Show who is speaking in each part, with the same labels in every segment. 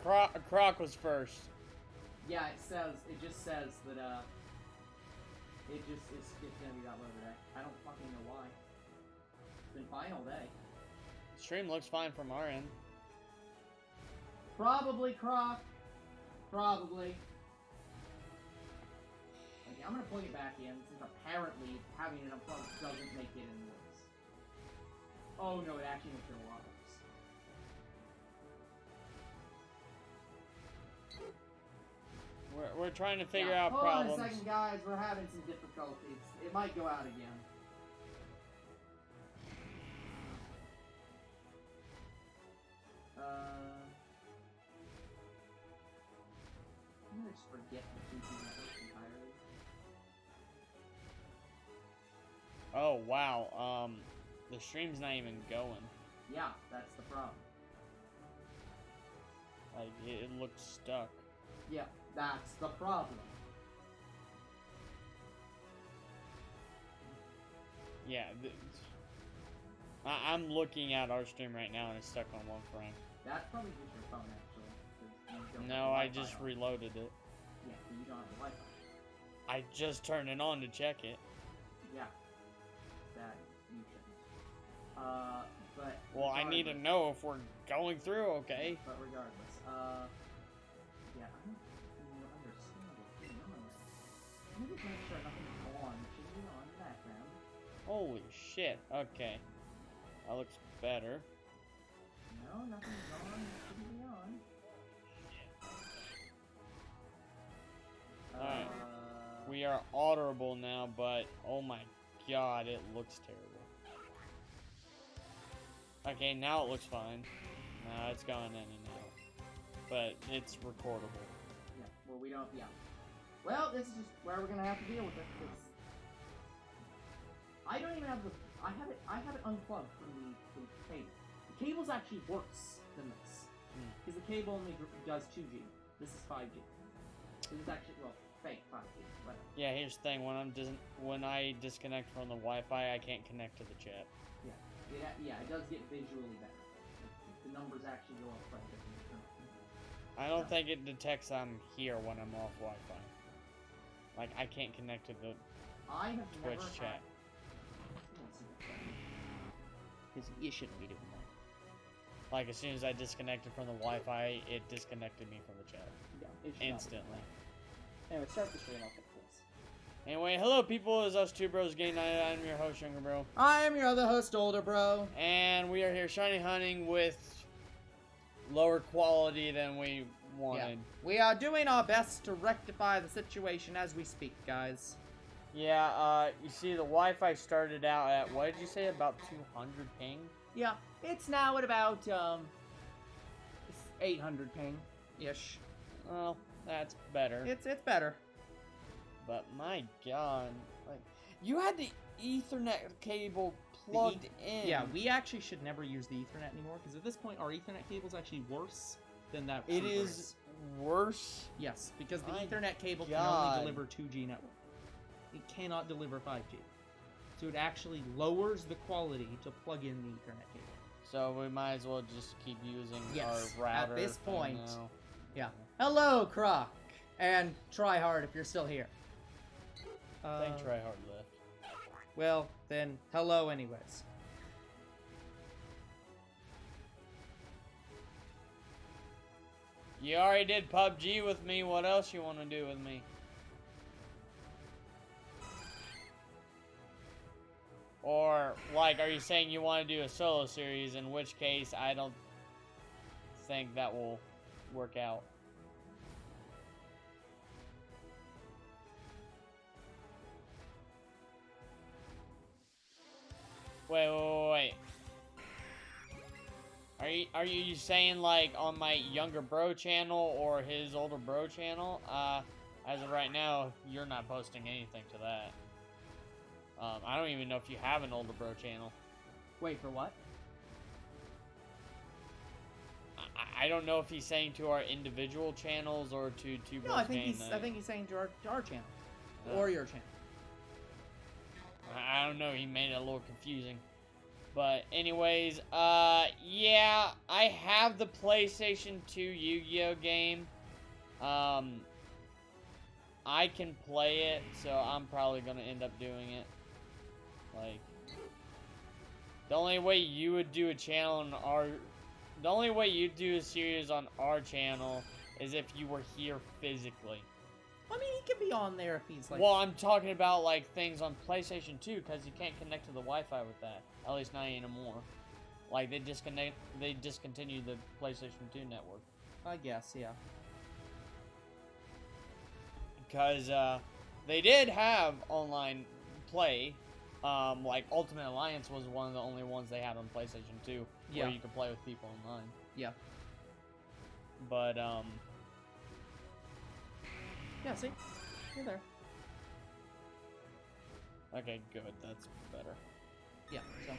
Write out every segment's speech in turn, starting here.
Speaker 1: try Croc was first.
Speaker 2: Yeah, it just says that it's gonna be that low today. I don't fucking know why. It's been fine all day.
Speaker 1: The stream looks fine from our end.
Speaker 2: Probably Croc. Probably. Okay, I'm gonna plug it back in since apparently having it unplugged doesn't make it any worse. Oh no, it actually makes it a lot worse.
Speaker 1: We're trying to figure out problems.
Speaker 2: Hold on a second, guys. We're having some difficulties. It might go out again. I'm gonna just forget the 2G network entirely.
Speaker 1: Oh wow, the stream's not even going.
Speaker 2: Yeah, that's the problem.
Speaker 1: Like it looks stuck.
Speaker 2: Yeah, that's the problem.
Speaker 1: Yeah, I'm looking at our stream right now and it's stuck on one frame.
Speaker 2: That's probably just your phone, actually.
Speaker 1: No, I just reloaded it.
Speaker 2: Yeah, but you don't have the Wi-Fi.
Speaker 1: I just turned it on to check it.
Speaker 2: Yeah. That you shouldn't. But...
Speaker 1: Well, I need to know if we're going through okay.
Speaker 2: But regardless, yeah, I don't even understand what's going on. Let me just make sure nothing's on. It should be on in the background.
Speaker 1: Holy shit, okay. That looks better.
Speaker 2: No, nothing's on. It shouldn't be on.
Speaker 1: Alright. We are audible now, but oh my god, it looks terrible. Okay, now it looks fine. No, it's going in and out. But it's recordable.
Speaker 2: Yeah, well, we don't, yeah. Well, this is just where we're gonna have to deal with it, because I don't even have the, I have it unplugged from the cable. The cable's actually worse than this. Because the cable only does 2G. This is 5G. So this is actually, well, fake 5G, whatever.
Speaker 1: Yeah, here's the thing, when I disconnect from the Wi-Fi, I can't connect to the chat.
Speaker 2: Yeah, it does get visually better. The numbers actually go up quite a bit.
Speaker 1: I don't think it detects I'm here when I'm off Wi-Fi. Like, I can't connect to the Twitch chat. Because you shouldn't be doing that. Like, as soon as I disconnected from the Wi-Fi, it disconnected me from the chat.
Speaker 2: Yeah,
Speaker 1: instantly.
Speaker 2: Anyway, start the stream, I'll fix this.
Speaker 1: Anyway, hello people, it's us two bros game night. I'm your host, Younger Bro.
Speaker 2: I am your other host, Older Bro.
Speaker 1: And we are here shiny hunting with lower quality than we wanted.
Speaker 2: Yeah. We are doing our best to rectify the situation as we speak, guys.
Speaker 1: Yeah, you see the Wi-Fi started out at, what did you say, about 200 ping?
Speaker 2: Yeah, it's now at about, 800 ping-ish.
Speaker 1: Well, that's better.
Speaker 2: It's better.
Speaker 1: But my god, like, you had the Ethernet cable plugged in.
Speaker 2: Yeah, we actually should never use the Ethernet anymore, because at this point, our Ethernet cable is actually worse than that.
Speaker 1: It is worse?
Speaker 2: Yes, because the Ethernet cable can only deliver 2G network. It cannot deliver 5G. So it actually lowers the quality to plug in the Ethernet cable.
Speaker 1: So we might as well just keep using our router.
Speaker 2: At this point. Now. Yeah. Hello, Croc. And Tryhard if you're still here.
Speaker 1: I think Tryhard left.
Speaker 2: Well, then, hello anyways.
Speaker 1: You already did PUBG with me, what else you want to do with me? Or, like, are you saying you want to do a solo series, in which case I don't think that will work out. Wait. Are you saying like on my younger bro channel or his older bro channel? As of right now, you're not posting anything to that. I don't even know if you have an older bro channel.
Speaker 2: Wait, for what?
Speaker 1: I don't know if he's saying to our individual channels or to two bros.
Speaker 2: No, I think he's saying to our channel. Or your channel.
Speaker 1: I don't know, he made it a little confusing. But anyways, yeah, I have the PlayStation 2 Yu-Gi-Oh game. I can play it, so I'm probably gonna end up doing it. Like, the only way you would do a channel on the only way you'd do a series on our channel is if you were here physically.
Speaker 2: I mean, he could be on there if he's like...
Speaker 1: Well, I'm talking about, like, things on PlayStation 2, because you can't connect to the Wi-Fi with that. At least not anymore. Like, they discontinued the PlayStation 2 network.
Speaker 2: I guess, yeah.
Speaker 1: Because, they did have online play. Like, Ultimate Alliance was one of the only ones they had on PlayStation 2.
Speaker 2: Yeah.
Speaker 1: Where you could play with people online.
Speaker 2: Yeah.
Speaker 1: But,
Speaker 2: Yeah, see? You're there.
Speaker 1: okay, good. That's better.
Speaker 2: Yeah, so...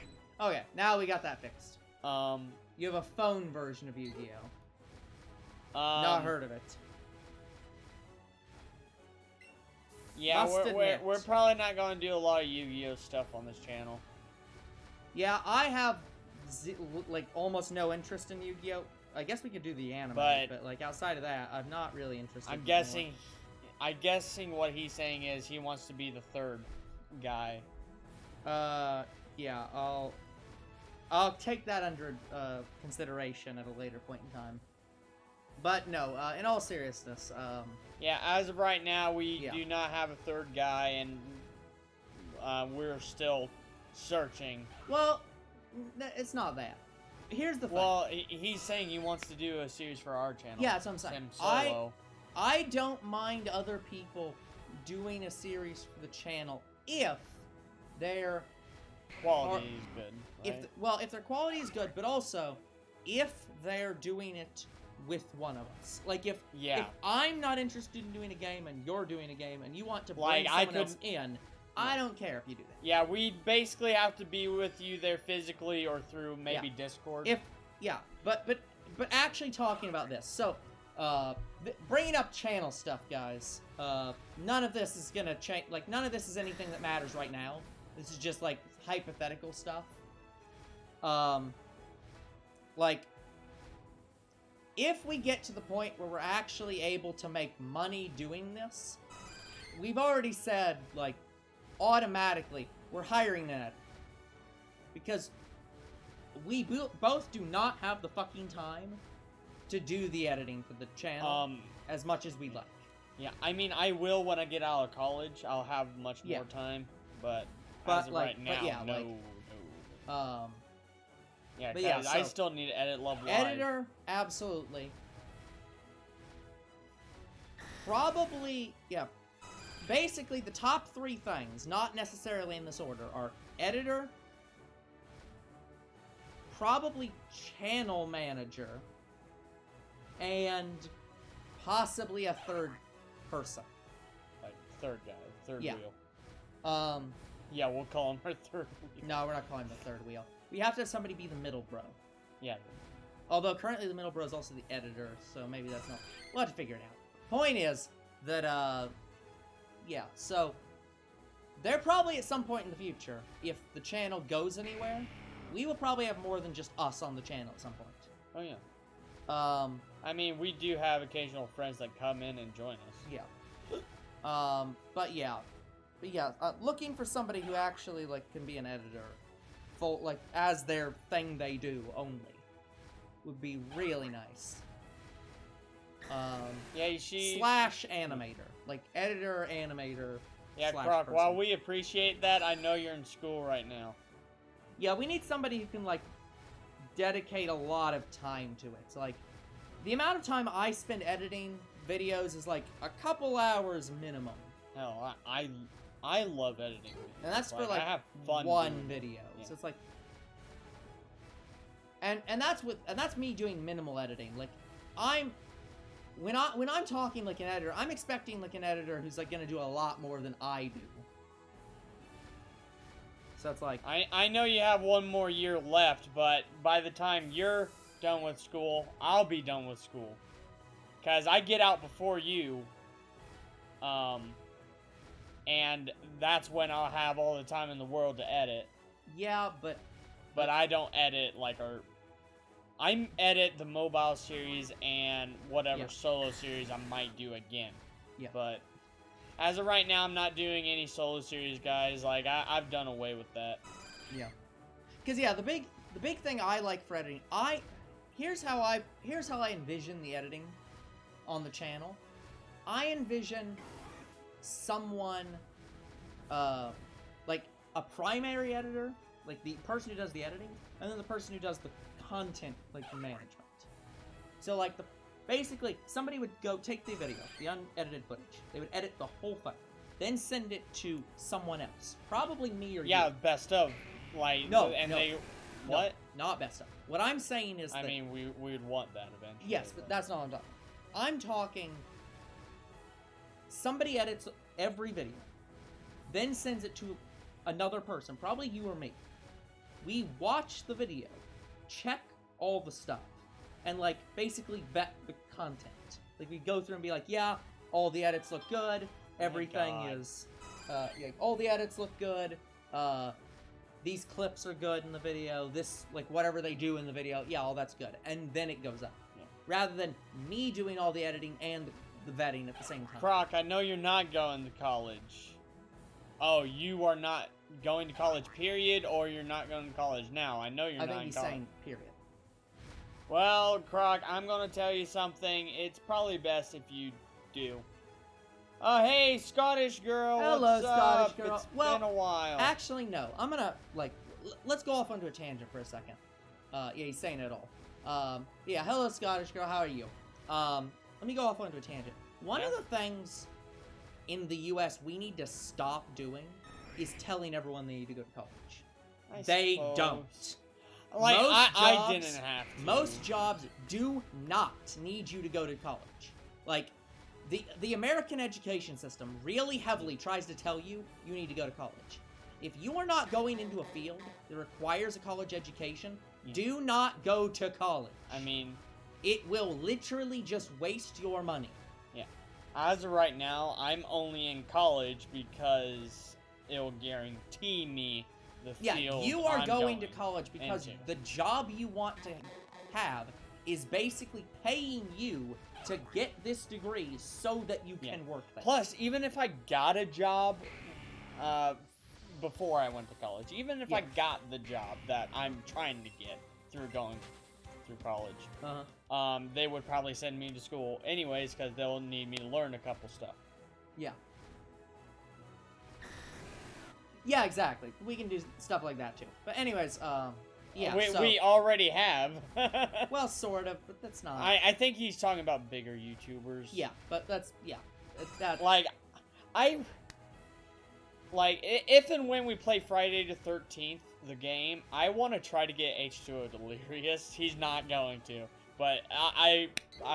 Speaker 2: Okay, now we got that fixed.
Speaker 1: Um...
Speaker 2: You have a phone version of Yu-Gi-Oh! Not heard of it.
Speaker 1: Yeah,
Speaker 2: Must
Speaker 1: we're probably not going to do a lot of Yu-Gi-Oh! Stuff on this channel.
Speaker 2: Yeah, I have, like, almost no interest in Yu-Gi-Oh! I guess we could do the anime, but like, outside of that, I'm not really interested
Speaker 1: I'm guessing what he's saying is he wants to be the third guy.
Speaker 2: Yeah, I'll take that under consideration at a later point in time. But no, in all seriousness,
Speaker 1: yeah, as of right now, we do not have a third guy, and we're still searching.
Speaker 2: Well, it's not that. Here's the thing.
Speaker 1: Well, he's saying he wants to do a series for our channel.
Speaker 2: Yeah, that's what I'm saying.
Speaker 1: Him solo.
Speaker 2: I don't mind other people doing a series for the channel if their
Speaker 1: quality is good. Right?
Speaker 2: If their quality is good, but also if they're doing it with one of us. Like if I'm not interested in doing a game and you're doing a game and you want to bring someone else in, I don't care if you do that.
Speaker 1: Yeah, we basically have to be with you there physically or through maybe Discord.
Speaker 2: But actually talking about this. So, bringing up channel stuff, guys. None of this is gonna change. Like, none of this is anything that matters right now. This is just like hypothetical stuff. Like, if we get to the point where we're actually able to make money doing this, we've already said, like, automatically, we're hiring an editor. Because we both do not have the fucking time to do the editing for the channel as much as we'd like.
Speaker 1: Yeah, I mean, I will when I get out of college. I'll have much more time, but as of right now, no. Yeah, because I still need to edit Love Live.
Speaker 2: Editor, absolutely. Probably, yeah. Basically, the top 3 things, not necessarily in this order, are editor, probably channel manager, and possibly a third person.
Speaker 1: Like, third guy, third wheel. Yeah, we'll call him our third wheel.
Speaker 2: No, we're not calling him the third wheel. We have to have somebody be the middle bro.
Speaker 1: Yeah.
Speaker 2: Although currently the middle bro is also the editor, so maybe that's not... We'll have to figure it out. Point is that, yeah, so... There probably at some point in the future, if the channel goes anywhere, we will probably have more than just us on the channel at some point.
Speaker 1: Oh, yeah. I mean, we do have occasional friends that come in and join us.
Speaker 2: Yeah. But yeah. Looking for somebody who actually, like, can be an editor... full, like, as their thing they do only would be really nice.
Speaker 1: Yeah,
Speaker 2: slash animator, like editor, animator.
Speaker 1: Yeah, Croc. While we appreciate that, I know you're in school right now.
Speaker 2: Yeah, we need somebody who can like dedicate a lot of time to it. So like, the amount of time I spend editing videos is like a couple hours minimum.
Speaker 1: Hell, I love editing.
Speaker 2: And that's for like
Speaker 1: I have fun
Speaker 2: one video.
Speaker 1: Yeah.
Speaker 2: So it's like, and that's me doing minimal editing. Like, when I'm talking like an editor, I'm expecting like an editor who's like gonna do a lot more than I do. So it's like,
Speaker 1: I know you have one more year left, but by the time you're done with school, I'll be done with school. 'Cause I get out before you. And that's when I'll have all the time in the world to edit.
Speaker 2: Yeah, but
Speaker 1: but I don't edit like I edit the mobile series and whatever solo series I might do again.
Speaker 3: Yeah.
Speaker 1: But as of right now, I'm not doing any solo series, guys. Like I've done away with that.
Speaker 3: Yeah. Because the big thing I like for editing, here's how I envision the editing on the channel. I envision someone like a primary editor, like the person who does the editing, and then the person who does the content, like the management. So like basically somebody would go take the video, the unedited footage. They would edit the whole thing, then send it to someone else, probably me or you.
Speaker 1: Yeah, best of. Like what?
Speaker 3: No, not best of. What I'm saying is
Speaker 1: I mean, we would want that eventually.
Speaker 3: Yes, but that's not what I'm talking. I'm talking somebody edits every video, then sends it to another person, probably you or me. We watch the video, check all the stuff, and like basically vet the content. Like we go through and be like, yeah, all the edits look good, everything is all the edits look good, these clips are good in the video, this, like, whatever they do in the video, yeah, all that's good, and then it goes up. Yeah. Rather than me doing all the editing and the vetting at the same time.
Speaker 1: Croc, I know you're not going to college. Oh, you are not going to college, period, or you're not going to college now? I know you're not in college.
Speaker 3: I think he's saying period.
Speaker 1: Well, Croc, I'm going to tell you something. It's probably best if you do. Oh, hey, Scottish girl.
Speaker 3: Hello,
Speaker 1: what's
Speaker 3: Scottish
Speaker 1: up?
Speaker 3: girl.
Speaker 1: It's
Speaker 3: well,
Speaker 1: been a while.
Speaker 3: Actually, no. I'm gonna, like, let's go off onto a tangent for a second. Yeah, he's saying it all. Yeah, hello, Scottish girl. How are you? Let me go off onto a tangent. One of the things in the U.S. we need to stop doing is telling everyone they need to go to college. They don't.
Speaker 1: Like, I didn't have to.
Speaker 3: Most jobs do not need you to go to college. Like, the American education system really heavily tries to tell you you need to go to college. If you are not going into a field that requires a college education, do not go to college.
Speaker 1: I mean,
Speaker 3: it will literally just waste your money.
Speaker 1: Yeah. As of right now, I'm only in college because it will guarantee me the field
Speaker 3: you are
Speaker 1: I'm
Speaker 3: going to college because
Speaker 1: into.
Speaker 3: the job you want to have is basically paying you to get this degree so that you can work there.
Speaker 1: Plus, even if I got a job before I went to college, even if I got the job that I'm trying to get through going through college, they would probably send me to school anyways because they'll need me to learn a couple stuff.
Speaker 3: Yeah. Yeah, exactly. We can do stuff like that too. But anyways, yeah.
Speaker 1: We already have.
Speaker 3: Well, sort of, but that's not.
Speaker 1: I think he's talking about bigger YouTubers.
Speaker 3: Yeah, but that's that.
Speaker 1: Like, if and when we play Friday the 13th, the game, I want to try to get H2O Delirious. He's not going to, but I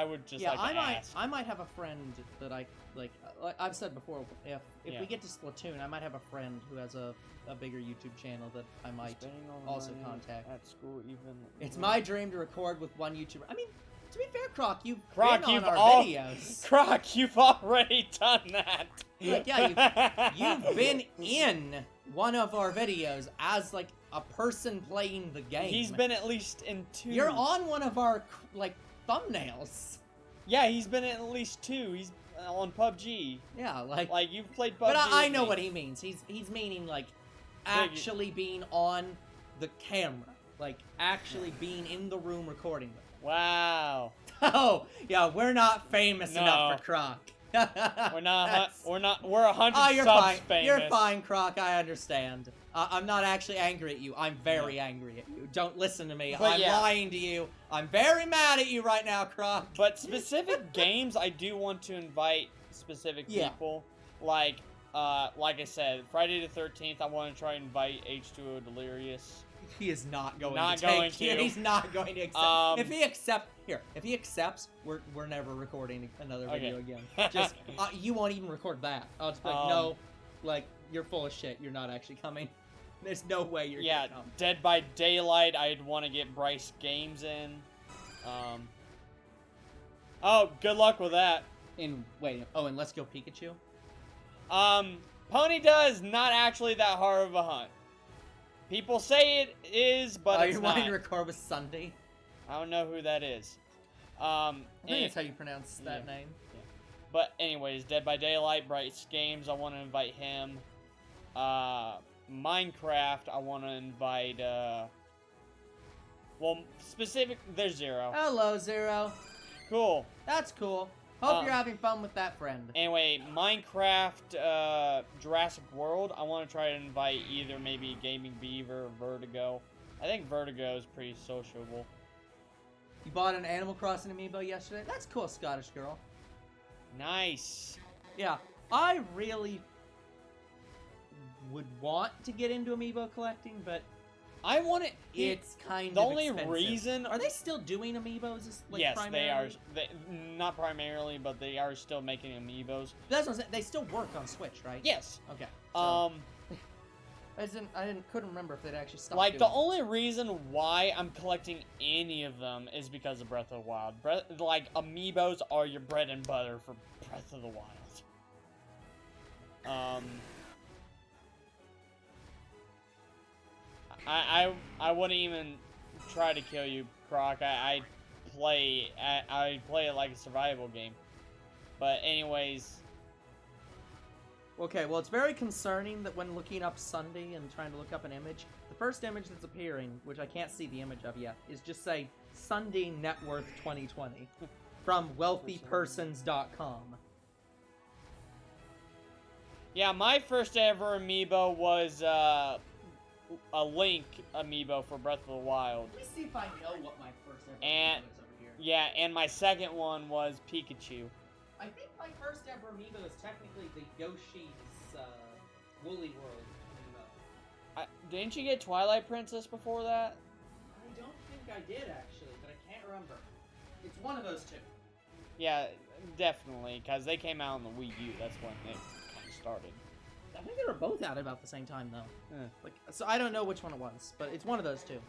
Speaker 1: would just like to ask.
Speaker 3: I might have a friend that I like I've said before, if we get to Splatoon, I might have a friend who has a bigger YouTube channel that I might also contact.
Speaker 1: At school, even.
Speaker 3: It's my dream to record with one YouTuber. I mean, to be fair, Croc, you've been on our videos.
Speaker 1: Croc, you've already done that.
Speaker 3: Like, yeah, you've been in one of our videos as, like, a person playing the game.
Speaker 1: He's been at least in 2.
Speaker 3: You're on one of our, like, thumbnails.
Speaker 1: Yeah, he's been in at least 2. He's on PUBG.
Speaker 3: Yeah, like
Speaker 1: you've played PUBG.
Speaker 3: But I know what he means. He's meaning, like, actually being on the camera. Like, actually being in the room recording them.
Speaker 1: Wow.
Speaker 3: Oh, yeah, we're not famous enough for Croc.
Speaker 1: We're 100
Speaker 3: you're
Speaker 1: subs
Speaker 3: fine.
Speaker 1: famous.
Speaker 3: You're fine, Croc, I understand. I'm not actually angry at you. I'm very angry at you. Don't listen to me. I'm lying to you. I'm very mad at you right now, Croc.
Speaker 1: But specific games, I do want to invite specific people. Like I said, Friday the 13th, I want to try and invite H2O Delirious.
Speaker 3: He is not going to take you. He's not going to accept. If he accepts, we're never recording another video again. Just you won't even record that. I'll just be like, no, like, you're full of shit. You're not actually coming. There's no way you're gonna come.
Speaker 1: Dead by Daylight, I'd want to get Bryce Games in. Oh, good luck with that.
Speaker 3: And Let's Go Pikachu?
Speaker 1: Ponyta is not actually that hard of a hunt. People say it is, but it's
Speaker 3: you're
Speaker 1: not.
Speaker 3: wanting to record with Sunday?
Speaker 1: I don't know who that is.
Speaker 3: I think that's how you pronounce that name.
Speaker 1: Yeah. But anyways, Dead by Daylight, Bryce Games, I want to invite him. Minecraft, I want to invite, well, there's Zero.
Speaker 3: Hello, Zero.
Speaker 1: Cool.
Speaker 3: That's cool. Hope you're having fun with that friend.
Speaker 1: Anyway, Minecraft, Jurassic World, I want to try to invite either maybe Gaming Beaver or Vertigo. I think Vertigo is pretty sociable.
Speaker 3: You bought an Animal Crossing amiibo yesterday? That's cool, Scottish girl.
Speaker 1: Nice.
Speaker 3: Yeah, I really would want to get into amiibo collecting, but
Speaker 1: I want it.
Speaker 3: It's kind
Speaker 1: the
Speaker 3: of
Speaker 1: only
Speaker 3: expensive.
Speaker 1: reason.
Speaker 3: Are they still doing amiibos? Like,
Speaker 1: yes,
Speaker 3: primarily?
Speaker 1: they are. Not primarily, but they are still making amiibos.
Speaker 3: That's what I'm saying. They still work on Switch, right?
Speaker 1: Yes.
Speaker 3: Okay. So, couldn't remember if they'd actually stopped.
Speaker 1: Like,
Speaker 3: doing
Speaker 1: the
Speaker 3: it.
Speaker 1: only reason why I'm collecting any of them is because of Breath of the Wild. Like, amiibos are your bread and butter for Breath of the Wild. I wouldn't even try to kill you, Croc. I play it like a survival game. But anyways.
Speaker 3: Okay, well, it's very concerning that when looking up Sunday and trying to look up an image, the first image that's appearing, which I can't see the image of yet, is just say Sunday Net Worth 2020 from wealthypersons.com.
Speaker 1: Yeah, my first ever amiibo was a Link amiibo for Breath of the Wild.
Speaker 3: Let me see if I know what my first ever
Speaker 1: And
Speaker 3: amiibo is over here.
Speaker 1: yeah, and my second one was Pikachu.
Speaker 3: I think my first ever amiibo is technically the Yoshi's Woolly World amiibo.
Speaker 1: Didn't you get Twilight Princess before that?
Speaker 3: I don't think I did, actually, but I can't remember. It's one of those two.
Speaker 1: Yeah, definitely, because they came out on the Wii U. That's when it kind of started.
Speaker 3: I think they were both out about the same time, though.
Speaker 1: Eh.
Speaker 3: Like, so I don't know which one it was, but it's one of those two.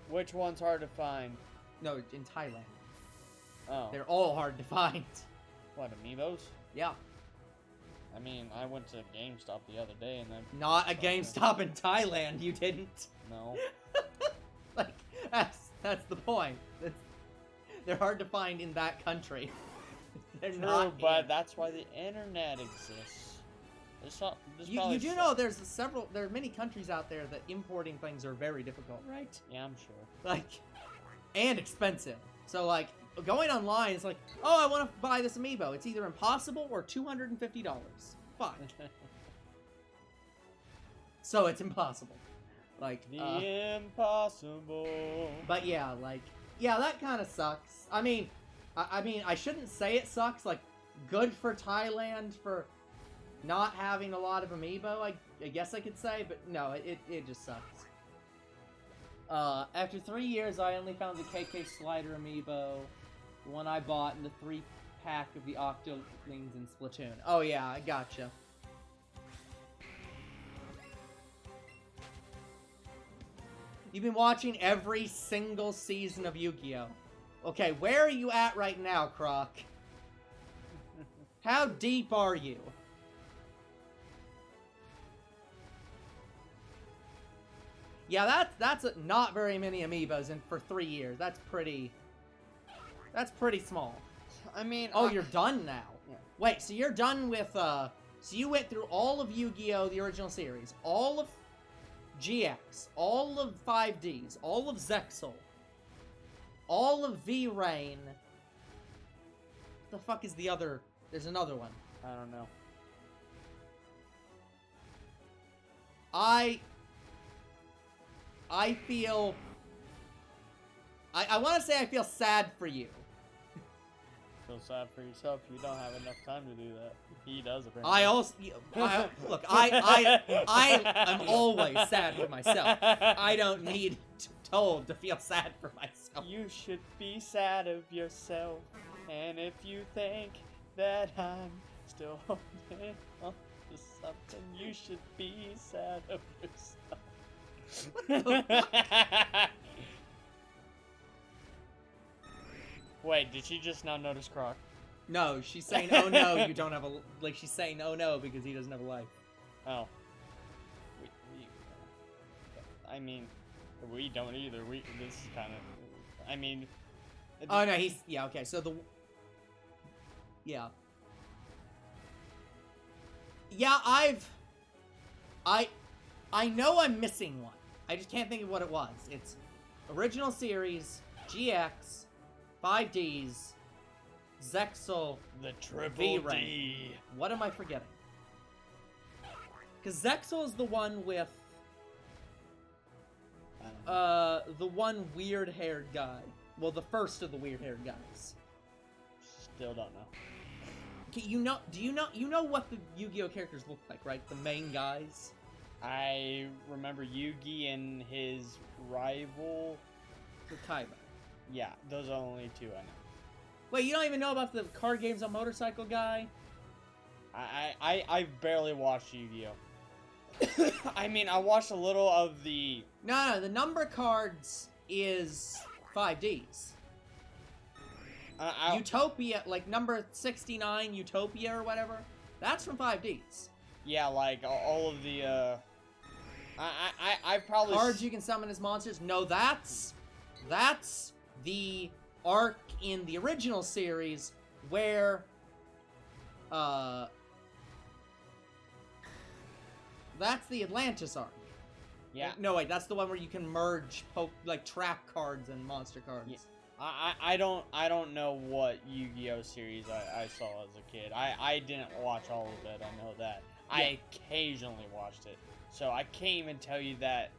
Speaker 1: Which one's hard to find?
Speaker 3: No, in Thailand.
Speaker 1: Oh.
Speaker 3: They're all hard to find.
Speaker 1: What, amiibos?
Speaker 3: Yeah.
Speaker 1: I mean, I went to GameStop the other day and then...
Speaker 3: Not a GameStop in Thailand, you didn't.
Speaker 1: No.
Speaker 3: Like, that's the point. They're hard to find in that country. They're
Speaker 1: True,
Speaker 3: not
Speaker 1: but
Speaker 3: in.
Speaker 1: that's why the internet exists.
Speaker 3: You do know there are many countries out there that importing things are very difficult, right?
Speaker 1: Yeah, I'm sure.
Speaker 3: Like, and expensive. So, like, going online is like, oh, I want to buy this amiibo. It's either impossible or $250. Fuck. So it's impossible. Like,
Speaker 1: the impossible.
Speaker 3: But yeah, like, yeah, that kind of sucks. I mean, I shouldn't say it sucks. Like, good for Thailand for not having a lot of amiibo, I guess I could say, but no, it just sucks. After 3 years, I only found the KK Slider amiibo, the one I bought in the 3-pack of the Octolings in Splatoon. Oh yeah, I gotcha. You've been watching every single season of Yu-Gi-Oh! Okay, where are you at right now, Croc? How deep are you? Yeah, that's not very many amiibos for 3 years. That's pretty small.
Speaker 1: I mean...
Speaker 3: Oh, you're done now.
Speaker 1: Yeah.
Speaker 3: Wait, so you're done with, so you went through all of Yu-Gi-Oh! The original series, all of GX, all of 5Ds, all of Zexal, all of V-Rain. What the fuck is the other? There's another one.
Speaker 1: I don't know.
Speaker 3: I feel... I want to say I feel sad for you.
Speaker 1: Feel sad for yourself. You don't have enough time to do that. He does, apparently.
Speaker 3: I also... look, I am always sad for myself. I don't need told to feel sad for myself.
Speaker 1: You should be sad of yourself. And if you think that I'm still holding on to something, you should be sad of yourself. Wait, did she just now notice Croc?
Speaker 3: No, she's saying, oh no, you don't have a... Like, she's saying, oh no, because he doesn't have a life.
Speaker 1: Oh. I mean, we don't either. This is kind of... I mean...
Speaker 3: Oh no, he's... Yeah, okay, so the... Yeah. Yeah, I know I'm missing one. I just can't think of what it was. It's original series, GX, 5Ds, Zexal,
Speaker 1: the triple
Speaker 3: V-Rank.
Speaker 1: D.
Speaker 3: What am I forgetting? Because Zexal is the one with the one weird-haired guy. Well, the first of the weird-haired guys.
Speaker 1: Still don't know.
Speaker 3: Okay, you know what the Yu-Gi-Oh characters look like, right? The main guys.
Speaker 1: I remember Yugi and his rival.
Speaker 3: The Kaiba.
Speaker 1: Yeah, those are the only two I know.
Speaker 3: Wait, you don't even know about the card games on motorcycle guy?
Speaker 1: I barely watched Yu-Gi-Oh. I mean, I watched a little of the...
Speaker 3: No, the number cards is 5Ds. Utopia, like number 69, Utopia or whatever, that's from 5Ds.
Speaker 1: Yeah, like all of the, I probably...
Speaker 3: Cards you can summon as monsters? No, that's the arc in the original series where, that's the Atlantis arc.
Speaker 1: Yeah.
Speaker 3: No, wait, that's the one where you can merge, like, trap cards and monster cards.
Speaker 1: Yeah. I don't know what Yu-Gi-Oh series I saw as a kid. I didn't watch all of it, I know that. Yeah. I occasionally watched it. So I can't even tell you that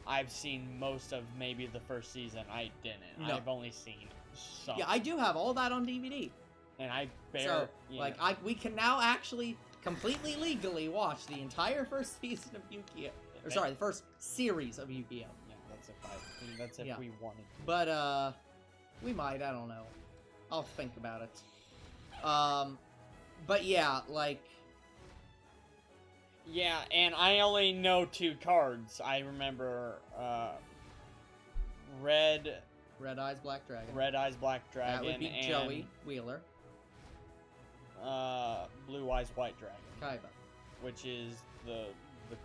Speaker 1: I've seen most of maybe the first season. I didn't. No. I've only seen some.
Speaker 3: Yeah, I do have all that on DVD.
Speaker 1: And I barely...
Speaker 3: So, like, we can now actually completely legally watch the entire first season of Yu-Gi-Oh! Or sorry, the first series of Yu-Gi-Oh!
Speaker 1: Yeah, that's if we wanted to.
Speaker 3: But, we might, I don't know. I'll think about it. But yeah, like...
Speaker 1: Yeah, and I only know 2 cards. I remember, Red
Speaker 3: Eyes Black Dragon.
Speaker 1: Red Eyes Black Dragon.
Speaker 3: That would be
Speaker 1: and,
Speaker 3: Joey Wheeler.
Speaker 1: Blue Eyes White Dragon.
Speaker 3: Kaiba.
Speaker 1: Which is the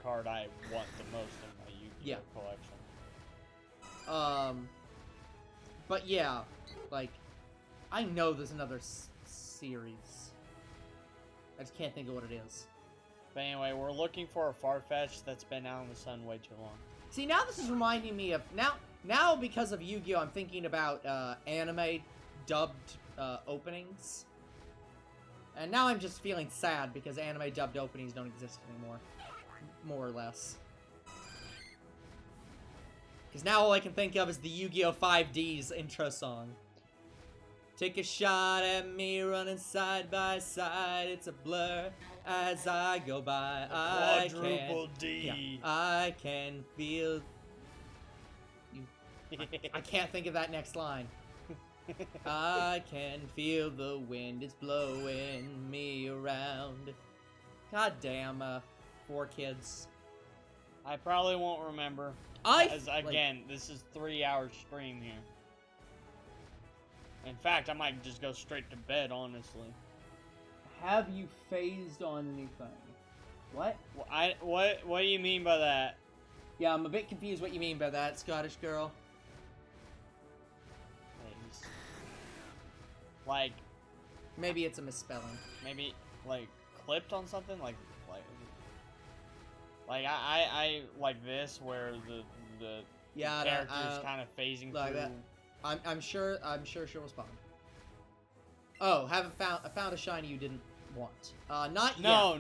Speaker 1: card I want the most in my Yu-Gi-Oh collection.
Speaker 3: But yeah, like, I know there's another series. I just can't think of what it is.
Speaker 1: But anyway, we're looking for a Farfetch'd that's been out in the sun way too long.
Speaker 3: See, now this is reminding me of... Now because of Yu-Gi-Oh! I'm thinking about anime dubbed openings. And now I'm just feeling sad because anime dubbed openings don't exist anymore. More or less. Because now all I can think of is the Yu-Gi-Oh! 5D's intro song. Take a shot at me running side by side. It's a blur as I go by.
Speaker 1: Quadruple D.
Speaker 3: Yeah, I can feel... I can't think of that next line. I can feel the wind is blowing me around. God damn, 4 kids.
Speaker 1: I probably won't remember. Again, this is 3-hour stream here. In fact, I might just go straight to bed, honestly.
Speaker 2: Have you phased on anything? What?
Speaker 1: What do you mean by that?
Speaker 3: Yeah, I'm a bit confused what you mean by that, Scottish girl.
Speaker 1: Like...
Speaker 3: Maybe it's a misspelling.
Speaker 1: Maybe, like, clipped on something? Like I like this, where the character's kind of phasing
Speaker 3: like
Speaker 1: through...
Speaker 3: That. I'm sure she'll respond. Oh, I found a shiny you didn't want. Not yet.
Speaker 1: No.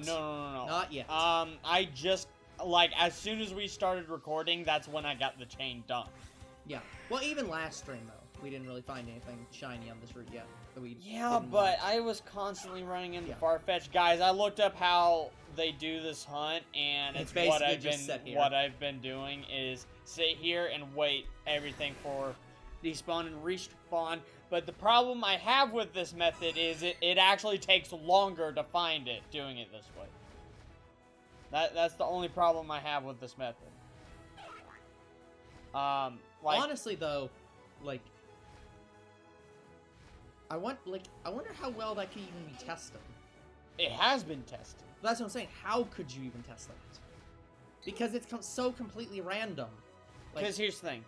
Speaker 3: Not yet.
Speaker 1: I just, like, as soon as we started recording, that's when I got the chain done.
Speaker 3: Yeah. Well, even last stream, though, we didn't really find anything shiny on this route yet.
Speaker 1: Yeah, but I was constantly running into Farfetch'd. Guys, I looked up how they do this hunt, and it's what I've been doing is sit here and wait everything for despawn and respawn. But the problem I have with this method is it actually takes longer to find it doing it this way. That's the only problem I have with this method.
Speaker 3: Honestly, though, like, I wonder how well that could even be tested.
Speaker 1: It has been tested.
Speaker 3: That's what I'm saying. How could you even test that? Because it's so completely random.
Speaker 1: Because here's the thing.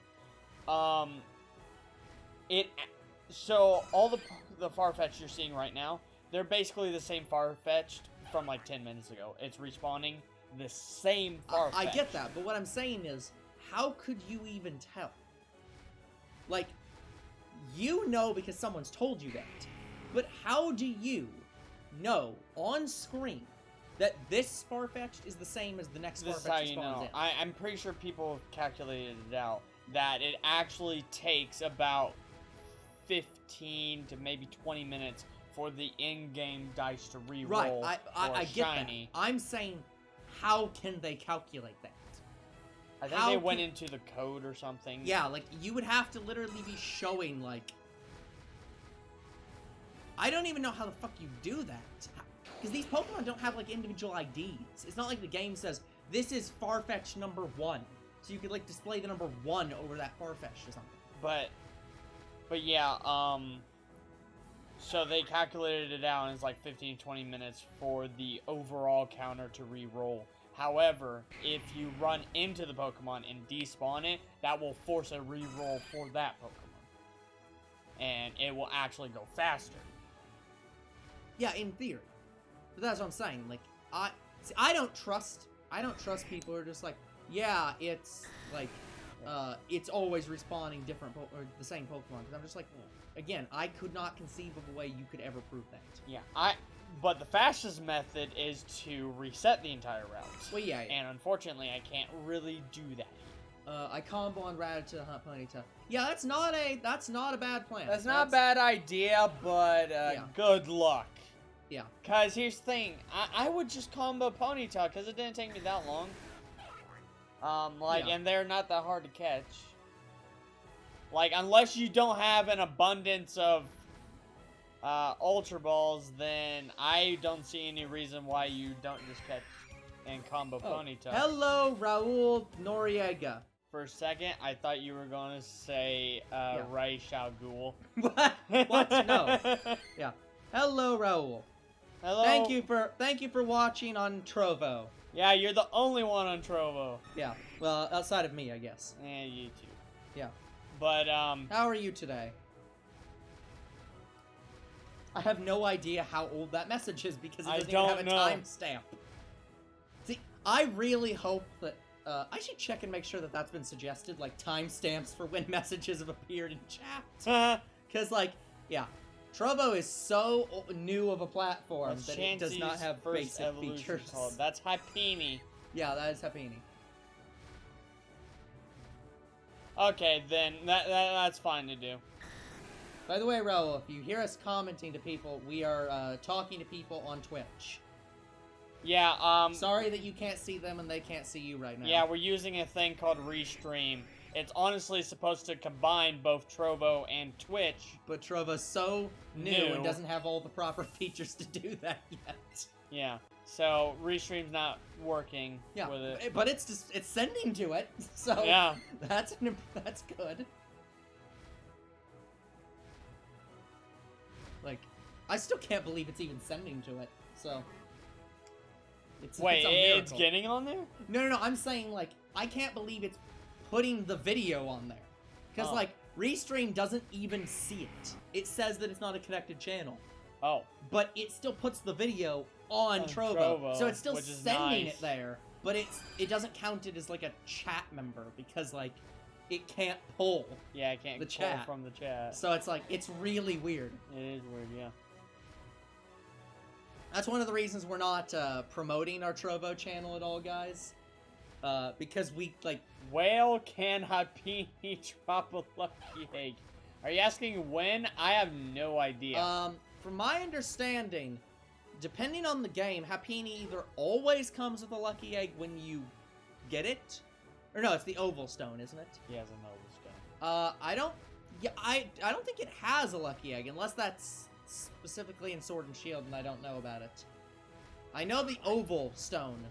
Speaker 1: So all the Farfetch'd you're seeing right now, they're basically the same Farfetch'd from like 10 minutes ago. It's respawning the same Farfetch'd.
Speaker 3: I get that, but what I'm saying is, how could you even tell? Like, you know because someone's told you that. But how do you know on screen that this Farfetch'd is the same as the next
Speaker 1: This
Speaker 3: Farfetch'd
Speaker 1: is how you
Speaker 3: spawns
Speaker 1: know.
Speaker 3: in?
Speaker 1: I'm pretty sure people have calculated it out, that it actually takes about 15 to maybe 20 minutes for the in-game dice to re-roll.
Speaker 3: Right, I get
Speaker 1: shiny.
Speaker 3: that. I'm saying, how can they calculate that?
Speaker 1: I think they went into the code or something.
Speaker 3: Yeah, like, you would have to literally be showing, like... I don't even know how the fuck you do that. Because these Pokemon don't have, like, individual IDs. It's not like the game says, this is Farfetch'd number 1. So you could, like, display the number 1 over that Farfetch'd or something.
Speaker 1: But yeah, so they calculated it out, and it's like 15-20 minutes for the overall counter to re-roll. However, if you run into the Pokemon and despawn it, that will force a re-roll for that Pokemon. And it will actually go faster.
Speaker 3: Yeah, in theory. But that's what I'm saying. Like, I don't trust people who are just like, yeah, it's like, it's always respawning different or the same Pokemon. Because I'm just like, again, I could not conceive of a way you could ever prove that.
Speaker 1: Yeah, but the fastest method is to reset the entire route.
Speaker 3: Well, yeah.
Speaker 1: And unfortunately, I can't really do that.
Speaker 3: I combo on Rattata, Hunt Ponyta. Yeah, that's not a bad plan.
Speaker 1: That's not a bad idea, but
Speaker 3: Yeah.
Speaker 1: good luck.
Speaker 3: Yeah.
Speaker 1: Cause here's the thing, I would just combo Ponyta because it didn't take me that long.
Speaker 3: Yeah.
Speaker 1: And they're not that hard to catch. Like, unless you don't have an abundance of Ultra Balls, then I don't see any reason why you don't just catch and combo Ponyta.
Speaker 3: Hello, Raul Noriega.
Speaker 1: For a second, I thought you were gonna say Rai Shao Ghul.
Speaker 3: What? No. Yeah. Hello, Raul.
Speaker 1: Hello.
Speaker 3: Thank you for watching on Trovo.
Speaker 1: Yeah, you're the only one on Trovo.
Speaker 3: Yeah. Well, outside of me, I guess.
Speaker 1: And you too.
Speaker 3: Yeah.
Speaker 1: But
Speaker 3: How are you today? I have no idea how old that message is because it doesn't even have a timestamp. See, I really hope that I should check and make sure that that's been suggested, like timestamps for when messages have appeared in chat. Because, like, yeah, Trovo is so new of a platform that it does not have basic features.
Speaker 1: That's Hypeini.
Speaker 3: Yeah, that is Hypeini.
Speaker 1: Okay, then that's fine to do.
Speaker 3: By the way, Raul, if you hear us commenting to people, we are talking to people on Twitch.
Speaker 1: Yeah,
Speaker 3: Sorry that you can't see them and they can't see you right now.
Speaker 1: Yeah, we're using a thing called Restream. It's honestly supposed to combine both Trovo and Twitch.
Speaker 3: But Trovo's so new and doesn't have all the proper features to do that yet.
Speaker 1: Yeah, so Restream's not working with it.
Speaker 3: But it's sending to it, so
Speaker 1: yeah.
Speaker 3: that's good. Like, I still can't believe it's even sending to it, so...
Speaker 1: Wait,
Speaker 3: it's a miracle.
Speaker 1: It's getting on there?
Speaker 3: No, I'm saying, like, I can't believe it's putting the video on there. Because, like, Restream doesn't even see it. It says that it's not a connected channel.
Speaker 1: Oh.
Speaker 3: But it still puts the video on Trovo. So it's still sending it there. But it doesn't count it as, like, a chat member. Because, like, it can't pull.
Speaker 1: Yeah, it can't pull from the chat.
Speaker 3: So it's, like, it's really weird.
Speaker 1: It is weird, yeah.
Speaker 3: That's one of the reasons we're not promoting our Trovo channel at all, guys. Because we, like...
Speaker 1: Whale can Hypeini drop a lucky egg? Are you asking when? I have no idea.
Speaker 3: From my understanding, depending on the game, Hypeini either always comes with a lucky egg when you get it. Or no, it's the oval stone, isn't it?
Speaker 1: He has an oval stone.
Speaker 3: I don't think it has a lucky egg, unless that's specifically in Sword and Shield, and I don't know about it. I know the oval stone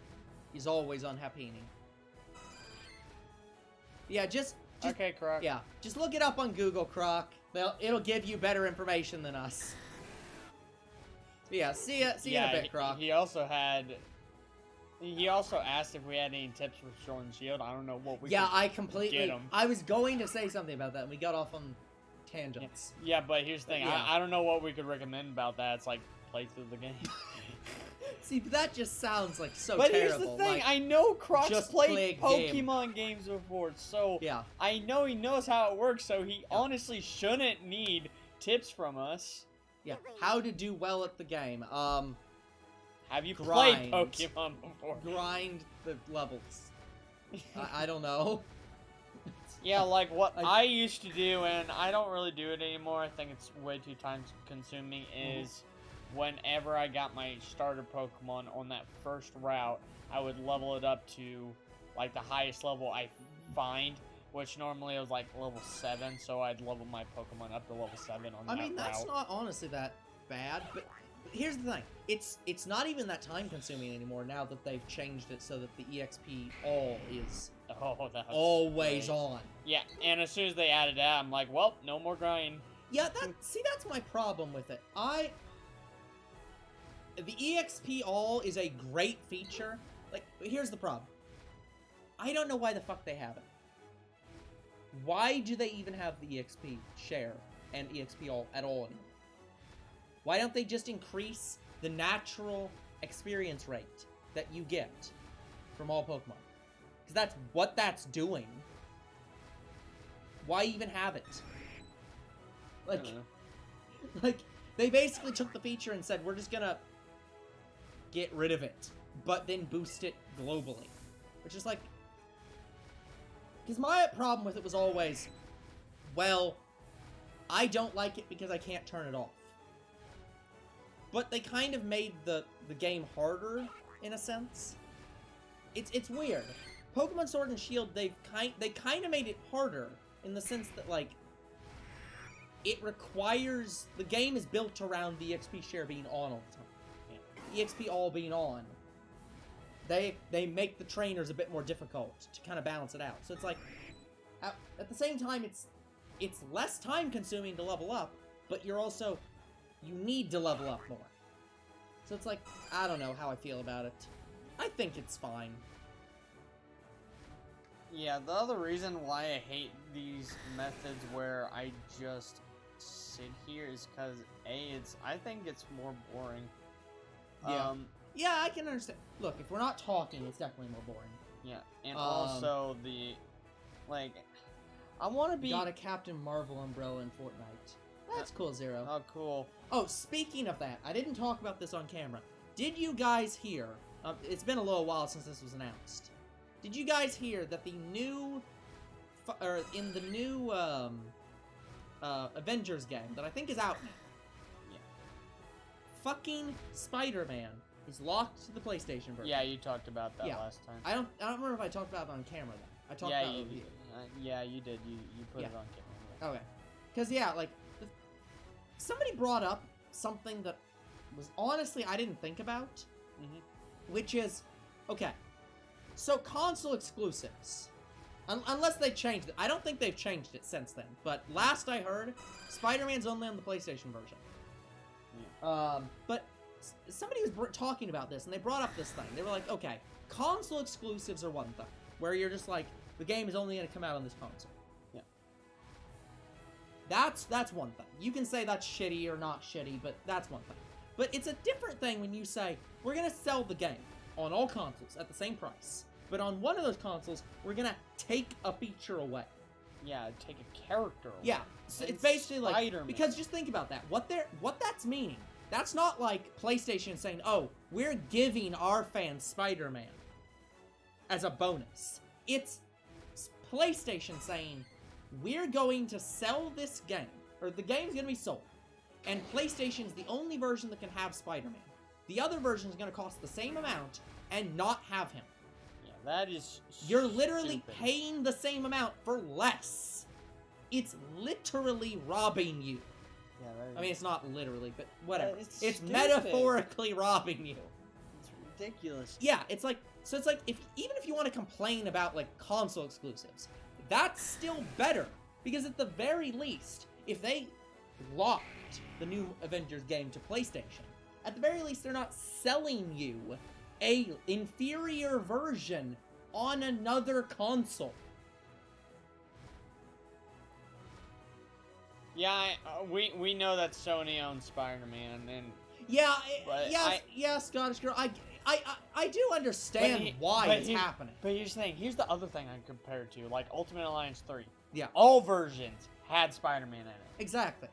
Speaker 3: is always on Hypeini. Yeah, just
Speaker 1: Okay, Croc.
Speaker 3: Yeah, just look it up on Google, Croc. It'll give you better information than us. Yeah, see ya in a bit, Croc.
Speaker 1: He also asked if we had any tips for Sword and Shield. I don't know what we.
Speaker 3: Yeah,
Speaker 1: could
Speaker 3: I completely.
Speaker 1: get 'em.
Speaker 3: I was going to say something about that, and we got off on tangents.
Speaker 1: Yeah, but here's the thing.
Speaker 3: Yeah.
Speaker 1: I don't know what we could recommend about that. It's like play through the game.
Speaker 3: See, but that just sounds like so
Speaker 1: But
Speaker 3: terrible.
Speaker 1: here's the thing.
Speaker 3: Like,
Speaker 1: I know Croc's
Speaker 3: just play
Speaker 1: played
Speaker 3: a game.
Speaker 1: Pokemon games before, so
Speaker 3: yeah.
Speaker 1: I know he knows how it works. So he honestly shouldn't need tips from us.
Speaker 3: Yeah. How to do well at the game.
Speaker 1: Have you
Speaker 3: Grind.
Speaker 1: played Pokemon before?
Speaker 3: Grind the levels. I don't know.
Speaker 1: Yeah, like what I used to do, and I don't really do it anymore. I think it's way too time consuming. Is whenever I got my starter Pokemon on that first route, I would level it up to like the highest level I find, which normally was like level 7. So I'd level my Pokemon up to level 7 on that route.
Speaker 3: I mean, that's not honestly that bad, but here's the thing. It's not even that time consuming anymore now that they've changed it so that the EXP all is
Speaker 1: that's
Speaker 3: always
Speaker 1: great.
Speaker 3: on.
Speaker 1: Yeah, and as soon as they added that, I'm like, well, no more grind.
Speaker 3: Yeah, that's my problem with it. The EXP all is a great feature. Like, here's the problem. I don't know why the fuck they have it. Why do they even have the EXP share and EXP all at all anymore? Why don't they just increase the natural experience rate that you get from all Pokemon? Because that's what that's doing. Why even have it? Like, they basically took the feature and said, we're just gonna get rid of it, but then boost it globally. Which is like... Because my problem with it was always, well, I don't like it because I can't turn it off. But they kind of made the game harder, in a sense. It's weird. Pokemon Sword and Shield, they kind of made it harder, in the sense that, like, it requires... The game is built around the EXP share being on all the time. EXP all being on. They make the trainers a bit more difficult to kind of balance it out. So it's like, at the same time, it's less time consuming to level up, but you need to level up more. So it's like, I don't know how I feel about it. I think it's fine.
Speaker 1: Yeah, the other reason why I hate these methods where I just sit here is because I think it's more boring.
Speaker 3: Yeah. Yeah, I can understand. Look, if we're not talking, it's definitely more boring.
Speaker 1: Yeah, and also I want to be...
Speaker 3: Got a Captain Marvel umbrella in Fortnite. That's cool, Zero.
Speaker 1: Oh, cool.
Speaker 3: Oh, speaking of that, I didn't talk about this on camera. Did you guys hear... it's been a little while since this was announced. Did you guys hear that in the new Avengers game that I think is out now, fucking Spider-Man is locked to the PlayStation version.
Speaker 1: Yeah, you talked about that last time.
Speaker 3: I don't remember if I talked about it on camera though. I talked about it with you.
Speaker 1: Yeah, you did. You put it on camera.
Speaker 3: Okay. Because somebody brought up something that was honestly I didn't think about, which is, okay, so console exclusives, unless they changed it. I don't think they've changed it since then, but last I heard, Spider-Man's only on the PlayStation version. But somebody was talking about this, and they brought up this thing. They were like, okay, console exclusives are one thing, where you're just like, the game is only going to come out on this console.
Speaker 1: Yeah.
Speaker 3: That's one thing. You can say that's shitty or not shitty, but that's one thing. But it's a different thing when you say, we're going to sell the game on all consoles at the same price, but on one of those consoles, we're going to take a feature away.
Speaker 1: Yeah, take a character away.
Speaker 3: Yeah, so it's basically like,
Speaker 1: Spider-Man.
Speaker 3: because just think about that. What that's meaning, that's not like PlayStation saying, oh, we're giving our fans Spider-Man as a bonus. It's PlayStation saying, we're going to sell this game, or the game's going to be sold, and PlayStation's the only version that can have Spider-Man. The other version is going to cost the same amount and not have him.
Speaker 1: Yeah, that is
Speaker 3: You're literally
Speaker 1: stupid.
Speaker 3: paying the same amount for less. It's literally robbing you.
Speaker 1: Yeah, that is...
Speaker 3: I mean, it's not literally, but whatever.
Speaker 1: It's
Speaker 3: It's
Speaker 1: stupid.
Speaker 3: metaphorically robbing you.
Speaker 1: It's ridiculous.
Speaker 3: Yeah, it's like, so it's like, even if you want to complain about, like, console exclusives, that's still better. Because at the very least, if they locked the new Avengers game to PlayStation, at the very least they're not selling you a inferior version on another console.
Speaker 1: Yeah, we know that Sony owns Spider-Man, and
Speaker 3: Yeah,
Speaker 1: But
Speaker 3: yeah, Scottish Girl. I do understand why it's happening.
Speaker 1: But here's the thing. Here's the other thing I compare it to, like Ultimate Alliance 3.
Speaker 3: Yeah.
Speaker 1: All versions had Spider-Man in it.
Speaker 3: Exactly.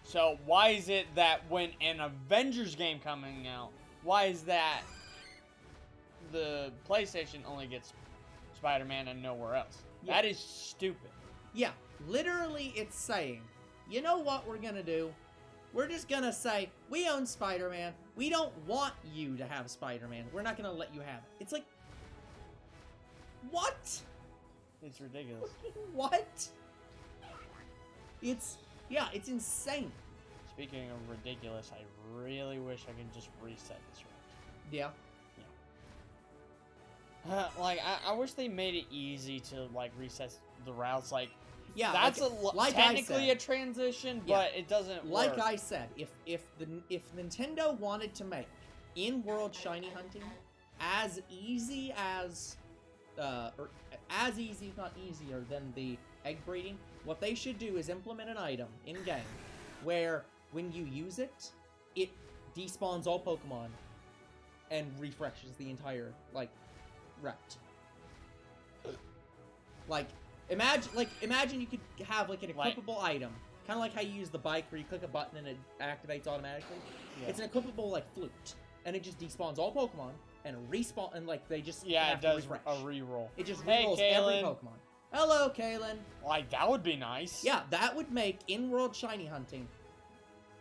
Speaker 1: So why is it that when an Avengers game coming out, why is that the PlayStation only gets Spider-Man and nowhere else?
Speaker 3: Yeah.
Speaker 1: That is stupid.
Speaker 3: Yeah, literally it's saying, you know what we're gonna do? We're just gonna say, we own Spider-Man. We don't want you to have Spider-Man. We're not gonna let you have it. It's like, what?
Speaker 1: It's ridiculous.
Speaker 3: What? It's insane.
Speaker 1: Speaking of ridiculous, I really wish I could just reset this route.
Speaker 3: Yeah.
Speaker 1: Like, I wish they made it easy to, like, reset the routes. Like,
Speaker 3: Yeah,
Speaker 1: that's
Speaker 3: like
Speaker 1: technically
Speaker 3: I
Speaker 1: a transition,
Speaker 3: Yeah.
Speaker 1: but it doesn't
Speaker 3: Like
Speaker 1: work.
Speaker 3: I said, if Nintendo wanted to make in-world shiny hunting as easy as, or as easy, if not easier, than the egg breeding, what they should do is implement an item in-game where when you use it, it despawns all Pokemon and refreshes the entire, like, route. Imagine you could have, like, an equipable item, kind of like how you use the bike where you click a button and it activates automatically.
Speaker 1: Yeah.
Speaker 3: It's an equipable, like, flute, and it just despawns all Pokemon and respawn, and, like, they just
Speaker 1: Yeah,
Speaker 3: have
Speaker 1: it does
Speaker 3: to refresh.
Speaker 1: a reroll.
Speaker 3: It just
Speaker 1: Hey,
Speaker 3: rerolls every
Speaker 1: Kaylin.
Speaker 3: Pokemon. Hello, Kaylin.
Speaker 1: Like, that would be nice.
Speaker 3: Yeah, that would make in-world shiny hunting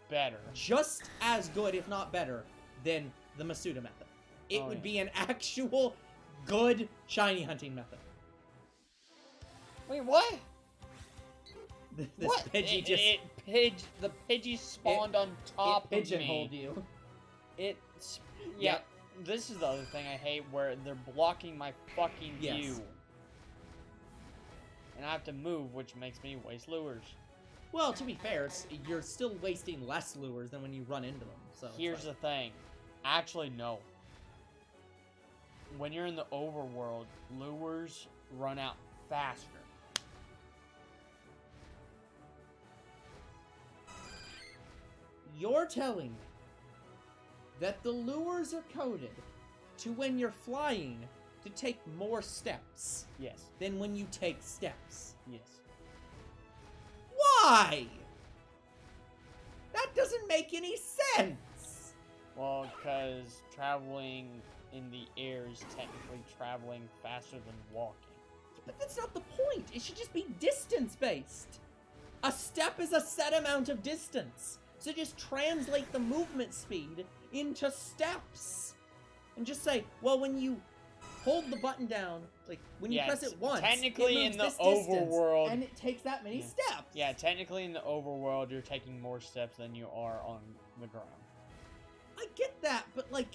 Speaker 1: Better.
Speaker 3: just as good, if not better, than the Masuda method. It
Speaker 1: Oh,
Speaker 3: would
Speaker 1: yeah.
Speaker 3: be an actual good shiny hunting method.
Speaker 1: Wait, what?
Speaker 3: This
Speaker 1: What?
Speaker 3: Pidgey just
Speaker 1: The Pidgey spawned on top of me.
Speaker 3: pigeonholed you.
Speaker 1: It's... Yeah, this is the other thing I hate, where they're blocking my fucking
Speaker 3: Yes.
Speaker 1: view. And I have to move, which makes me waste lures.
Speaker 3: Well, to be fair, you're still wasting less lures than when you run into them. So it's
Speaker 1: Here's
Speaker 3: like-
Speaker 1: the thing. Actually, no. When you're in the overworld, lures run out faster.
Speaker 3: You're telling me that the lures are coded to when you're flying to take more steps
Speaker 1: Yes.
Speaker 3: than when you take steps.
Speaker 1: Yes.
Speaker 3: Why? That doesn't make any sense.
Speaker 1: Well, because traveling in the air is technically traveling faster than walking.
Speaker 3: But that's not the point. It should just be distance-based. A step is a set amount of distance. So just translate the movement speed into steps. And just say, well, when you hold the button down, like, when you
Speaker 1: Yeah,
Speaker 3: press it once,
Speaker 1: technically
Speaker 3: it moves
Speaker 1: in the
Speaker 3: this distance,
Speaker 1: overworld-
Speaker 3: and it takes that many
Speaker 1: Yeah.
Speaker 3: steps.
Speaker 1: Yeah, technically in the overworld, you're taking more steps than you are on the ground.
Speaker 3: I get that, but, like,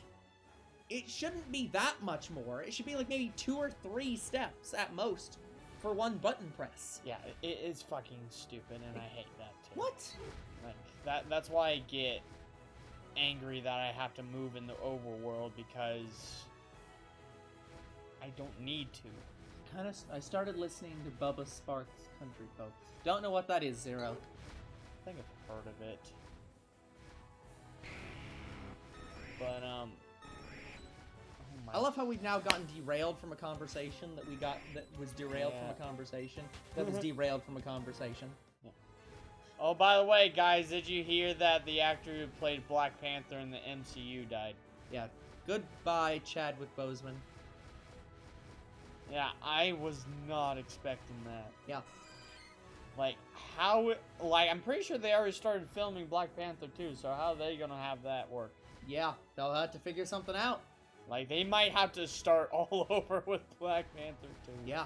Speaker 3: it shouldn't be that much more. It should be, like, maybe 2 or 3 steps at most for one button press.
Speaker 1: Yeah, it is fucking stupid, and I hate that too.
Speaker 3: What?
Speaker 1: Like, that's why I get angry that I have to move in the overworld, because I don't need to.
Speaker 3: I started listening to Bubba Sparks' Country Folks. Don't know what that is, Zero.
Speaker 1: I think I've heard of it. But, oh my...
Speaker 3: I love how we've now gotten derailed from a conversation that was derailed from a conversation that was derailed from a conversation.
Speaker 1: Oh, by the way, guys, did you hear that the actor who played Black Panther in the MCU died?
Speaker 3: Yeah. Goodbye, Chadwick Boseman.
Speaker 1: Yeah, I was not expecting that.
Speaker 3: Yeah.
Speaker 1: Like, I'm pretty sure they already started filming Black Panther 2, so how are they gonna have that work?
Speaker 3: Yeah, they'll have to figure something out.
Speaker 1: Like, they might have to start all over with Black Panther 2.
Speaker 3: Yeah.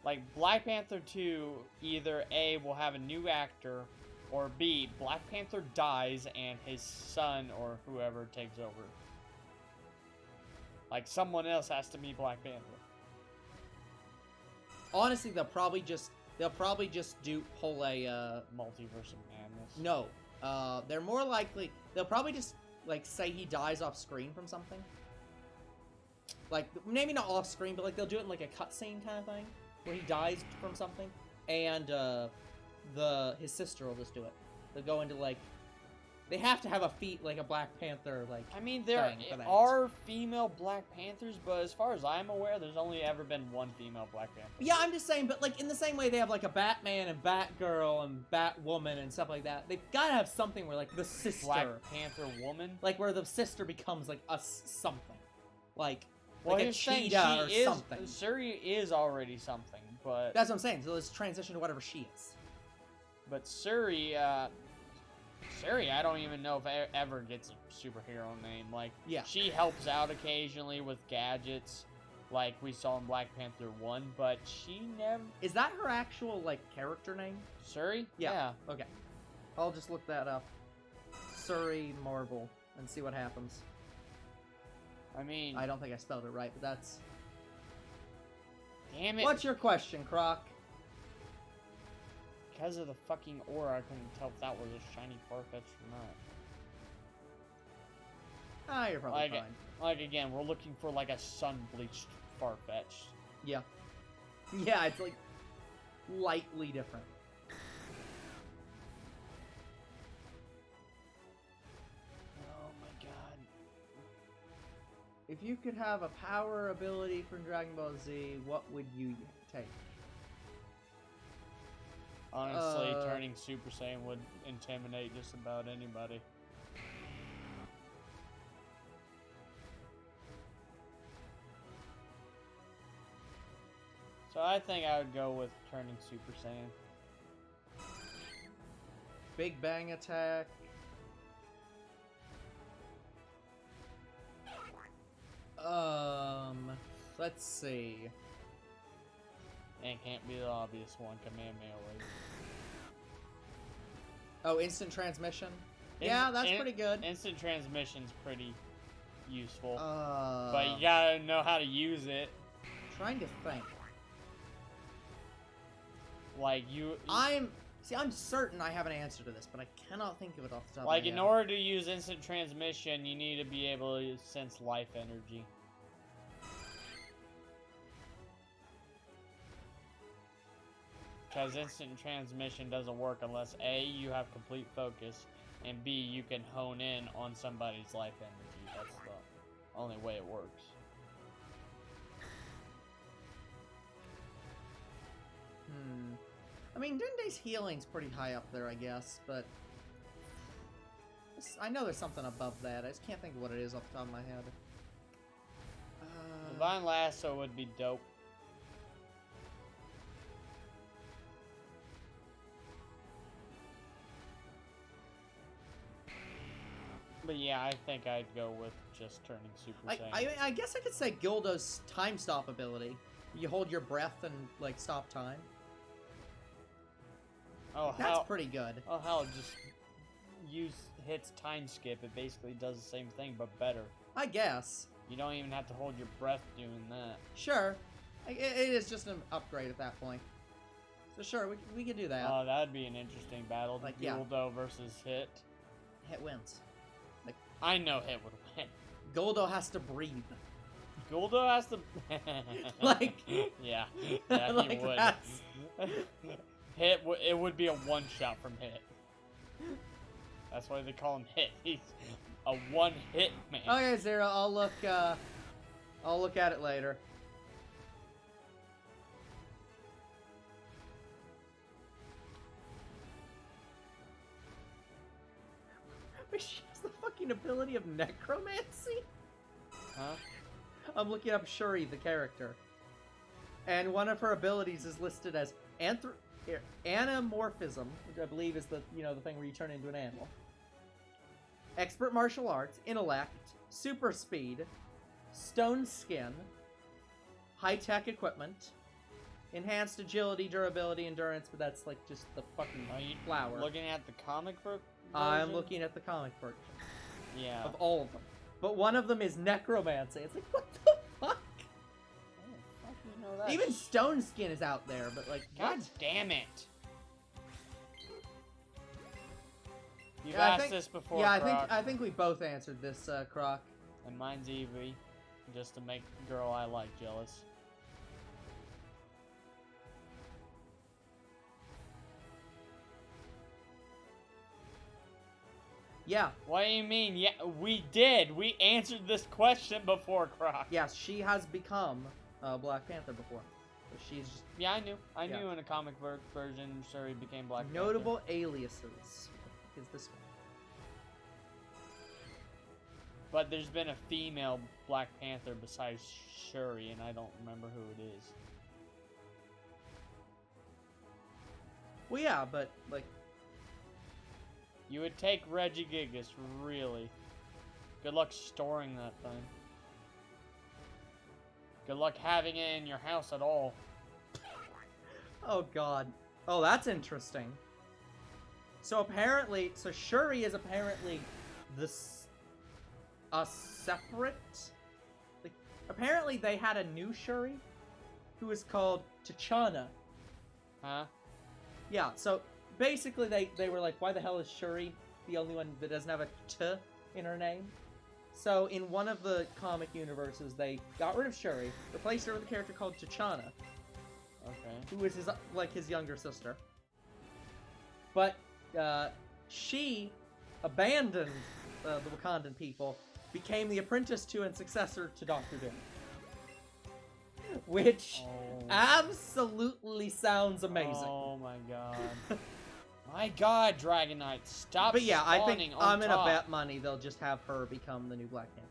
Speaker 1: Like, Black Panther 2, either A, will have a new actor, or B, Black Panther dies and his son or whoever takes over. Like, someone else has to be Black Panther.
Speaker 3: Honestly, they'll probably just pull a
Speaker 1: Multiverse of Madness.
Speaker 3: no. They're more likely they'll probably just like say he dies off screen from something. Like maybe not off screen, but like they'll do it in like a cutscene kind of thing where he dies from something, and his sister will just do it. They'll go into like they have to have a feat like a Black Panther like.
Speaker 1: I mean, there
Speaker 3: thing for that.
Speaker 1: are female Black Panthers, but as far as I'm aware, there's only ever been one female Black Panther.
Speaker 3: Yeah, I'm just saying, but like in the same way they have like a Batman and Batgirl and Batwoman and stuff like that. They've got to have something where like the sister,
Speaker 1: Black Panther woman.
Speaker 3: like where the sister becomes like something, like
Speaker 1: Well,
Speaker 3: a
Speaker 1: you're saying
Speaker 3: cheetah or
Speaker 1: she is,
Speaker 3: something.
Speaker 1: Suri is already something, but
Speaker 3: That's what I'm saying. So let's transition to whatever she is.
Speaker 1: but Suri, I don't even know if ever gets a superhero name. Like,
Speaker 3: Yeah.
Speaker 1: she helps out occasionally with gadgets, like we saw in Black Panther 1, but she never.
Speaker 3: Is that her actual like character name?
Speaker 1: Suri?
Speaker 3: Yeah. Okay. I'll just look that up. Suri Marvel and see what happens.
Speaker 1: I mean,
Speaker 3: I don't think I spelled it right, but that's.
Speaker 1: damn it.
Speaker 3: What's your question, Croc?
Speaker 1: Because of the fucking aura, I couldn't tell if that was a shiny Farfetch'd or not.
Speaker 3: Ah, you're probably fine.
Speaker 1: Like, again, we're looking for, like, a sun-bleached Farfetch'd.
Speaker 3: Yeah. Yeah, it's like lightly different.
Speaker 1: Oh my god.
Speaker 3: If you could have a power ability from Dragon Ball Z, what would you take?
Speaker 1: Honestly, turning Super Saiyan would intimidate just about anybody. So I think I would go with turning Super Saiyan.
Speaker 3: Big Bang Attack. Let's see.
Speaker 1: And can't be the obvious one, Kamehameha Wave.
Speaker 3: Oh, instant transmission? Yeah, that's pretty good.
Speaker 1: Instant transmission's pretty useful.
Speaker 3: But
Speaker 1: But you gotta know how to use it.
Speaker 3: trying to think.
Speaker 1: Like,
Speaker 3: I'm certain I have an answer to this, but I cannot think of it off the top
Speaker 1: like,
Speaker 3: of my
Speaker 1: in
Speaker 3: head.
Speaker 1: order to use instant transmission, you need to be able to sense life energy. Because instant transmission doesn't work unless A, you have complete focus, and B, you can hone in on somebody's life energy. That's the only way it works.
Speaker 3: I mean, Dende's healing's pretty high up there, I guess, but I know there's something above that. I just can't think of what it is off the top of my head.
Speaker 1: Divine Lasso would be dope. But yeah, I think I'd go with just turning Super Saiyan.
Speaker 3: I guess I could say Gildo's time stop ability. You hold your breath and, like, stop time.
Speaker 1: Oh,
Speaker 3: That's pretty good.
Speaker 1: Oh, hell, just use hits time skip. It basically does the same thing, but better.
Speaker 3: I guess.
Speaker 1: You don't even have to hold your breath doing that.
Speaker 3: Sure. It is just an upgrade at that point. So sure, we can do that.
Speaker 1: Oh, that'd be an interesting battle.
Speaker 3: Like, yeah.
Speaker 1: Guldo versus Hit.
Speaker 3: Hit wins.
Speaker 1: I know Hit would win.
Speaker 3: Goldo has to breathe.
Speaker 1: Guldo has to...
Speaker 3: Like...
Speaker 1: Yeah. Yeah,
Speaker 3: like
Speaker 1: he would.
Speaker 3: that's-
Speaker 1: Hit, it would be a one-shot from Hit. That's why they call him Hit. He's a one-hit man.
Speaker 3: Okay, Zero, I'll look at it later. Wait, she has the fucking ability of necromancy?
Speaker 1: Huh?
Speaker 3: I'm looking up Shuri, the character. And one of her abilities is listed as anamorphism, which I believe is the thing where you turn into an animal. Expert martial arts, intellect, super speed, stone skin, high-tech equipment, enhanced agility, durability, endurance, but that's like just the fucking
Speaker 1: Are you
Speaker 3: flower.
Speaker 1: looking at the comic book
Speaker 3: I'm
Speaker 1: version?
Speaker 3: looking at the comic version
Speaker 1: Yeah.
Speaker 3: of all of them. But one of them is necromancy. It's like, what the fuck?
Speaker 1: Oh, fuck, you know that.
Speaker 3: Even Stone Skin is out there, but like,
Speaker 1: God
Speaker 3: what?
Speaker 1: damn it. You've
Speaker 3: Yeah,
Speaker 1: asked this before,
Speaker 3: Yeah,
Speaker 1: Croc.
Speaker 3: I think we both answered this, Croc.
Speaker 1: And mine's Eevee, just to make the girl I like jealous.
Speaker 3: Yeah.
Speaker 1: What do you mean? Yeah, we did. We answered this question before, Croc.
Speaker 3: Yes, she has become Black Panther before. So she's just
Speaker 1: Yeah, I knew. I
Speaker 3: Yeah.
Speaker 1: knew in a comic version, Shuri became Black Panther.
Speaker 3: notable aliases. Is this one?
Speaker 1: But there's been a female Black Panther besides Shuri, and I don't remember who it is.
Speaker 3: Well, yeah, but like,
Speaker 1: You would take Regigigas, really. Good luck storing that thing. Good luck having it in your house at all.
Speaker 3: oh god, oh that's interesting. So apparently, so Shuri is apparently a separate. Like, apparently they had a new Shuri, who is called T'Chana.
Speaker 1: Huh?
Speaker 3: Yeah, so basically they were like, why the hell is Shuri the only one that doesn't have a T in her name? So in one of the comic universes, they got rid of Shuri, replaced her with a character called T'Chana,
Speaker 1: Okay.
Speaker 3: who is his younger sister. But she abandoned the Wakandan people, became the apprentice to and successor to Doctor Doom. Which absolutely sounds amazing.
Speaker 1: Oh my god. My god, Dragonite, stop
Speaker 3: But yeah, I
Speaker 1: spawning
Speaker 3: think
Speaker 1: on
Speaker 3: I'm gonna
Speaker 1: top.
Speaker 3: bet money they'll just have her become the new Black Panther.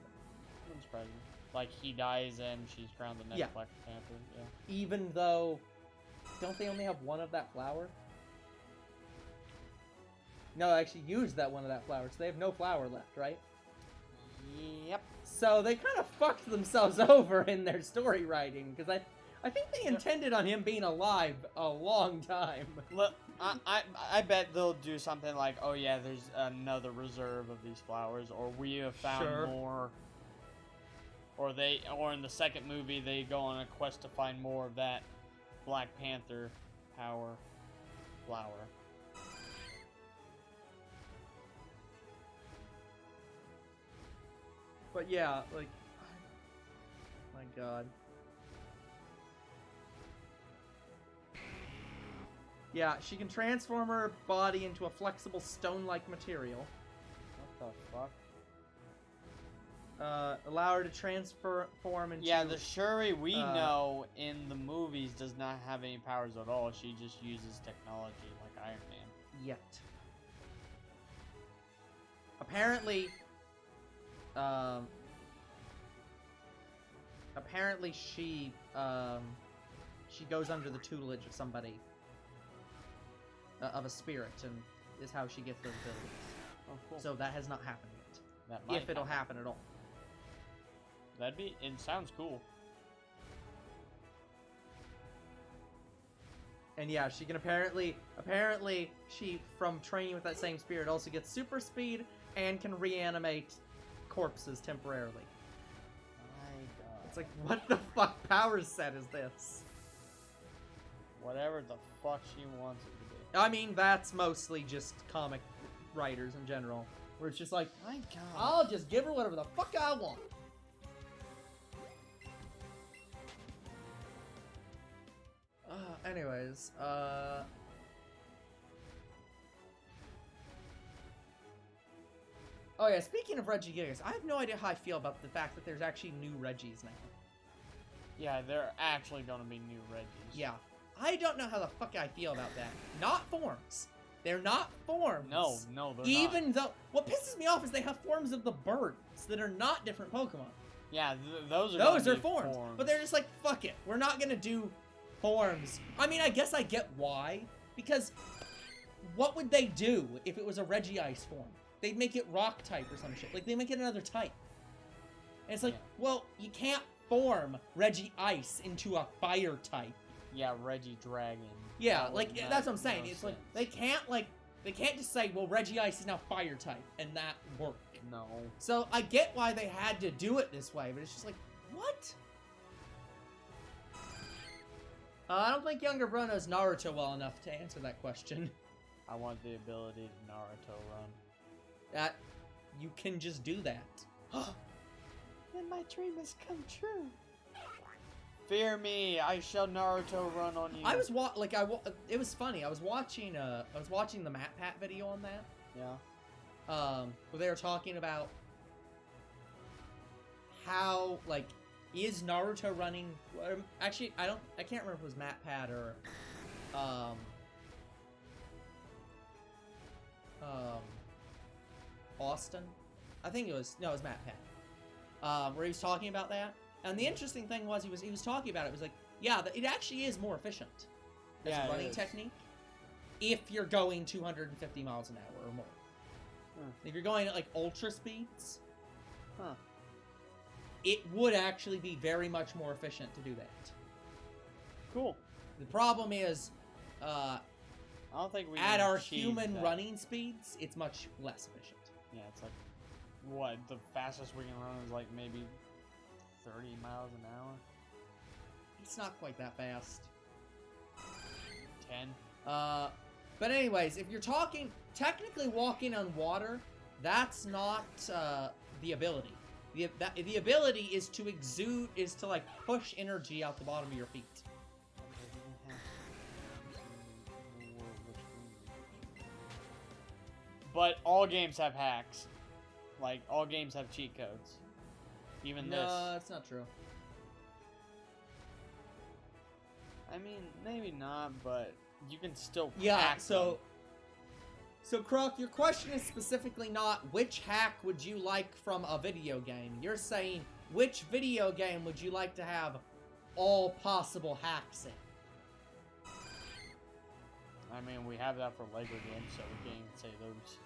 Speaker 1: I'm surprised. Like, he dies and she's crowned the next
Speaker 3: Yeah.
Speaker 1: Black Panther. Yeah.
Speaker 3: Even though, don't they only have one of that flower? No, they actually used that one of that flower, so they have no flower left, right?
Speaker 1: Yep.
Speaker 3: So they kind of fucked themselves over in their story writing, because I think they intended on him being alive a long time.
Speaker 1: Look, I bet they'll do something like, oh yeah, there's another reserve of these flowers, or we have found
Speaker 3: Sure.
Speaker 1: more. Or in the second movie, they go on a quest to find more of that Black Panther power flower.
Speaker 3: But yeah, like, my god. Yeah, she can transform her body into a flexible stone-like material.
Speaker 1: What the fuck?
Speaker 3: Allow her to transform into...
Speaker 1: Yeah, the Shuri we
Speaker 3: uh,
Speaker 1: know in the movies does not have any powers at all. She just uses technology like Iron Man.
Speaker 3: Yet. Apparently, she goes under the tutelage of somebody, of a spirit, and is how she gets those abilities.
Speaker 1: Oh, cool.
Speaker 3: So that has not happened yet.
Speaker 1: that might
Speaker 3: If it'll happen at all.
Speaker 1: It sounds cool.
Speaker 3: And yeah, she can apparently she, from training with that same spirit, also gets super speed and can reanimate corpses temporarily.
Speaker 1: My god.
Speaker 3: It's like, what the fuck power set is this?
Speaker 1: Whatever the fuck she wants it to be.
Speaker 3: I mean, that's mostly just comic writers in general, where it's just like,
Speaker 1: My god.
Speaker 3: I'll just give her whatever the fuck I want. Anyways, oh yeah, speaking of Regigigas, I have no idea how I feel about the fact that there's actually new Reggies now.
Speaker 1: Yeah, they're actually gonna be new Reggies.
Speaker 3: Yeah. I don't know how the fuck I feel about that. Not forms. They're not forms.
Speaker 1: No, they're
Speaker 3: Even
Speaker 1: not.
Speaker 3: though, what pisses me off is they have forms of the birds that are not different Pokemon.
Speaker 1: Yeah, those are
Speaker 3: Those
Speaker 1: gonna
Speaker 3: are
Speaker 1: be
Speaker 3: forms. But they're just like, fuck it. We're not gonna do forms. I mean, I guess I get why. Because what would they do if it was a Regice form? They'd make it rock type or some shit. Like, they make it another type. And it's like,
Speaker 1: Yeah.
Speaker 3: well, you can't form Regice into a fire type.
Speaker 1: Yeah, Regidragon.
Speaker 3: Yeah,
Speaker 1: That
Speaker 3: like,
Speaker 1: would make
Speaker 3: that's what I'm saying.
Speaker 1: no
Speaker 3: It's
Speaker 1: sense.
Speaker 3: like, they can't just say, well, Regice is now fire type, and that work.
Speaker 1: No.
Speaker 3: So I get why they had to do it this way, but it's just like, what? I don't think younger bro knows Naruto well enough to answer that question.
Speaker 1: I want the ability to Naruto run.
Speaker 3: That you can just do that.
Speaker 1: Then my dream has come true. Fear me, I shall Naruto run on you.
Speaker 3: I was it was funny. I was watching the Matt Pat video on that.
Speaker 1: Yeah.
Speaker 3: Where they were talking about how like is Naruto running? Actually, I can't remember if it was Matt Pat or Austin. I think it was Matt Pat. Where he was talking about that. And the interesting thing was he was talking about it. It was like, yeah, it actually is more efficient as a running technique if you're going 250 miles an hour or more. If you're going at like ultra speeds, it would actually be very much more efficient to do that.
Speaker 1: Cool.
Speaker 3: The problem is,
Speaker 1: I don't think we
Speaker 3: at
Speaker 1: can
Speaker 3: our
Speaker 1: achieve
Speaker 3: human
Speaker 1: that.
Speaker 3: running speeds, it's much less efficient.
Speaker 1: Yeah, it's like, what, the fastest we can run is like maybe 30 miles an hour?
Speaker 3: It's not quite that fast.
Speaker 1: 10?
Speaker 3: But anyways, if you're talking, technically walking on water, that's not the ability. The ability is to exude, is to like push energy out the bottom of your feet.
Speaker 1: But all games have hacks. Like, all games have cheat codes. Even this.
Speaker 3: No, that's not true.
Speaker 1: I mean, maybe not, but you can still
Speaker 3: Yeah,
Speaker 1: hack them.
Speaker 3: So Croc, your question is specifically not which hack would you like from a video game. You're saying which video game would you like to have all possible hacks in?
Speaker 1: I mean, we have that for Lego games, so we can't even say those.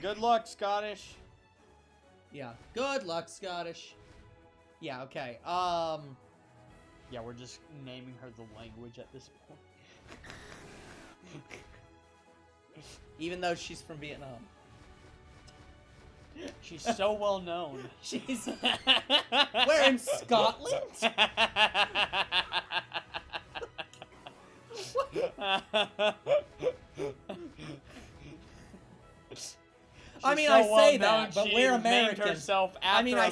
Speaker 1: Good luck, Scottish.
Speaker 3: Yeah, good luck, Scottish. Yeah, okay.
Speaker 1: Yeah, we're just naming her the language at this point.
Speaker 3: Even though she's from Vietnam.
Speaker 1: She's so well known.
Speaker 3: She's... Where, in Scotland? I mean, I say that, but we're Americans. I mean, I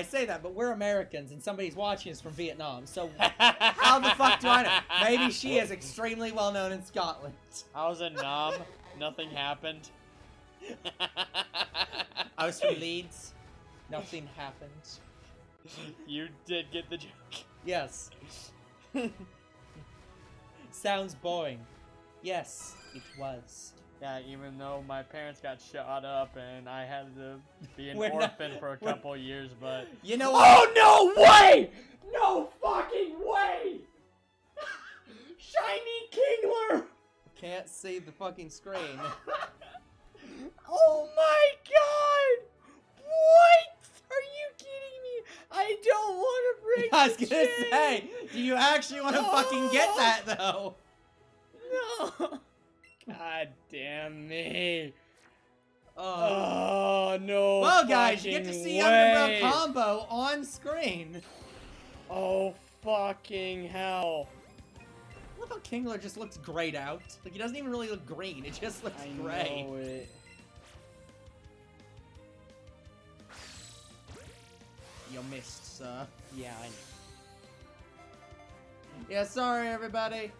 Speaker 3: say that, but we're Americans, and somebody's watching us from Vietnam, so how the fuck do I know? Maybe she is extremely well known in Scotland.
Speaker 1: I was in Nam. Nothing happened.
Speaker 3: I was from Leeds. Nothing happened.
Speaker 1: You did get the joke.
Speaker 3: Yes. Sounds boring. Yes, it was.
Speaker 1: Yeah, even though my parents got shot up and I had to be an
Speaker 3: We're not-
Speaker 1: orphan for a couple years, but...
Speaker 3: You know what?
Speaker 1: Oh, no way! No fucking way! Shiny Kingler!
Speaker 3: Can't see the fucking screen.
Speaker 1: Oh my god! What? Are you kidding me? I don't want to break
Speaker 3: I was
Speaker 1: the
Speaker 3: gonna
Speaker 1: chain.
Speaker 3: say, do you actually want to fucking get that, though?
Speaker 1: No! God damn me.
Speaker 3: Oh.
Speaker 1: Oh, no.
Speaker 3: Well, guys, you get to see
Speaker 1: way.
Speaker 3: Underbrow combo on screen.
Speaker 1: Oh, fucking hell.
Speaker 3: I love how Kingler just looks grayed out. Like, he doesn't even really look green. It just looks
Speaker 1: I
Speaker 3: gray.
Speaker 1: know it.
Speaker 3: You missed, sir.
Speaker 1: Yeah, I know.
Speaker 3: Yeah, sorry, everybody.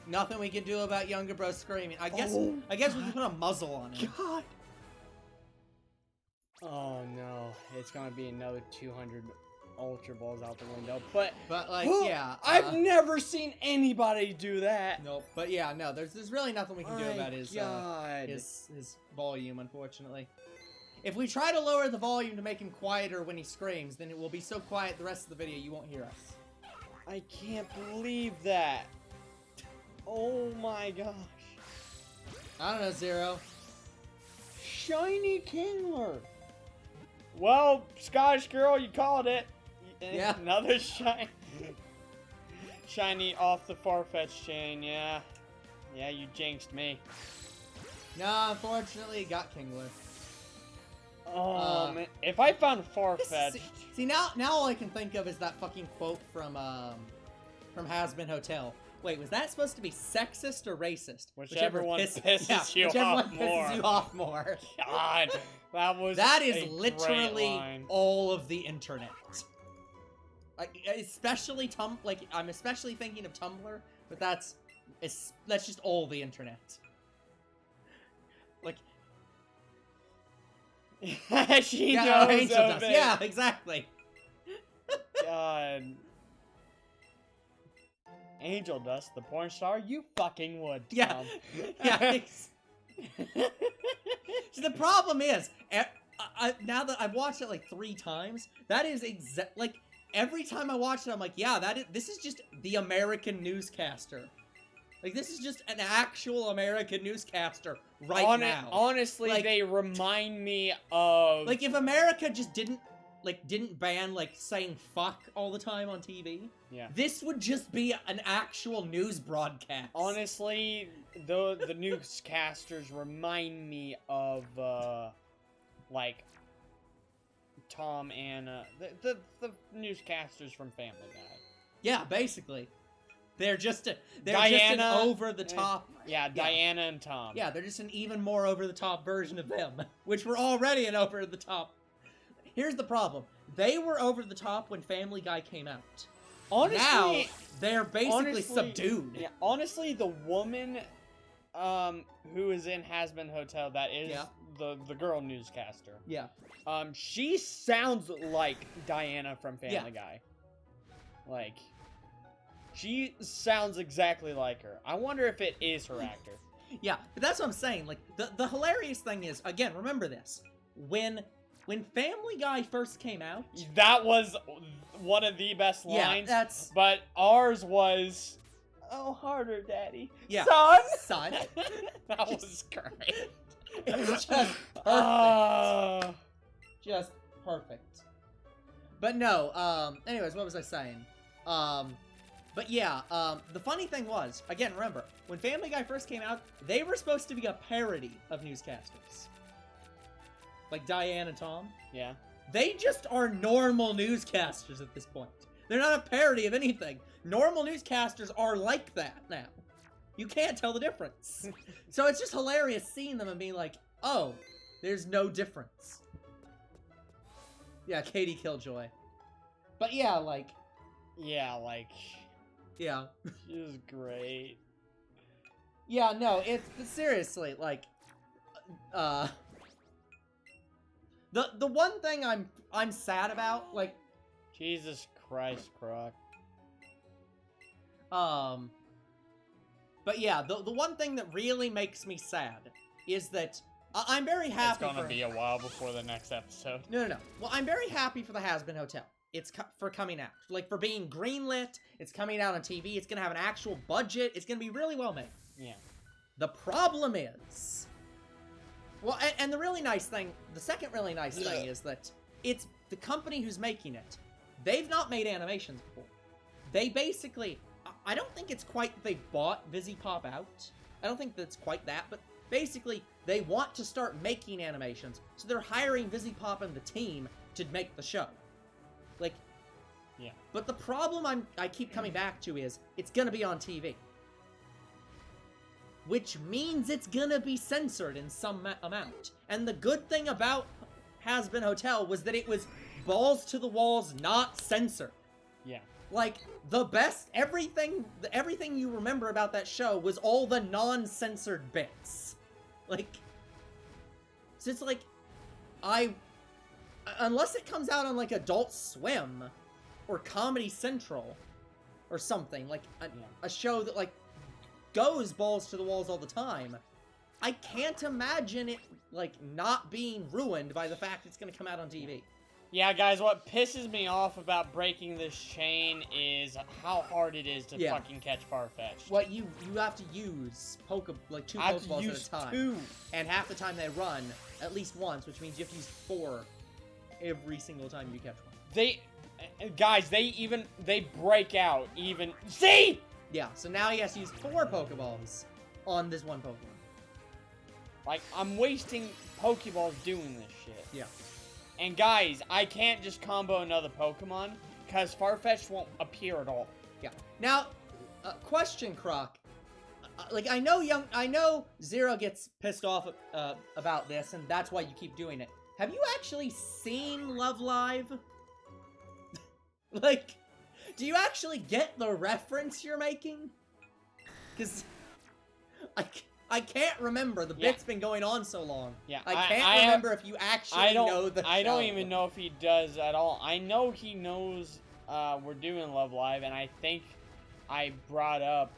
Speaker 3: Nothing we can do about younger bro screaming. I guess we can put a muzzle on him.
Speaker 1: God. Oh no, it's gonna be another 200 Ultra Balls out the window. But
Speaker 3: like, yeah.
Speaker 1: I've never seen anybody do that.
Speaker 3: Nope. But yeah, no. There's really nothing we can do
Speaker 1: My
Speaker 3: about his
Speaker 1: God.
Speaker 3: his volume, unfortunately. If we try to lower the volume to make him quieter when he screams, then it will be so quiet the rest of the video you won't hear us.
Speaker 1: I can't believe that. Oh my gosh.
Speaker 3: I don't know, Zero.
Speaker 1: Shiny Kingler. Well, Scottish girl, you called it.
Speaker 3: Yeah.
Speaker 1: Another shiny off the Farfetch'd chain, yeah. Yeah, you jinxed me.
Speaker 3: No, unfortunately, it got Kingler.
Speaker 1: Oh man, if I found Farfetch'd,
Speaker 3: See now all I can think of is that fucking quote from Has-Been Hotel. Wait, was that supposed to be sexist or racist?
Speaker 1: Whichever one pisses you
Speaker 3: whichever
Speaker 1: off
Speaker 3: one
Speaker 1: more.
Speaker 3: pisses you off more.
Speaker 1: God,
Speaker 3: That is
Speaker 1: a
Speaker 3: literally
Speaker 1: great line.
Speaker 3: all of the internet. Like, especially I'm especially thinking of Tumblr, but that's just all the internet. Like,
Speaker 1: she
Speaker 3: yeah,
Speaker 1: knows
Speaker 3: Angel
Speaker 1: of
Speaker 3: does.
Speaker 1: it.
Speaker 3: Yeah, exactly.
Speaker 1: God. Angel Dust, the porn star, you fucking would.
Speaker 3: Yeah.
Speaker 1: Tom.
Speaker 3: Yeah. So the problem is, now that I've watched it like 3 times, that is like every time I watch it, I'm like, yeah, this is just the American newscaster. Like, this is just an actual American newscaster now.
Speaker 1: Honestly,
Speaker 3: Like,
Speaker 1: they remind me of...
Speaker 3: Like, if America just didn't ban, like, saying fuck all the time on TV,
Speaker 1: yeah,
Speaker 3: this would just be an actual news broadcast.
Speaker 1: honestly, the newscasters remind me of, like, Tom and, the newscasters from Family Guy.
Speaker 3: Yeah, basically. They're just an
Speaker 1: Diana,
Speaker 3: over-the-top...
Speaker 1: Yeah, Diana and Tom.
Speaker 3: Yeah, they're just an even more over-the-top version of them, which were already an over-the-top. Here's the problem. They were over-the-top when Family Guy came out.
Speaker 1: Honestly,
Speaker 3: now, they're basically subdued.
Speaker 1: Yeah, honestly, the woman who is in Has-Been Hotel, that is the girl newscaster.
Speaker 3: Yeah.
Speaker 1: She sounds like Diana from Family Guy. Like, she sounds exactly like her. I wonder if it is her actor.
Speaker 3: Yeah, but that's what I'm saying. Like, the hilarious thing is, again, remember this. When Family Guy first came out...
Speaker 1: That was one of the best lines.
Speaker 3: Yeah, that's...
Speaker 1: But ours was... Oh, harder, Daddy.
Speaker 3: Yeah.
Speaker 1: Son! That was great.
Speaker 3: It's just perfect. Just perfect. But no, anyways, what was I saying? But yeah, the funny thing was, again, remember, when Family Guy first came out, they were supposed to be a parody of newscasters. Like Diane and Tom.
Speaker 1: Yeah.
Speaker 3: They just are normal newscasters at this point. They're not a parody of anything. Normal newscasters are like that now. You can't tell the difference. So it's just hilarious seeing them and being like, oh, there's no difference. Yeah, Katie Killjoy. But yeah, like...
Speaker 1: Yeah, like...
Speaker 3: Yeah.
Speaker 1: She was great.
Speaker 3: Yeah, no, it's seriously, like... The one thing I'm sad about, like...
Speaker 1: Jesus Christ, Croc.
Speaker 3: But yeah, the one thing that really makes me sad is that I'm very happy
Speaker 1: It's gonna be a while before the next episode.
Speaker 3: No. Well, I'm very happy for the Has-Been Hotel. It's for coming out. Like, for being greenlit, it's coming out on TV, it's gonna have an actual budget, it's gonna be really well made.
Speaker 1: Yeah.
Speaker 3: The problem is... Well, and the really nice thing, the second really nice thing is that it's the company who's making it. They've not made animations before. They basically... I don't think it's quite that they bought VisiPop out. I don't think that's quite that, but basically, they want to start making animations, so they're hiring VisiPop and the team to make the show. Like,
Speaker 1: yeah.
Speaker 3: But the problem I keep coming back to is, it's gonna be on TV. Which means it's gonna be censored in some amount. And the good thing about Has-Been Hotel was that it was balls to the walls, not censored.
Speaker 1: Yeah.
Speaker 3: Like, the best, everything you remember about that show was all the non-censored bits. Like, so it's like, unless it comes out on, like, Adult Swim, or Comedy Central, or something, like, a show that, like, goes balls to the walls all the time, I can't imagine it, like, not being ruined by the fact it's gonna come out on TV.
Speaker 1: Yeah, guys, what pisses me off about breaking this chain is how hard it is to fucking catch Farfetch'd.
Speaker 3: What you have to use two Pokeballs at a time.
Speaker 1: 2.
Speaker 3: And half the time they run at least once, which means you have to use 4 every single time you catch one.
Speaker 1: Guys, they break out even. See?
Speaker 3: Yeah, so now he has to use 4 Pokeballs on this one Pokemon.
Speaker 1: Like, I'm wasting Pokeballs doing this shit.
Speaker 3: Yeah.
Speaker 1: And guys, I can't just combo another Pokemon, because Farfetch'd won't appear at all.
Speaker 3: Yeah. Now, question, Croc. Like, I know Zero gets pissed off about this, and that's why you keep doing it. Have you actually seen Love Live? Like, do you actually get the reference you're making? Because I can't remember. The bit's been going on so long.
Speaker 1: Yeah,
Speaker 3: I can't remember if you actually know the show.
Speaker 1: I don't even know if he does at all. I know he knows we're doing Love Live, and I think I brought up.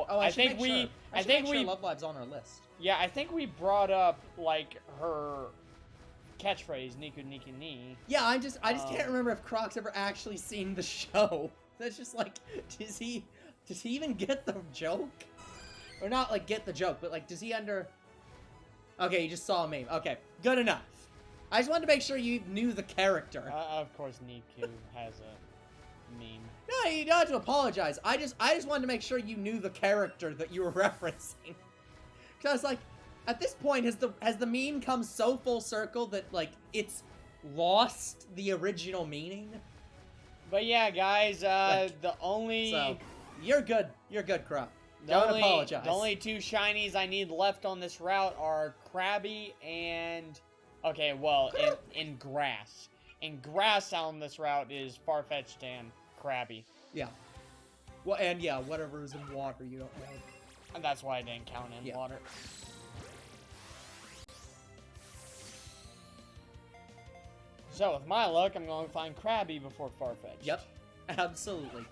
Speaker 1: I think we
Speaker 3: Love Live's on our list.
Speaker 1: Yeah, I think we brought up like her catchphrase, Niku Niku Ni.
Speaker 3: Yeah, I just can't remember if Croc's ever actually seen the show. That's just like, does he even get the joke? Or not like get the joke, but like, does he Okay, you just saw a meme. Okay, good enough. I just wanted to make sure you knew the character.
Speaker 1: Of course, Niku has a meme.
Speaker 3: No, you don't have to apologize. I just wanted to make sure you knew the character that you were referencing. Because I was like, at this point, has the meme come so full circle that like it's lost the original meaning?
Speaker 1: But yeah, guys, the only
Speaker 3: so you're good, Croc. Don't apologize.
Speaker 1: The only two shinies I need left on this route are Krabby and okay, well, in grass. In grass on this route is Farfetch'd and Krabby.
Speaker 3: Yeah. Well, and yeah, whatever is in water, you don't know.
Speaker 1: And that's why I didn't count in water. So, with my luck, I'm going to find Krabby before Farfetch'd.
Speaker 3: Yep, absolutely.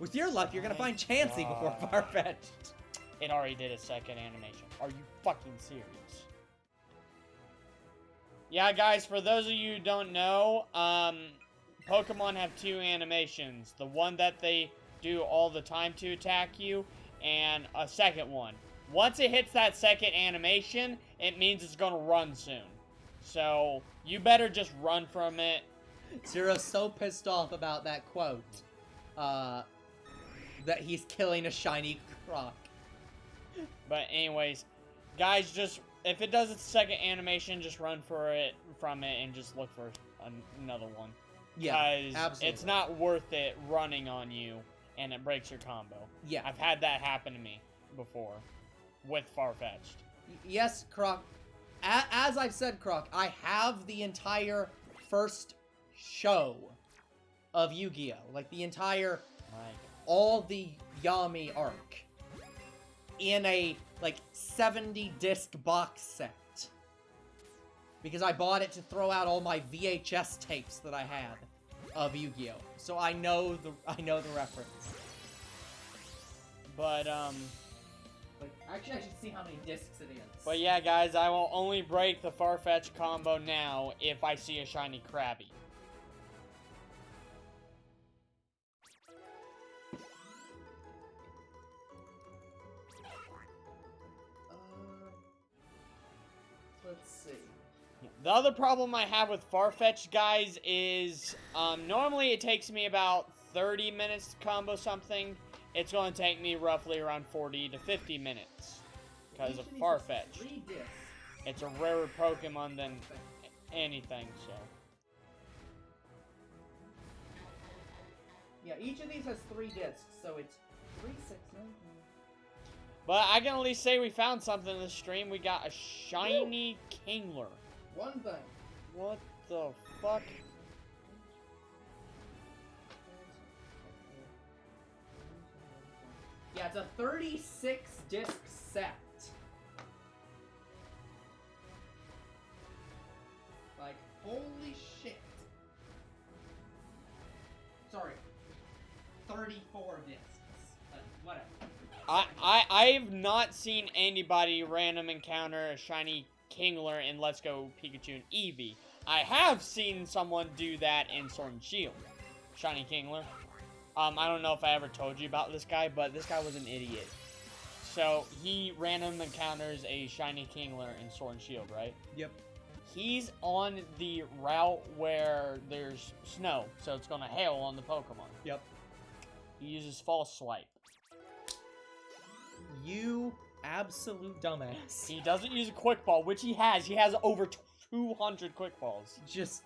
Speaker 3: With your luck, you're going to find Chansey before Farfetch'd.
Speaker 1: It already did a second animation. Are you fucking serious? Yeah, guys, for those of you who don't know, Pokemon have two animations. The one that they do all the time to attack you, and a second one. Once it hits that second animation, it means it's going to run soon. So, you better just run from it.
Speaker 3: Zero's so pissed off about that quote, that he's killing a shiny Croc.
Speaker 1: But anyways, guys, just, if it does its second animation, just run from it and just look for another one.
Speaker 3: Yeah, absolutely.
Speaker 1: It's not worth it running on you, and it breaks your combo.
Speaker 3: Yeah.
Speaker 1: I've had that happen to me before, with Farfetch'd.
Speaker 3: Yes, Croc. As I've said, Croc, I have the entire first show of Yu-Gi-Oh! Like, the entire, all the Yami arc. In a, like, 70-disc box set. Because I bought it to throw out all my VHS tapes that I had of Yu-Gi-Oh! So I know the reference.
Speaker 1: But,
Speaker 3: actually, I should see how many discs it is.
Speaker 1: But yeah, guys, I will only break the Farfetch'd combo now if I see a shiny Krabby.
Speaker 3: Let's see.
Speaker 1: The other problem I have with Farfetch'd, guys, is normally it takes me about 30 minutes to combo something. It's going to take me roughly around 40 to 50 minutes because of Farfetch'd. It's a rarer Pokemon than anything, so.
Speaker 3: Yeah, each of these has 3 discs, so it's 3, 6, 9.
Speaker 1: But I can at least say we found something in the stream. We got a shiny Kingler.
Speaker 3: One thing.
Speaker 1: What the fuck?
Speaker 3: Yeah, it's a 36-disc set. Like, holy shit. Sorry. 34 discs. Whatever.
Speaker 1: I've not seen anybody random encounter a shiny Kingler in Let's Go Pikachu and Eevee. I have seen someone do that in Sword and Shield. Shiny Kingler. I don't know if I ever told you about this guy, but this guy was an idiot. So, he random encounters a shiny Kingler in Sword and Shield, right?
Speaker 3: Yep.
Speaker 1: He's on the route where there's snow, so it's gonna hail on the Pokemon.
Speaker 3: Yep.
Speaker 1: He uses False Swipe.
Speaker 3: You absolute dumbass.
Speaker 1: He doesn't use a quick ball, which he has. He has over 200 quick balls.
Speaker 3: Just...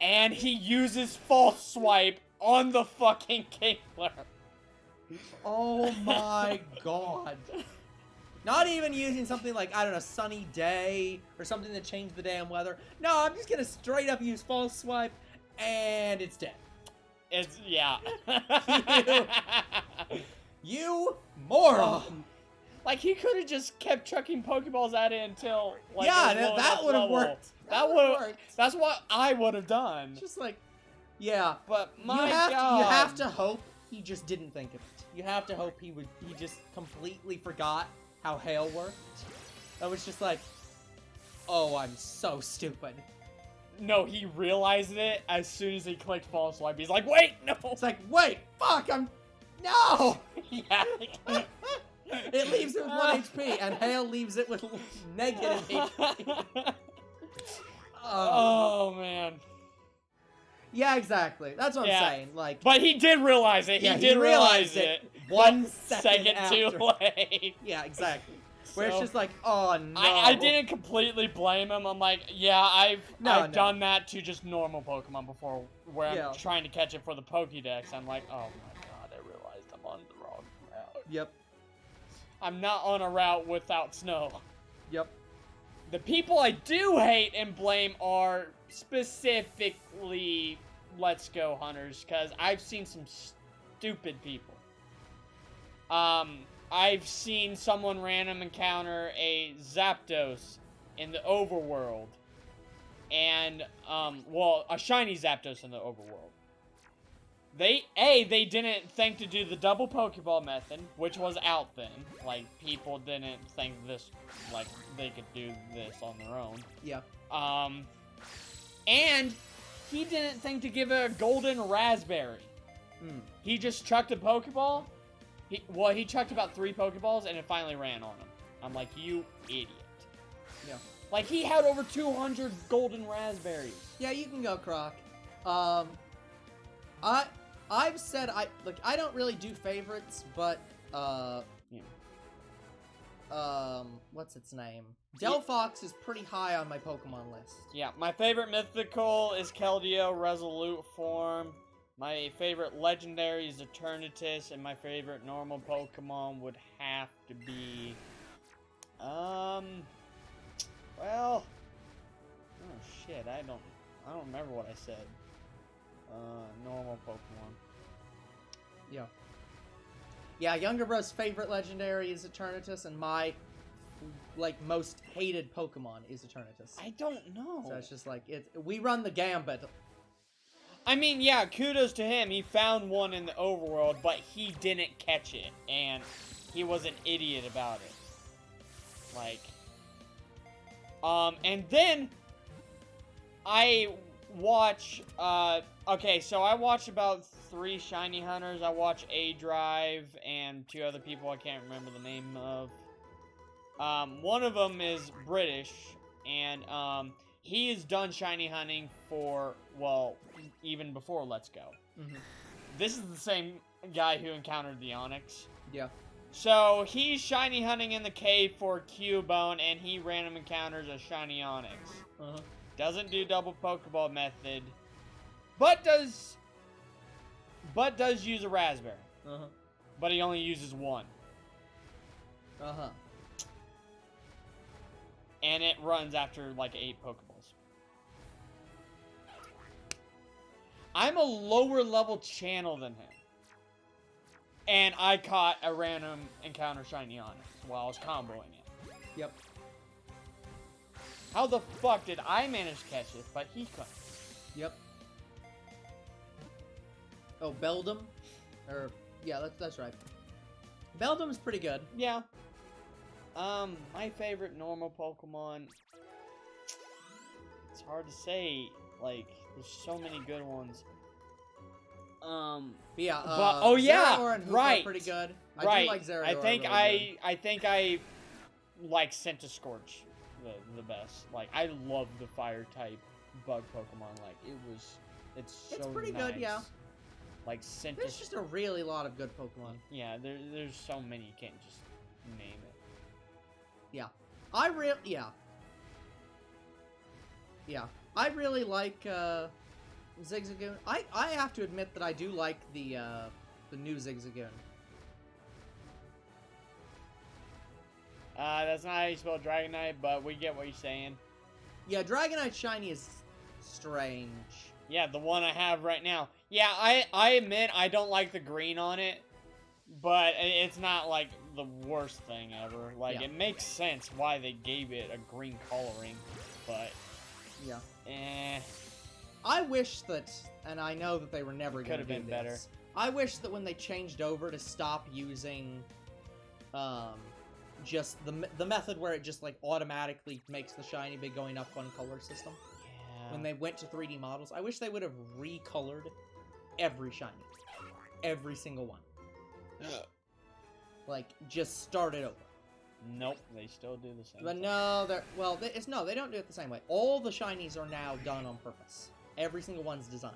Speaker 1: And he uses false swipe on the fucking Kingler.
Speaker 3: Oh my god. Not even using something like, I don't know, sunny day, or something that changed the damn weather. No, I'm just gonna straight up use false swipe, and it's dead.
Speaker 1: It's, yeah.
Speaker 3: You moron!
Speaker 1: Like, he could have just kept chucking Pokeballs at it until, like,
Speaker 3: yeah,
Speaker 1: it was low
Speaker 3: that
Speaker 1: enough
Speaker 3: would have
Speaker 1: level.
Speaker 3: worked.
Speaker 1: That would have worked. That's what I would have done.
Speaker 3: Just like, yeah.
Speaker 1: But my
Speaker 3: you
Speaker 1: god.
Speaker 3: have to hope he just didn't think of it. You have to hope he just completely forgot how hail worked. That was just like, oh, I'm so stupid.
Speaker 1: No, he realized it as soon as he clicked false swipe. He's like, wait, no.
Speaker 3: It's like, wait, fuck, no!
Speaker 1: Yeah.
Speaker 3: It leaves it with 1 HP, and hail leaves it with negative HP.
Speaker 1: Oh, man.
Speaker 3: Yeah, exactly. That's what I'm saying. Like,
Speaker 1: but he did realize it.
Speaker 3: Yeah,
Speaker 1: he did realize it
Speaker 3: 1
Speaker 1: second too
Speaker 3: after.
Speaker 1: late.
Speaker 3: Yeah, exactly. Where
Speaker 1: So,
Speaker 3: it's just like, oh no.
Speaker 1: I didn't completely blame him. I'm like, yeah, I've done that to just normal Pokemon before, where I'm trying to catch it for the Pokédex. I'm like, oh my god, I realized I'm on the wrong route.
Speaker 3: Yep.
Speaker 1: I'm not on a route without snow.
Speaker 3: Yep.
Speaker 1: The people I do hate and blame are specifically Let's Go hunters, because I've seen some stupid people. I've seen someone random encounter a Zapdos in the overworld. And, well, a shiny Zapdos in the overworld. They didn't think to do the double Pokeball method, which was out then. Like, people didn't think this, like, they could do this on their own.
Speaker 3: Yeah.
Speaker 1: And he didn't think to give it a golden raspberry. He just chucked a Pokeball. He chucked about 3 Pokeballs, and it finally ran on him. I'm like, you idiot.
Speaker 3: Yeah.
Speaker 1: Like, he had over 200 golden raspberries.
Speaker 3: Yeah, you can go, Croc. I've said I don't really do favorites, but what's its name? Delphox is pretty high on my Pokemon list.
Speaker 1: Yeah, my favorite mythical is Keldeo Resolute form. My favorite legendary is Eternatus, and my favorite normal Pokemon would have to be, well, oh shit, I don't remember what I said. Normal Pokemon.
Speaker 3: Yeah. Yeah, younger bro's favorite legendary is Eternatus, and my, like, most hated Pokemon is Eternatus.
Speaker 1: I don't know.
Speaker 3: So it's just like, we run the gambit.
Speaker 1: I mean, yeah, kudos to him. He found one in the overworld, but he didn't catch it, and he was an idiot about it. Like, and then I watch, okay, so I watch about 3 shiny hunters. I watch A-Drive and 2 other people I can't remember the name of. One of them is British, and, he is done shiny hunting for, well, even before Let's Go. This is the same guy who encountered the Onix.
Speaker 3: Yeah.
Speaker 1: So, he's shiny hunting in the cave for Cubone, and he random encounters a shiny Onix. Doesn't do double Pokeball method, but does use a Raspberry. But he only uses 1. And it runs after, like, 8 Pokeballs. I'm a lower level channel than him. And I caught a random encounter shiny Onix while I was comboing it.
Speaker 3: Yep.
Speaker 1: How the fuck did I manage to catch it, but he couldn't?
Speaker 3: Yep. Oh, Beldum? Or, yeah, that's right. Beldum's pretty good.
Speaker 1: Yeah. My favorite normal Pokemon, it's hard to say, like, there's so many good ones.
Speaker 3: Yeah,
Speaker 1: but, oh yeah,
Speaker 3: Zeraora and Hoot
Speaker 1: right.
Speaker 3: are pretty good. I
Speaker 1: Right.
Speaker 3: do like Zeraora
Speaker 1: I think
Speaker 3: really
Speaker 1: I think I like Centiskorch the best. Like, I love the fire type bug Pokemon. Like, it's so
Speaker 3: It's pretty
Speaker 1: nice.
Speaker 3: good, yeah.
Speaker 1: Like sent
Speaker 3: There's
Speaker 1: us.
Speaker 3: just a really lot of good Pokemon.
Speaker 1: Yeah, there's so many you can't just name it.
Speaker 3: Yeah. Yeah. I really like Zigzagoon. I have to admit that I do like the new Zigzagoon.
Speaker 1: That's not how you spell Dragonite, but we get what you're saying.
Speaker 3: Yeah, Dragonite Shiny is strange.
Speaker 1: Yeah, the one I have right now. Yeah, I admit I don't like the green on it, but it's not like the worst thing ever. Like,
Speaker 3: Yeah.
Speaker 1: it makes sense why they gave it a green coloring, but
Speaker 3: Yeah.
Speaker 1: eh.
Speaker 3: I wish that, and I know that they were never going to
Speaker 1: Could've
Speaker 3: do
Speaker 1: been better.
Speaker 3: this. I wish that when they changed over to stop using, just the method where it just like automatically makes the shiny by going up one color system.
Speaker 1: Yeah.
Speaker 3: When they went to 3D models, I wish they would have recolored every shiny, every single one. Like just start it over.
Speaker 1: Nope, they still do the same.
Speaker 3: But
Speaker 1: thing.
Speaker 3: no, they don't do it the same way. All the shinies are now done on purpose. Every single one's designed.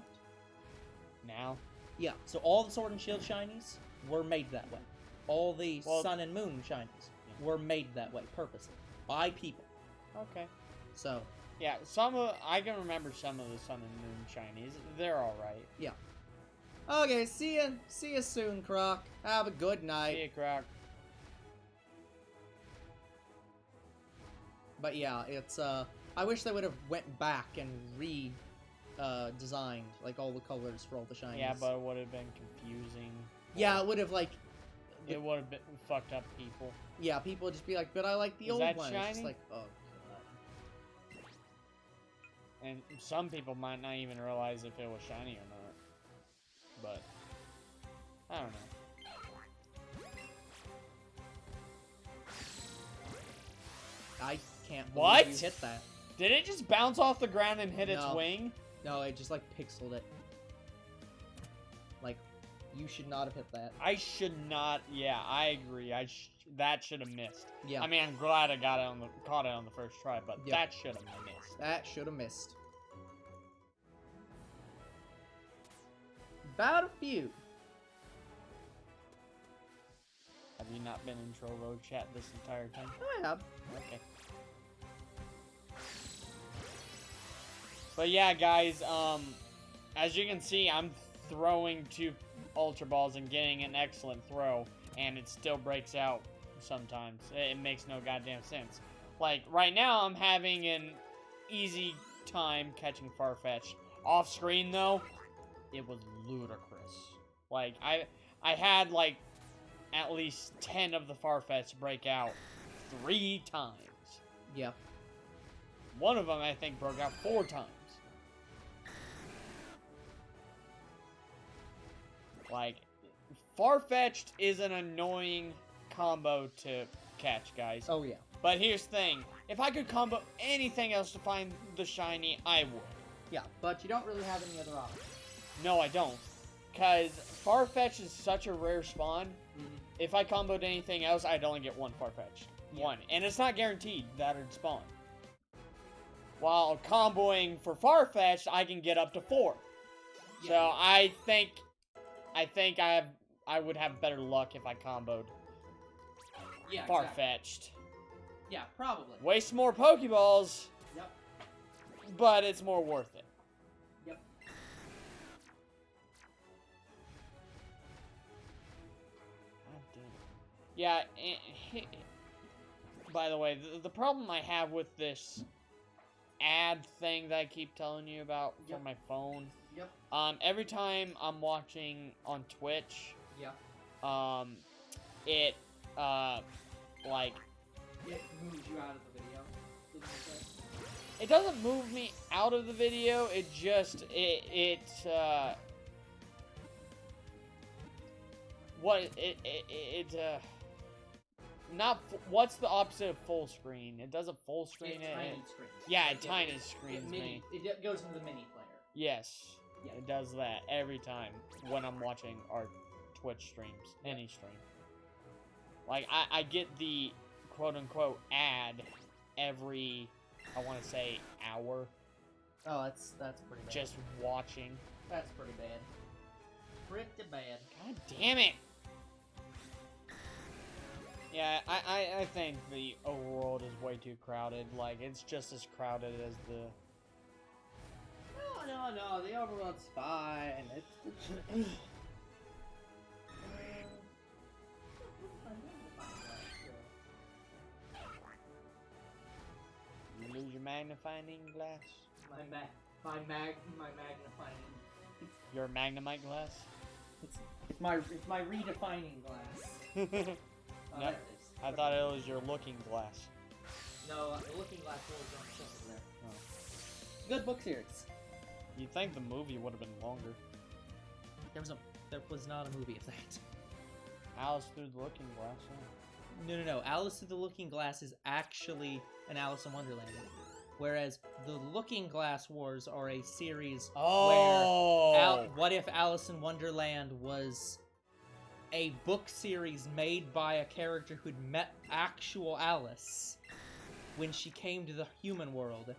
Speaker 1: Now?
Speaker 3: Yeah, so all the Sword and Shield shinies were made that way. All the
Speaker 1: Well-
Speaker 3: Sun and Moon shinies were made that way, purposely. By people.
Speaker 1: Okay.
Speaker 3: So,
Speaker 1: Yeah, I can remember some of the Sun and Moon shinies. They're alright.
Speaker 3: okay, see ya soon, Croc. Have a good night.
Speaker 1: See ya, Croc.
Speaker 3: But yeah, it's, I wish they would have went back and designed, like, all the colors for all the shinies.
Speaker 1: Yeah, but it would have been confusing.
Speaker 3: Yeah, it would have, like...
Speaker 1: It would have been fucked up people.
Speaker 3: Yeah, people would just be like, but I like the
Speaker 1: Is
Speaker 3: old
Speaker 1: that
Speaker 3: one. It's just
Speaker 1: shiny?
Speaker 3: like, oh, God.
Speaker 1: And some people might not even realize if it was shiny or not. But, I don't know.
Speaker 3: I can't
Speaker 1: What?
Speaker 3: believe you hit that.
Speaker 1: Did it just bounce off the ground and hit its
Speaker 3: No.
Speaker 1: wing?
Speaker 3: No, it just, like, pixeled it. Like, you should not have hit that.
Speaker 1: I should not. Yeah, I agree. That should have missed.
Speaker 3: Yeah,
Speaker 1: I mean, I'm glad I caught it on the first try, but
Speaker 3: Yeah.
Speaker 1: that should have missed.
Speaker 3: that should have missed. Battlefield.
Speaker 1: Have you not been in Troll Road chat this entire time?
Speaker 3: I have.
Speaker 1: Okay. But yeah, guys, as you can see, I'm throwing 2 Ultra Balls and getting an excellent throw, and it still breaks out sometimes. It makes no goddamn sense. Like, right now, I'm having an easy time catching Farfetch'd. Off screen, though, it was ludicrous. Like, I had, like, at least 10 of the Farfetch'd break out 3 times.
Speaker 3: Yeah.
Speaker 1: One of them, I think, broke out 4 times. Like, Farfetch'd is an annoying combo to catch, guys.
Speaker 3: Oh, yeah.
Speaker 1: But here's the thing. If I could combo anything else to find the shiny, I would.
Speaker 3: Yeah, but you don't really have any other options.
Speaker 1: No, I don't. Because Farfetch'd is such a rare spawn. If I comboed anything else, I'd only get 1 Farfetch'd.
Speaker 3: Yeah.
Speaker 1: 1. And it's not guaranteed that it'd spawn. While comboing for Farfetch'd, I can get up to 4. So I think I would have better luck if I comboed
Speaker 3: Yeah,
Speaker 1: Farfetch'd.
Speaker 3: Yeah, probably.
Speaker 1: Waste more Pokeballs,
Speaker 3: Yep.
Speaker 1: but it's more worth it.
Speaker 3: Yep.
Speaker 1: God damn it. Yeah, by the way, the problem I have with this ad thing that I keep telling you about for
Speaker 3: Yep.
Speaker 1: my phone,
Speaker 3: Yep.
Speaker 1: every time I'm watching on Twitch,
Speaker 3: Yep.
Speaker 1: it, like,
Speaker 3: It moves you out of the video. Didn't you say?
Speaker 1: it doesn't move me out of the video, it just, what's the opposite of full screen? It doesn't full screen it.
Speaker 2: Tiny screen.
Speaker 1: Yeah,
Speaker 2: Like
Speaker 1: it tiny screens me.
Speaker 2: It goes into the mini player.
Speaker 1: Yes,
Speaker 2: Yeah.
Speaker 1: it does that every time when I'm watching our Twitch streams, any stream. Like, I get the quote-unquote ad every, I want to say, hour,
Speaker 3: Oh, that's pretty bad.
Speaker 1: just watching.
Speaker 3: That's pretty bad. pretty bad.
Speaker 1: God damn it! Yeah, I think the overworld is way too crowded. Like, it's just as crowded as the...
Speaker 3: No, the overworld's fine. It's...
Speaker 1: You lose your magnifying glass?
Speaker 2: My magnifying.
Speaker 1: Your Magnemite glass?
Speaker 3: It's my redefining glass.
Speaker 1: No,
Speaker 3: There it is.
Speaker 1: I thought it was your looking glass.
Speaker 3: No, the looking glass rolls on the shelf over there.
Speaker 1: Oh.
Speaker 3: Good book series.
Speaker 1: You'd think the movie would have been longer.
Speaker 3: There was not a movie of that.
Speaker 1: Alice Through the Looking Glass, yeah.
Speaker 3: No. Alice Through the Looking Glass is actually an Alice in Wonderland. Whereas the Looking Glass Wars are a series where what if Alice in Wonderland was a book series made by a character who'd met actual Alice when she came to the human world.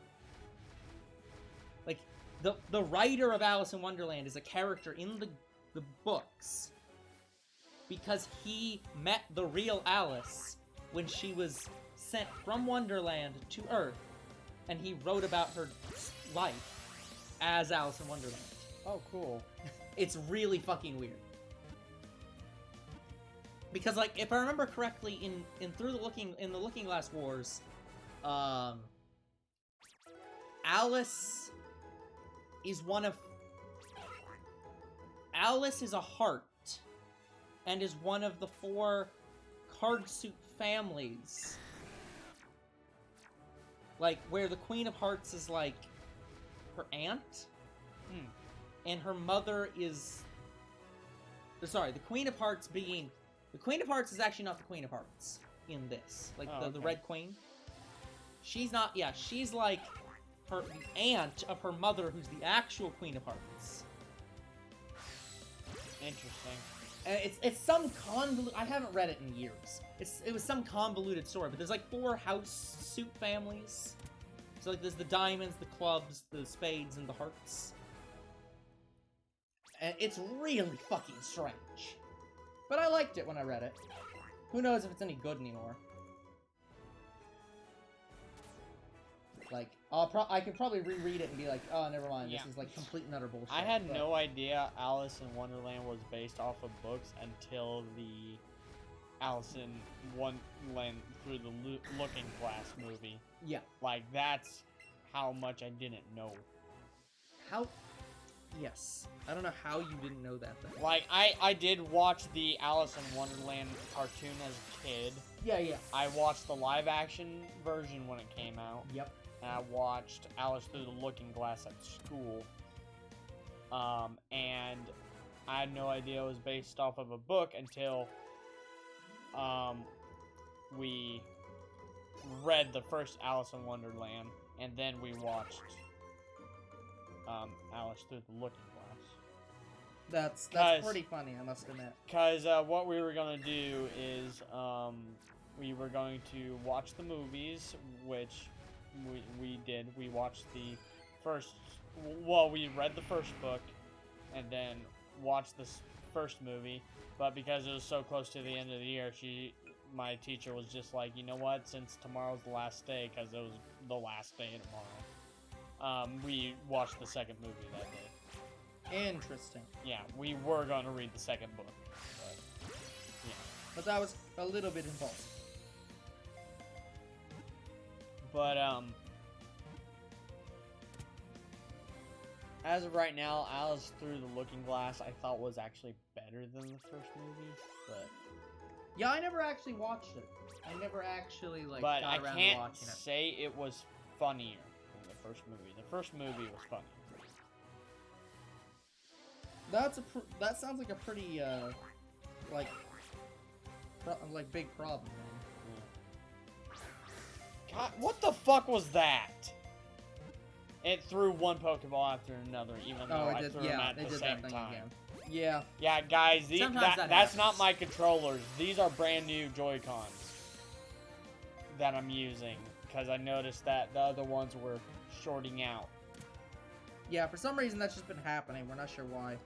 Speaker 3: Like, the writer of Alice in Wonderland is a character in the books because he met the real Alice when she was sent from Wonderland to Earth, and he wrote about her life as Alice in Wonderland.
Speaker 1: Oh, cool.
Speaker 3: It's really fucking weird. Because, like, if I remember correctly, in the Looking Glass Wars, Alice is Alice is a heart, and is one of the 4 card suit families. Like, where the Queen of Hearts is, like, her aunt, and her mother is... Sorry, the Queen of Hearts being... The Queen of Hearts is actually not the Queen of Hearts in this. Like, the Red Queen. She's not... Yeah, she's, like, the aunt of her mother, who's the actual Queen of Hearts.
Speaker 1: Interesting.
Speaker 3: It's some convoluted... I haven't read it in years. It was some convoluted story, but there's, like, 4 house suit families. So, like, there's the diamonds, the clubs, the spades, and the hearts. And it's really fucking strange. But I liked it when I read it. Who knows if it's any good anymore. Like, I could probably reread it and be like, oh, never mind, this is, like, complete and utter bullshit.
Speaker 1: I had no idea Alice in Wonderland was based off of books until the Alice in Wonderland Through the Looking Glass movie.
Speaker 3: Yeah.
Speaker 1: Like, that's how much I didn't know.
Speaker 3: How... Yes. I don't know how you didn't know that then.
Speaker 1: Like, I did watch the Alice in Wonderland cartoon as a kid.
Speaker 3: Yeah.
Speaker 1: I watched the live-action version when it came out.
Speaker 3: Yep.
Speaker 1: And I watched Alice Through the Looking Glass at school. And I had no idea it was based off of a book until we read the first Alice in Wonderland, and then we watched Alice Through the Looking Glass.
Speaker 3: That's pretty funny, I must admit.
Speaker 1: Because what we were going to do is we were going to watch the movies, which we did. We watched the first... Well, we read the first book, and then watched the first movie. But because it was so close to the end of the year, my teacher was just like, you know what, since tomorrow's the last day, because it was the last day tomorrow, we watched the second movie that day.
Speaker 3: Interesting.
Speaker 1: Yeah, we were going to read the second book, but, yeah.
Speaker 3: But that was a little bit impulsive.
Speaker 1: But, as of right now, Alice Through the Looking Glass, I thought was actually better than the first movie, but...
Speaker 3: Yeah, I never actually watched it. I never actually, like,
Speaker 1: but
Speaker 3: got
Speaker 1: I
Speaker 3: around
Speaker 1: can't
Speaker 3: to watching it.
Speaker 1: say it was funnier than the first movie. The first movie was funny.
Speaker 3: That sounds like a pretty, like big problem, man.
Speaker 1: Yeah. God, what the fuck was that? It threw one Pokeball after another, even though I threw them at the same time.
Speaker 3: Again. Yeah.
Speaker 1: Yeah, guys, that's not
Speaker 3: happens.
Speaker 1: my controllers. These are brand new Joy-Cons that I'm using, because I noticed that the other ones were shorting out.
Speaker 3: Yeah, for some reason that's just been happening. We're not sure why.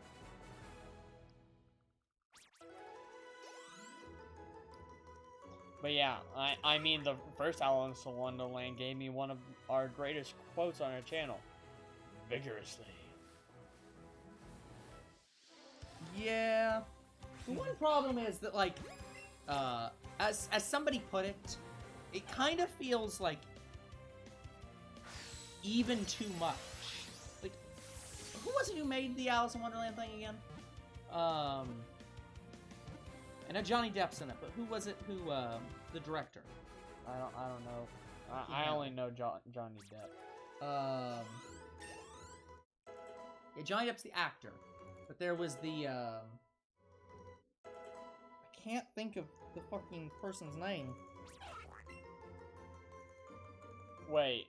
Speaker 1: But yeah, I mean, the first Alice in Wonderland gave me one of our greatest quotes on our channel. Vigorously.
Speaker 3: Yeah. The one problem is that, like, as somebody put it, it kind of feels like even too much. Like, who was it who made the Alice in Wonderland thing again? I know Johnny Depp's in it, but who was it who, the director?
Speaker 1: I don't know. I only know Johnny Depp.
Speaker 3: Yeah, Johnny Depp's the actor, but there was the, I can't think of the fucking person's name.
Speaker 1: Wait.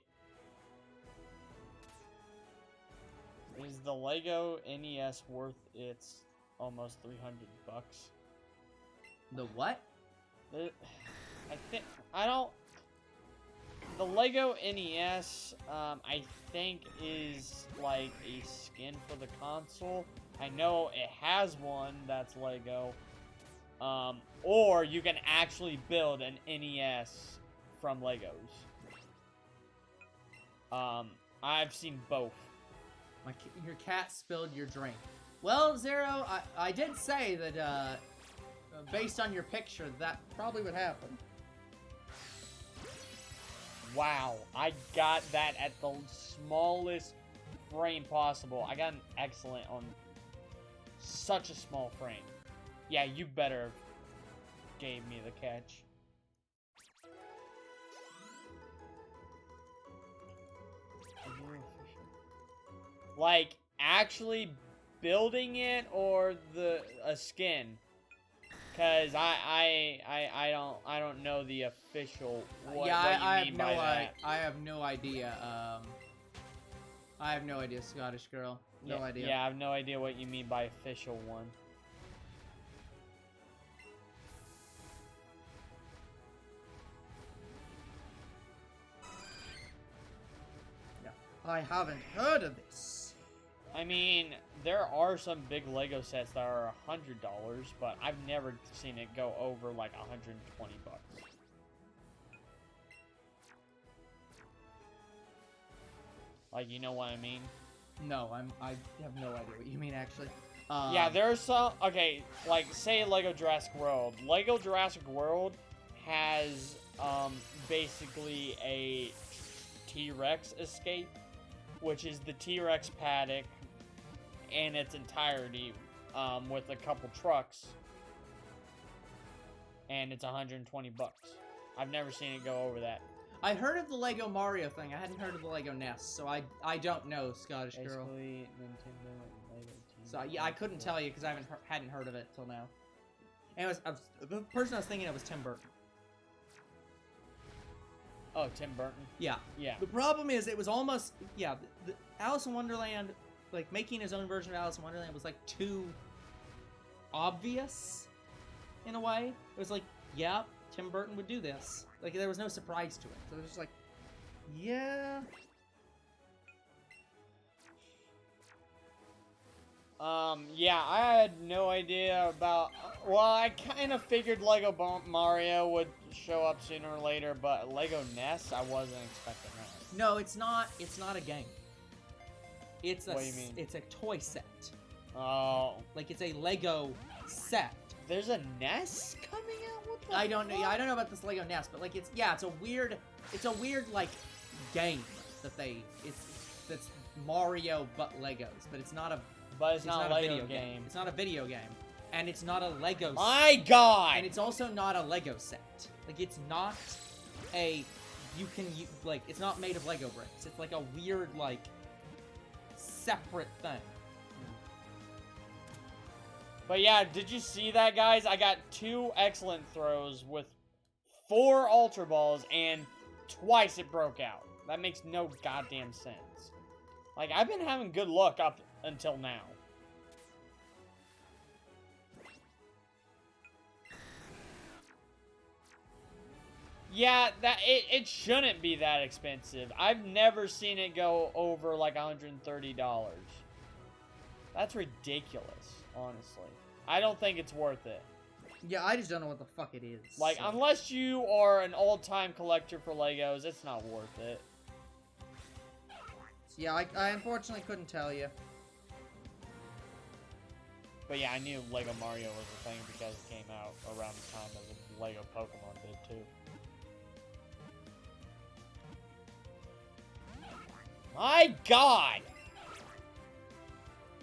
Speaker 1: Is the Lego NES worth its almost $300?
Speaker 3: The what?
Speaker 1: The Lego NES, I think is like a skin for the console. I know it has one that's Lego. Or you can actually build an NES from Legos. I've seen both.
Speaker 3: Your cat spilled your drink. Well, Zero, I did say that, based on your picture, that probably would happen.
Speaker 1: Wow, I got that at the smallest frame possible. I got an excellent on such a small frame. Yeah, you better gave me the catch. Like, actually building it or a skin? Cause I don't know the official what you mean by that.
Speaker 3: I have no idea. I have no idea, Scottish girl. No idea.
Speaker 1: Yeah, I have no idea what you mean by official one.
Speaker 3: Yeah, I haven't heard of this.
Speaker 1: I mean, there are some big Lego sets that are $100, but I've never seen it go over like $120. Like, you know what I mean?
Speaker 3: No, I have no idea what you mean, actually.
Speaker 1: Yeah, there's some... Okay, like, say Lego Jurassic World. Lego Jurassic World has, basically a T-Rex escape, which is the T-Rex paddock in its entirety, with a couple trucks. And it's $120. I've never seen it go over that.
Speaker 3: I heard of the Lego Mario thing. I hadn't heard of the Lego NES, so I don't know, Scottish girl.
Speaker 1: Basically, Nintendo and Lego team.
Speaker 3: So yeah, I couldn't tell you because I hadn't heard of it till now. Anyways, the person I was thinking of was Tim Burton.
Speaker 1: Oh, Tim Burton?
Speaker 3: Yeah.
Speaker 1: Yeah.
Speaker 3: The problem is, it was almost, yeah, the Alice in Wonderland, like, making his own version of Alice in Wonderland was, like, too obvious, in a way. It was like, yeah, Tim Burton would do this. Like, there was no surprise to it. So it was just like, yeah.
Speaker 1: Yeah, I had no idea about... Well, I kind of figured Lego Mario would show up sooner or later, but Lego NES, I wasn't expecting that.
Speaker 3: No, it's not a game. It's a...
Speaker 1: What do you mean?
Speaker 3: It's a toy set.
Speaker 1: Oh.
Speaker 3: Like, it's a Lego set.
Speaker 1: There's a NES coming out? What the
Speaker 3: I don't know.
Speaker 1: fuck?
Speaker 3: Yeah, I don't know about this Lego NES, but like it's a weird like game that that's Mario but Legos, but it's not a
Speaker 1: not a Lego
Speaker 3: video game. It's not a video game, and it's not a Lego.
Speaker 1: My God!
Speaker 3: And it's also not a Lego set. Like it's not a like it's not made of Lego bricks. It's like a weird like separate thing.
Speaker 1: But yeah, did you see that, guys? I got 2 excellent throws with 4 Ultra Balls, and twice it broke out. That makes no goddamn sense. Like, I've been having good luck up until now. Yeah, it shouldn't be that expensive. I've never seen it go over like $130. That's ridiculous, honestly. I don't think it's worth it.
Speaker 3: Yeah, I just don't know what the fuck it is.
Speaker 1: Like,
Speaker 3: so.
Speaker 1: unless you are an all-time collector for Legos, it's not worth it.
Speaker 3: Yeah, I unfortunately couldn't tell you.
Speaker 1: But yeah, I knew Lego Mario was a thing because it came out around the time that the Lego Pokémon did too. My God!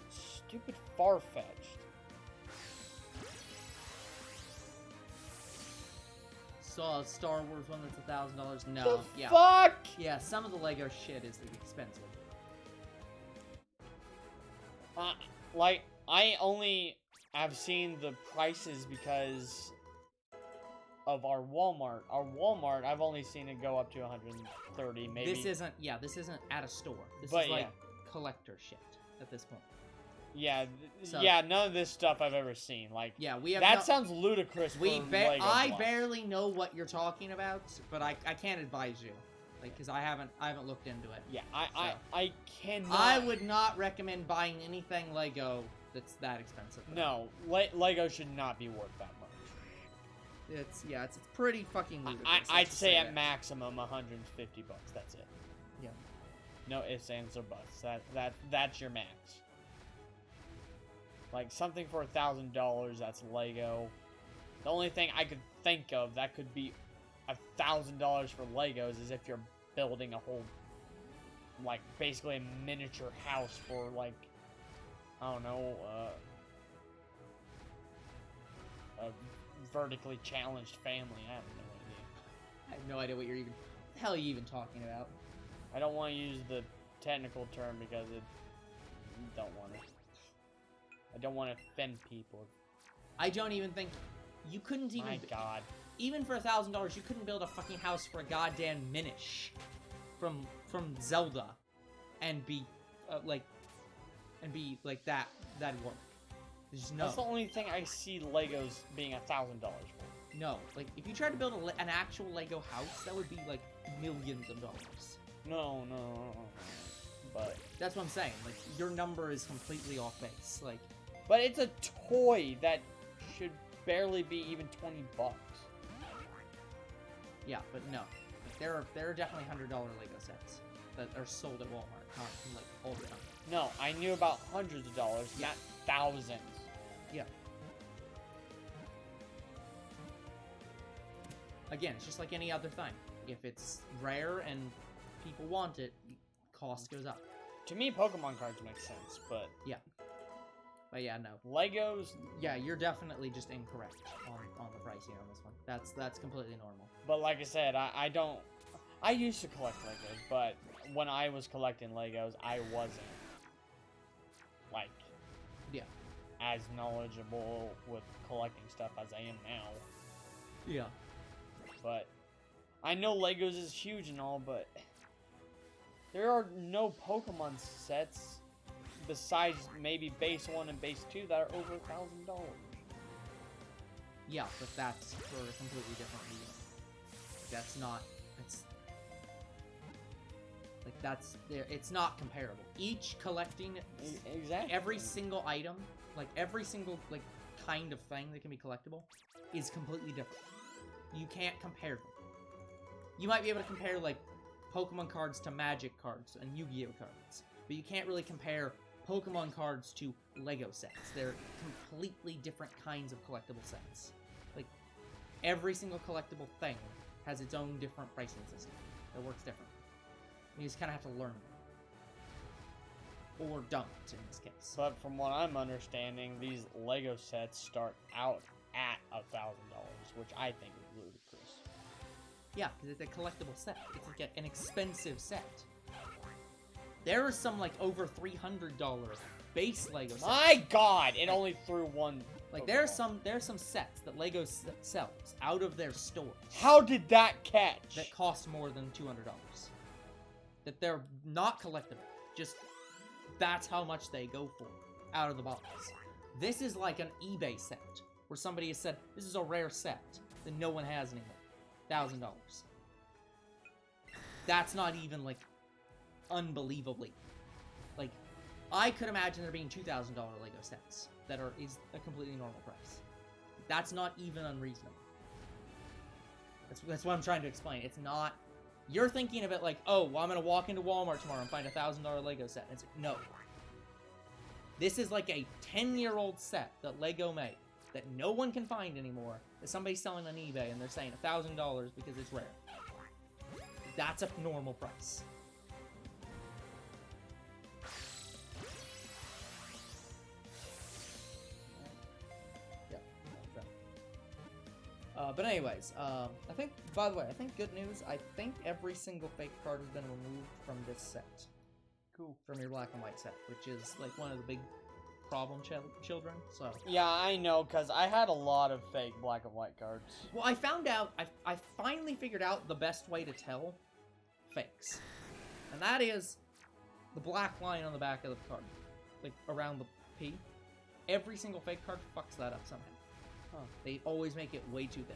Speaker 1: Stupid Farfetch'd.
Speaker 3: Saw a Star Wars one that's $1,000. No,
Speaker 1: The
Speaker 3: yeah.
Speaker 1: fuck?
Speaker 3: Yeah, some of the Lego shit is expensive.
Speaker 1: Like, I only have seen the prices because of our Walmart. Our Walmart, I've only seen it go up to 130, maybe.
Speaker 3: This isn't at a store. This
Speaker 1: But
Speaker 3: is like
Speaker 1: yeah.
Speaker 3: collector shit at this point.
Speaker 1: Yeah,
Speaker 3: So-
Speaker 1: yeah, none of this stuff I've ever seen. Like,
Speaker 3: Yeah, we have
Speaker 1: that
Speaker 3: no-
Speaker 1: sounds ludicrous for Lego
Speaker 3: I
Speaker 1: blocks.
Speaker 3: barely know what you're talking about, but I can't advise you. Like, because I haven't looked into it.
Speaker 1: Yeah,
Speaker 3: So.
Speaker 1: I cannot.
Speaker 3: I would not recommend buying anything Lego that's that expensive.
Speaker 1: No, Lego should not be worth that much.
Speaker 3: It's pretty fucking ludicrous.
Speaker 1: I'd
Speaker 3: let's just
Speaker 1: say at
Speaker 3: that.
Speaker 1: maximum $150. That's it.
Speaker 3: Yeah.
Speaker 1: No ifs, ands, or buts. That's your max. Like something for $1,000. That's Lego. The only thing I could think of that could be $1,000 for Legos is if you're building a whole, like, basically a miniature house for, like, I don't know, a vertically challenged family. I have no idea.
Speaker 3: I have no idea what the hell are you even talking about.
Speaker 1: I don't want to use the technical term because don't want to. I don't want to offend people.
Speaker 3: I don't even think you couldn't even.
Speaker 1: My God.
Speaker 3: Even for $1,000, you couldn't build a fucking house for a goddamn Minish from Zelda, and be like that'd work. There's no.
Speaker 1: That's the only thing I see Legos being $1,000 for.
Speaker 3: No, like if you tried to build an actual Lego house, that would be like millions of dollars.
Speaker 1: No. But
Speaker 3: That's what I'm saying. Like your number is completely off base. Like,
Speaker 1: but it's a toy that should barely be even $20.
Speaker 3: yeah, but no. Like, there are definitely $100 Lego sets that are sold at Walmart, not like all the time.
Speaker 1: No, I knew about hundreds of dollars,
Speaker 3: Yeah.
Speaker 1: not thousands.
Speaker 3: Yeah. Again, it's just like any other thing. If it's rare and people want it, cost goes up.
Speaker 1: To me, Pokemon cards make sense, but
Speaker 3: But yeah, no.
Speaker 1: Legos.
Speaker 3: Yeah, you're definitely just incorrect on the pricing on this one. That's completely normal.
Speaker 1: But like I said, I don't. I used to collect Legos, but when I was collecting Legos, I wasn't like as knowledgeable with collecting stuff as I am now.
Speaker 3: Yeah.
Speaker 1: But I know Legos is huge and all, but there are no Pokemon sets besides maybe base 1 and base 2 that are over $1,000.
Speaker 3: Yeah, but that's for a completely different reason. That's not. It's not comparable. Each collecting
Speaker 1: Exactly.
Speaker 3: every single item, like every single like kind of thing that can be collectible, is completely different. You can't compare them. You might be able to compare like Pokemon cards to Magic cards and Yu-Gi-Oh cards, but you can't really compare Pokemon cards to Lego sets. They're completely different kinds of collectible sets. Like every single collectible thing has its own different pricing system that works different. You just kind of have to learn them. Or don't, in this case.
Speaker 1: But from what I'm understanding, these Lego sets start out at $1,000, which I think is ludicrous.
Speaker 3: Yeah, because it's a collectible set. It's like an expensive set. There are some like over $300 base Lego sets.
Speaker 1: My God, it only threw one.
Speaker 3: Like
Speaker 1: Pokemon.
Speaker 3: there are some sets that Lego sells out of their stores
Speaker 1: How did that catch?
Speaker 3: that cost more than $200. That they're not collectible. Just that's how much they go for out of the box. This is like an eBay set where somebody has said this is a rare set that no one has anymore. $1,000. That's not even like unbelievably. Like I could imagine there being $2,000 Lego sets that is a completely normal price. That's not even unreasonable. That's what I'm trying to explain. It's not... You're thinking of it like, oh, well, I'm going to walk into Walmart tomorrow and find a $1,000 Lego set. It's like, no. This is like a 10-year-old set that Lego made that no one can find anymore, that somebody's selling on eBay, and they're saying $1,000 because it's rare. That's a normal price. But anyways, I think, by the way, I think good news, I think every single fake card has been removed from this set.
Speaker 1: Cool.
Speaker 3: From your black and white set, which is, like, one of the big problem children, so...
Speaker 1: Yeah, I know, because I had a lot of fake black and white cards.
Speaker 3: Well, I found out, I finally figured out the best way to tell fakes. And that is the black line on the back of the card. Like, around the P. Every single fake card fucks that up somehow. Huh. They always make it way too thin.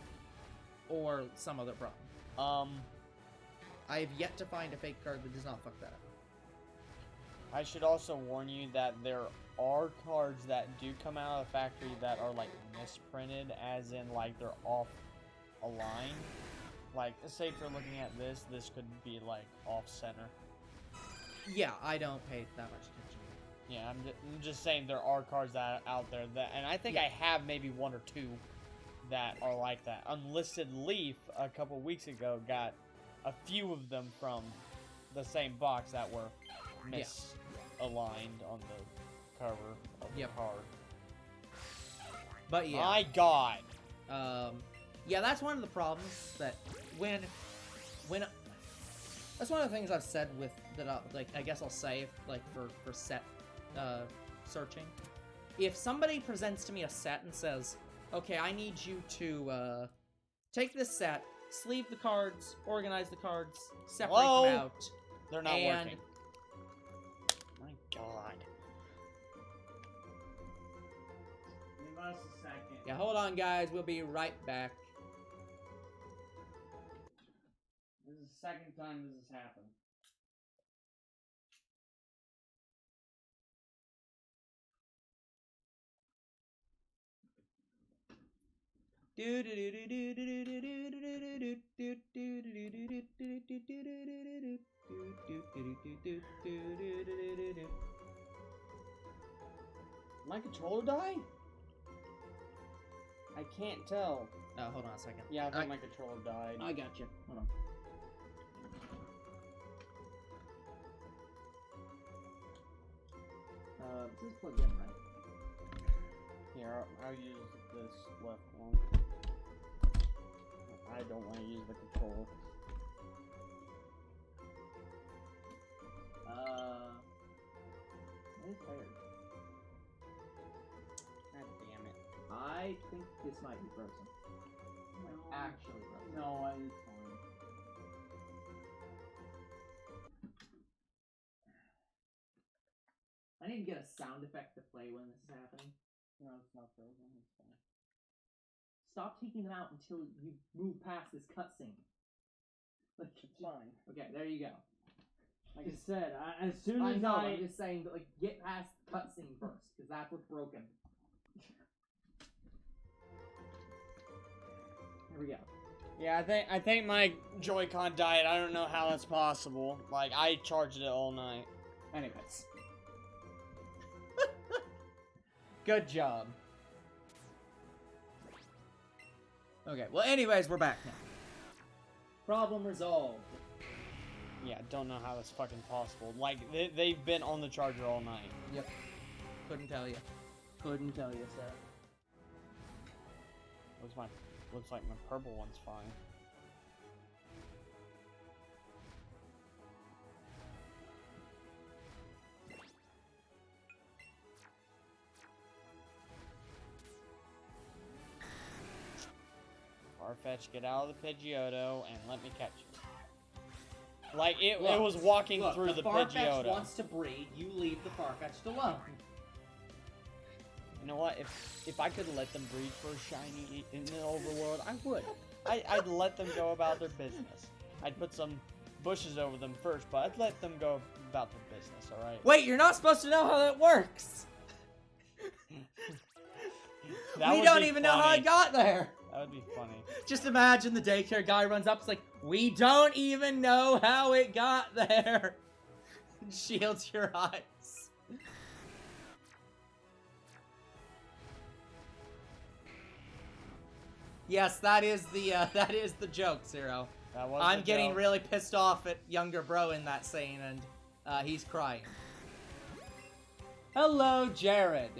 Speaker 3: Or some other problem. I have yet to find a fake card that does not fuck that up.
Speaker 1: I should also warn you that there are cards that do come out of the factory that are, like, misprinted, as in, like, they're off a line. Like, say if you're looking at this, this could be, like, off-center.
Speaker 3: Yeah, I don't pay that much attention.
Speaker 1: Yeah, I'm just saying there are cards that are out there that, and I think I have maybe one or two that are like that. Unlisted Leaf a couple weeks ago got a few of them from the same box that were misaligned on the cover of the card.
Speaker 3: But yeah.
Speaker 1: My God.
Speaker 3: Yeah, that's one of the problems that when that's one of the things I've said with that. Like, I guess I'll say like for set searching. If somebody presents to me a set and says, "Okay, I need you to take this set, sleeve the cards, organize the cards, separate them out,"
Speaker 1: they're not working. My God. Give us a second.
Speaker 3: Yeah, hold on, guys. We'll be right back.
Speaker 1: This is the second time this has happened. My controller die? I can't tell.
Speaker 3: Hold on a second.
Speaker 1: Yeah, I think my controller died.
Speaker 3: I got you. Hold on.
Speaker 2: This is plugged in, right?
Speaker 1: Here, I'll use this left one. I don't want to use the controller.
Speaker 2: It's tired.
Speaker 1: God damn it.
Speaker 2: I think this might be frozen. Like, actually frozen.
Speaker 1: No, it's fine.
Speaker 2: I need to get a sound effect to play when this is happening.
Speaker 1: No, it's not frozen. It's fine.
Speaker 2: Stop taking them out until you move past this cutscene. Like,
Speaker 1: it's fine.
Speaker 2: Okay, there you go.
Speaker 1: Like I said, as soon
Speaker 2: I
Speaker 1: as
Speaker 2: know, I'm just saying, but like, get past the cutscene first, because that's what's broken. Here we go.
Speaker 1: Yeah, I think my Joy-Con died. I don't know how that's possible. Like, I charged it all night.
Speaker 2: Anyways.
Speaker 3: Good job. Okay, well, anyways, we're back now. Problem resolved.
Speaker 1: Yeah, don't know how that's fucking possible. Like, they've been on the charger all night.
Speaker 3: Yep. Couldn't tell you. Couldn't tell you, sir.
Speaker 1: Looks like my purple one's fine. Farfetch'd, get out of the Pidgeotto and let me catch you. Like, it was walking through the Pidgeotto.
Speaker 3: Farfetch'd wants to breed, you leave the Farfetch'd alone.
Speaker 1: You know what? If I could let them breed for shiny in the overworld, I would. I'd let them go about their business. I'd put some bushes over them first, but I'd let them go about their business, alright?
Speaker 3: Wait, you're not supposed to know how that works!
Speaker 1: That
Speaker 3: we
Speaker 1: would
Speaker 3: don't
Speaker 1: be
Speaker 3: even know how
Speaker 1: funny.
Speaker 3: it got there.
Speaker 1: That would be funny.
Speaker 3: Just imagine the daycare guy runs up, it's like, we don't even know how it got there. Shields your eyes. Yes, that is the joke, Zero.
Speaker 1: That was
Speaker 3: I'm
Speaker 1: the
Speaker 3: getting
Speaker 1: joke.
Speaker 3: really pissed off at younger bro in that scene, and he's crying. Hello, Jared.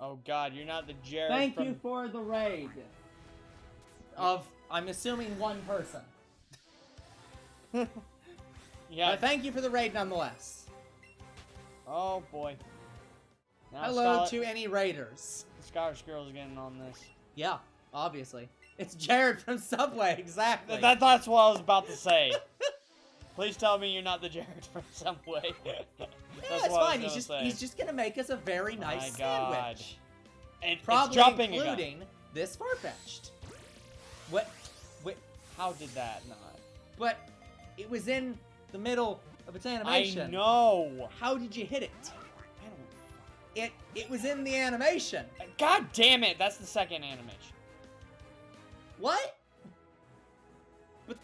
Speaker 1: Oh God, you're not the Jared.
Speaker 3: Thank
Speaker 1: from...
Speaker 3: you for the raid. Of, I'm assuming, one person.
Speaker 1: Yeah.
Speaker 3: But thank you for the raid nonetheless.
Speaker 1: Oh boy. Now
Speaker 3: Hello to any raiders.
Speaker 1: Scottish girl's getting on this.
Speaker 3: Yeah, obviously. It's Jared from Subway, exactly.
Speaker 1: That's what I was about to say. Please tell me you're not the Jared from Subway.
Speaker 3: Yeah, it's fine. He's just gonna make us a very nice
Speaker 1: My God.
Speaker 3: sandwich.
Speaker 1: And
Speaker 3: Probably
Speaker 1: it's jumping
Speaker 3: including
Speaker 1: again.
Speaker 3: this Farfetch'd. What?
Speaker 1: How did that not?
Speaker 3: But it was in the middle of its animation.
Speaker 1: I know.
Speaker 3: How did you hit it?
Speaker 1: I don't.
Speaker 3: It was in the animation.
Speaker 1: God damn it! That's the second animation.
Speaker 3: What? But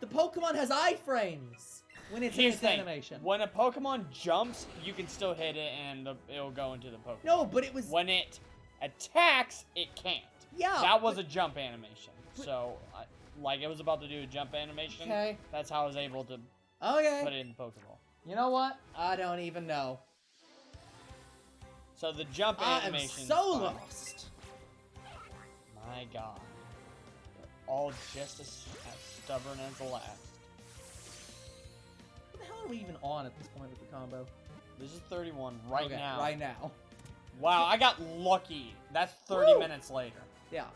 Speaker 3: the Pokemon has iframes when it's in
Speaker 1: Here's
Speaker 3: its
Speaker 1: the thing.
Speaker 3: animation.
Speaker 1: When a Pokemon jumps, you can still hit it and it'll go into the Pokemon.
Speaker 3: No, but it was.
Speaker 1: When it attacks, it can't.
Speaker 3: Yeah.
Speaker 1: That was a jump animation. So, like, it was about to do a jump animation.
Speaker 3: Okay.
Speaker 1: That's how I was able to
Speaker 3: Okay.
Speaker 1: put it in the Pokeball.
Speaker 3: You know what? I don't even know.
Speaker 1: So the jump
Speaker 3: I am
Speaker 1: animation.
Speaker 3: so lost.
Speaker 1: My God. They're all just as stubborn as the last.
Speaker 3: What the hell are we even on at this point with the combo?
Speaker 1: This is 31 right now.
Speaker 3: Right now.
Speaker 1: Wow, I got lucky. That's 30
Speaker 3: Woo!
Speaker 1: minutes later.
Speaker 3: Yeah.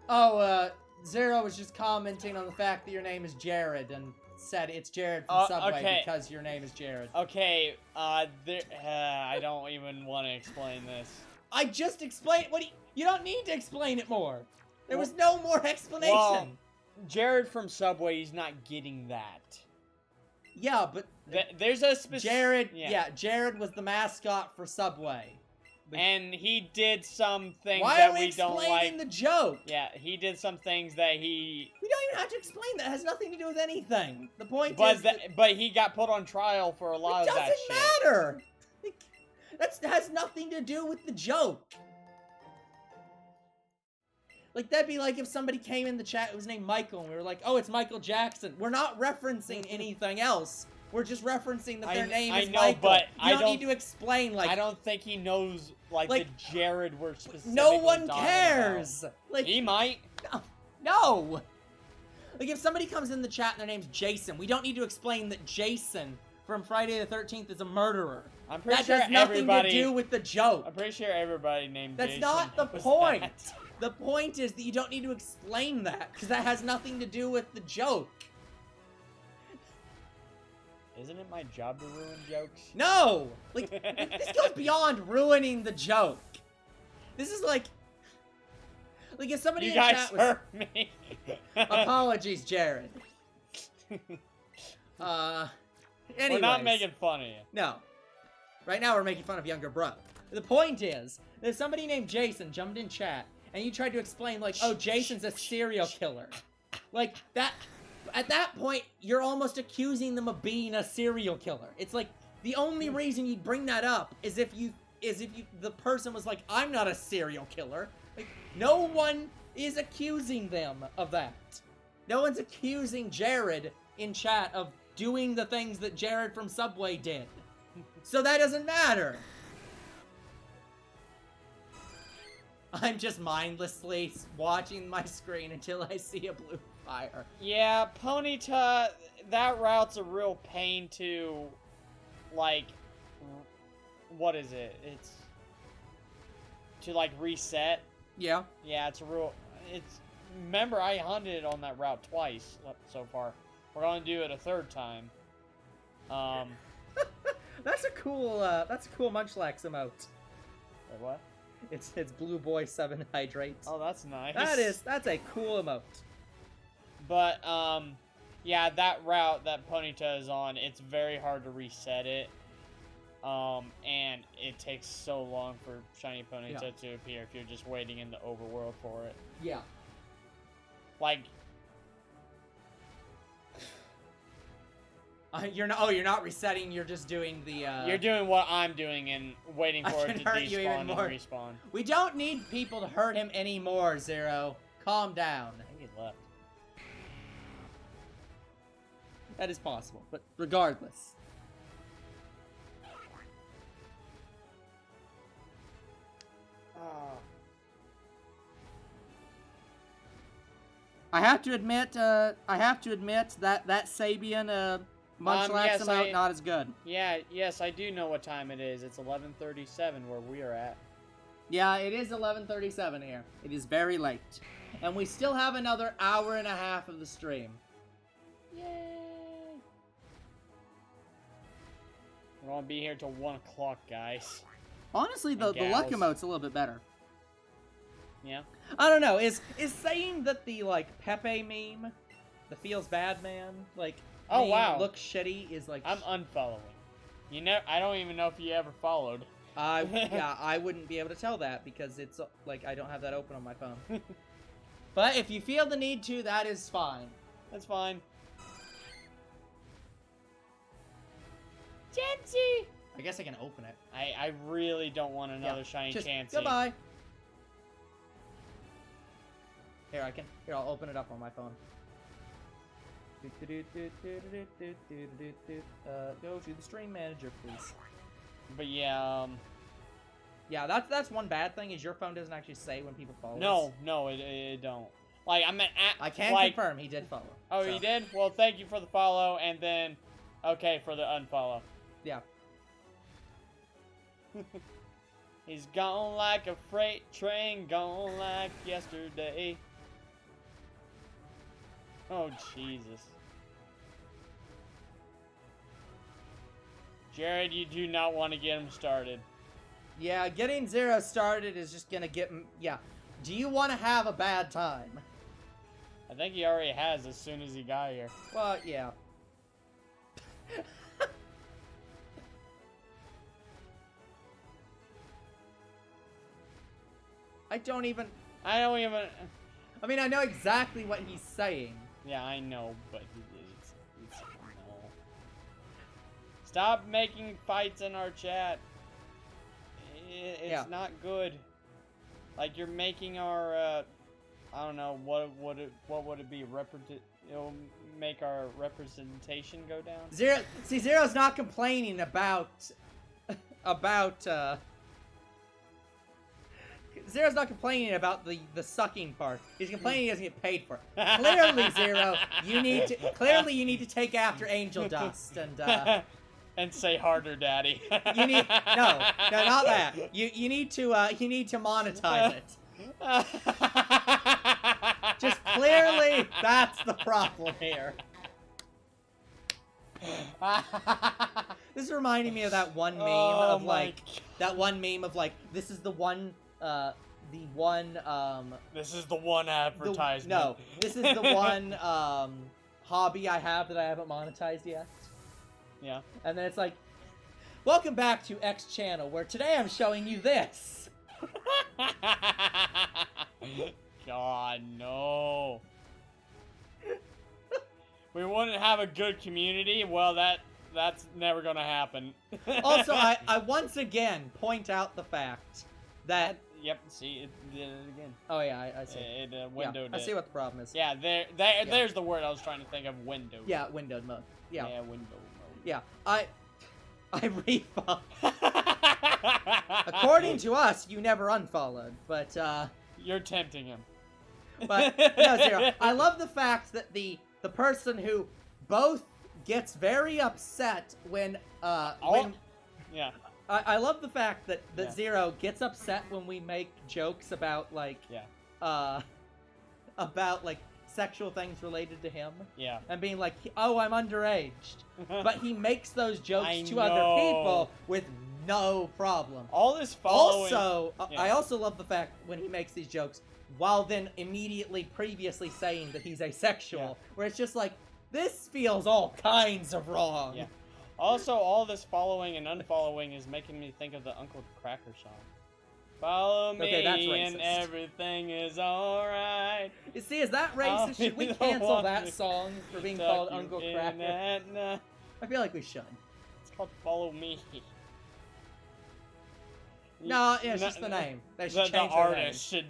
Speaker 3: Oh, Zero was just commenting on the fact that your name is Jared and said it's Jared from Subway
Speaker 1: okay.
Speaker 3: because your name is Jared.
Speaker 1: Okay, I don't even want to explain this.
Speaker 3: I just explained. You don't need to explain it more. There was no more explanation.
Speaker 1: Well, Jared from Subway, he's not getting that.
Speaker 3: Yeah, but
Speaker 1: There's a specific...
Speaker 3: Jared, yeah, Jared was the mascot for Subway.
Speaker 1: And he did some things
Speaker 3: Why
Speaker 1: that
Speaker 3: are we
Speaker 1: we don't
Speaker 3: explaining
Speaker 1: like.
Speaker 3: the joke?
Speaker 1: Yeah, he did some things that he...
Speaker 3: We don't even have to explain that. It has nothing to do with anything. The point
Speaker 1: But
Speaker 3: is
Speaker 1: but he got put on trial for a lot
Speaker 3: it
Speaker 1: of that
Speaker 3: doesn't
Speaker 1: shit.
Speaker 3: matter. That has nothing to do with the joke. Like, that'd be like if somebody came in the chat who was named Michael, and we were like, oh, it's Michael Jackson. We're not referencing anything else. We're just referencing that their name is
Speaker 1: know,
Speaker 3: Michael.
Speaker 1: but
Speaker 3: you don't need to explain, like...
Speaker 1: I don't think he knows, like the Jared we're specifically
Speaker 3: no one
Speaker 1: talking
Speaker 3: cares!
Speaker 1: about.
Speaker 3: Like,
Speaker 1: He might.
Speaker 3: no! Like, if somebody comes in the chat and their name's Jason, we don't need to explain that Jason from Friday the 13th is a murderer.
Speaker 1: I'm pretty
Speaker 3: That
Speaker 1: sure
Speaker 3: has nothing
Speaker 1: everybody...
Speaker 3: to do with the joke.
Speaker 1: I'm pretty sure everybody named
Speaker 3: That's
Speaker 1: Jason
Speaker 3: not the
Speaker 1: knows
Speaker 3: point.
Speaker 1: that.
Speaker 3: The point is that you don't need to explain that, because that has nothing to do with the joke.
Speaker 1: Isn't it my job to ruin jokes?
Speaker 3: No! Like, this goes beyond ruining the joke. This is like if somebody
Speaker 1: You
Speaker 3: in
Speaker 1: guys
Speaker 3: chat was...
Speaker 1: hurt me.
Speaker 3: Apologies, Jared. Anyways.
Speaker 1: We're not making fun of you.
Speaker 3: No. Right now we're making fun of younger bro. The point is, that if somebody named Jason jumped in chat, and you tried to explain, like, oh, Jason's a serial killer. Like, that... At that point, you're almost accusing them of being a serial killer. It's like, the only reason you'd bring that up is if the person was like, I'm not a serial killer. Like, no one is accusing them of that. No one's accusing Jared in chat of doing the things that Jared from Subway did. So that doesn't matter. I'm just mindlessly watching my screen until I see a blue fire.
Speaker 1: Yeah, Ponyta, that route's a real pain to, like, what is it? It's to, like, reset.
Speaker 3: Yeah.
Speaker 1: Yeah, remember, I hunted on that route twice so far. We're going to do it a third time.
Speaker 3: That's a cool Munchlax emote.
Speaker 1: Wait, what?
Speaker 3: It's Blue Boy 7 Hydrate.
Speaker 1: Oh, that's nice.
Speaker 3: That's a cool emote.
Speaker 1: But, yeah, that route that Ponyta is on, it's very hard to reset it. And it takes so long for shiny Ponyta to appear if you're just waiting in the overworld for it.
Speaker 3: Yeah.
Speaker 1: Like,
Speaker 3: you're not resetting. You're just doing the.
Speaker 1: you're doing what I'm doing and waiting for it to
Speaker 3: hurt you even
Speaker 1: despawn and
Speaker 3: more.
Speaker 1: respawn.
Speaker 3: We don't need people to hurt him anymore, Zero. Calm down.
Speaker 1: I think he left.
Speaker 3: That is possible, but regardless. I have to admit that Sabian Munchlax
Speaker 1: yes,
Speaker 3: amount not as good.
Speaker 1: Yeah, yes, I do know what time it is. It's 11:37 where we are at.
Speaker 3: Yeah, it is 11:37 here. It is very late. And we still have another hour and a half of the stream.
Speaker 1: Yay! We're gonna be here till 1 o'clock, guys.
Speaker 3: Honestly, the luck emote's a little bit better.
Speaker 1: Yeah?
Speaker 3: I don't know. Is saying that the, like, Pepe meme, the feels bad man, like,
Speaker 1: Oh,
Speaker 3: meme
Speaker 1: wow.
Speaker 3: looks shitty is, like...
Speaker 1: I'm unfollowing. You know, I don't even know if you ever followed.
Speaker 3: Yeah, I wouldn't be able to tell that because it's, like, I don't have that open on my phone. But if you feel the need to, that is fine.
Speaker 1: That's fine. Chansey!
Speaker 3: I guess I can open it.
Speaker 1: I really don't want another shiny
Speaker 3: Just,
Speaker 1: Chansey.
Speaker 3: goodbye. Here, I'll open it up on my phone. Go to the stream manager, please.
Speaker 1: But yeah,
Speaker 3: Yeah, that's one bad thing, is your phone doesn't actually say when people follow us.
Speaker 1: No, it don't. Like, I meant
Speaker 3: I can
Speaker 1: like,
Speaker 3: confirm he did follow.
Speaker 1: Oh,
Speaker 3: so.
Speaker 1: he did? Well, thank you for the follow, and then, okay, for the unfollow.
Speaker 3: Yeah.
Speaker 1: He's gone like a freight train, gone like yesterday. Oh, Jesus. Jared, you do not want to get him started.
Speaker 3: Yeah, getting Zero started is just gonna get... Yeah. Do you want to have a bad time?
Speaker 1: I think he already has as soon as he got here.
Speaker 3: Well, yeah. I don't even... I mean, I know exactly what he's saying.
Speaker 1: Yeah, I know, but it's no. Stop making fights in our chat. It's not good. Like, you're making our, I don't know, what would it be? It'll make our representation go down?
Speaker 3: Zero's not complaining about... Zero's not complaining about the sucking part. He's complaining he doesn't get paid for it. Clearly, Zero, you need to take after Angel Dust and
Speaker 1: and say harder, Daddy.
Speaker 3: you need no, not that. You need to monetize it. Just clearly, that's the problem here. This is reminding me of that one meme of like this is the one
Speaker 1: this is the one advertisement.
Speaker 3: This is the one hobby I have that I haven't monetized yet.
Speaker 1: Yeah.
Speaker 3: And then it's like, welcome back to X channel, where today I'm showing you this.
Speaker 1: God, no. We wouldn't have a good community. Well, that's never gonna happen.
Speaker 3: Also, I once again point out the fact that...
Speaker 1: Yep, see, it did it again.
Speaker 3: Oh yeah, I see.
Speaker 1: It windowed
Speaker 3: I see what the problem is.
Speaker 1: Yeah, there's the word I was trying to think of, windowed.
Speaker 3: Yeah, windowed mode. Yeah.
Speaker 1: Yeah, windowed mode.
Speaker 3: Yeah, I refollowed. According to us, you never unfollowed, but
Speaker 1: You're tempting him.
Speaker 3: But no, Zero. I love the fact that the person who both gets very upset when
Speaker 1: Yeah.
Speaker 3: I love the fact that
Speaker 1: Yeah.
Speaker 3: Zero gets upset when we make jokes about like sexual things related to him.
Speaker 1: Yeah.
Speaker 3: And being like, oh, I'm underaged. But he makes those jokes
Speaker 1: I
Speaker 3: to
Speaker 1: know.
Speaker 3: other people with no problem.
Speaker 1: All this following.
Speaker 3: Also, I also love the fact when he makes these jokes while then immediately previously saying that he's asexual, where it's just like, this feels all kinds of wrong.
Speaker 1: Yeah. Also, all this following and unfollowing is making me think of the Uncle Cracker song. Follow me
Speaker 3: Okay, that's
Speaker 1: and
Speaker 3: racist.
Speaker 1: everything is alright.
Speaker 3: You see, is that
Speaker 1: I'll
Speaker 3: racist? Should
Speaker 1: be
Speaker 3: we
Speaker 1: the
Speaker 3: cancel
Speaker 1: one
Speaker 3: that
Speaker 1: to
Speaker 3: song for being
Speaker 1: tuck
Speaker 3: called
Speaker 1: you
Speaker 3: Uncle
Speaker 1: in
Speaker 3: Cracker?
Speaker 1: at night.
Speaker 3: I feel like we should.
Speaker 1: It's called Follow Me.
Speaker 3: No, yeah, it's just the name. They should
Speaker 1: The
Speaker 3: change their name.
Speaker 1: artist should,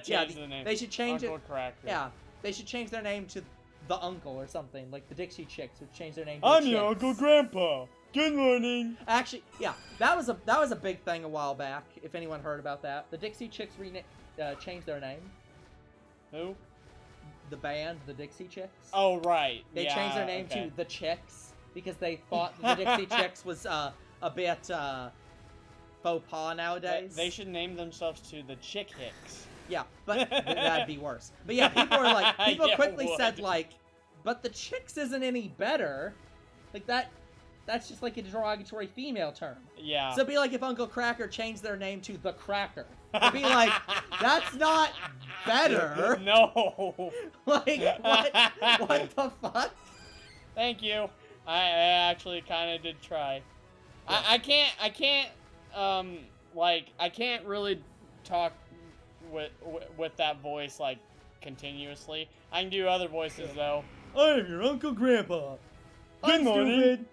Speaker 1: change the name.
Speaker 3: They should change
Speaker 1: Uncle
Speaker 3: it.
Speaker 1: Cracker.
Speaker 3: Yeah, they should change their name to the Uncle or something. Like the Dixie Chicks would change their name to
Speaker 1: I'm
Speaker 3: the
Speaker 1: your
Speaker 3: Chicks.
Speaker 1: Uncle Grandpa. Good morning.
Speaker 3: Actually, yeah, that was a big thing a while back. If anyone heard about that, the Dixie Chicks changed their name.
Speaker 1: Who?
Speaker 3: The band, the Dixie Chicks.
Speaker 1: Oh, right.
Speaker 3: They
Speaker 1: yeah,
Speaker 3: changed their name
Speaker 1: okay.
Speaker 3: to the Chicks because they thought the Dixie Chicks was a bit faux pas nowadays.
Speaker 1: They should name themselves to the Chick Hicks.
Speaker 3: Yeah, but that'd be worse. But yeah, people
Speaker 1: Yeah,
Speaker 3: quickly
Speaker 1: would.
Speaker 3: said like, but the Chicks isn't any better. Like that's just like a derogatory female term.
Speaker 1: Yeah.
Speaker 3: So it'd be like if Uncle Cracker changed their name to the Cracker. It'd be like, that's not better.
Speaker 1: No.
Speaker 3: Like, what the fuck?
Speaker 1: Thank you. I actually kind of did try.
Speaker 3: Yeah.
Speaker 1: I can't I can't really talk with that voice like continuously. I can do other voices though. I'm your Uncle Grandpa. Good morning.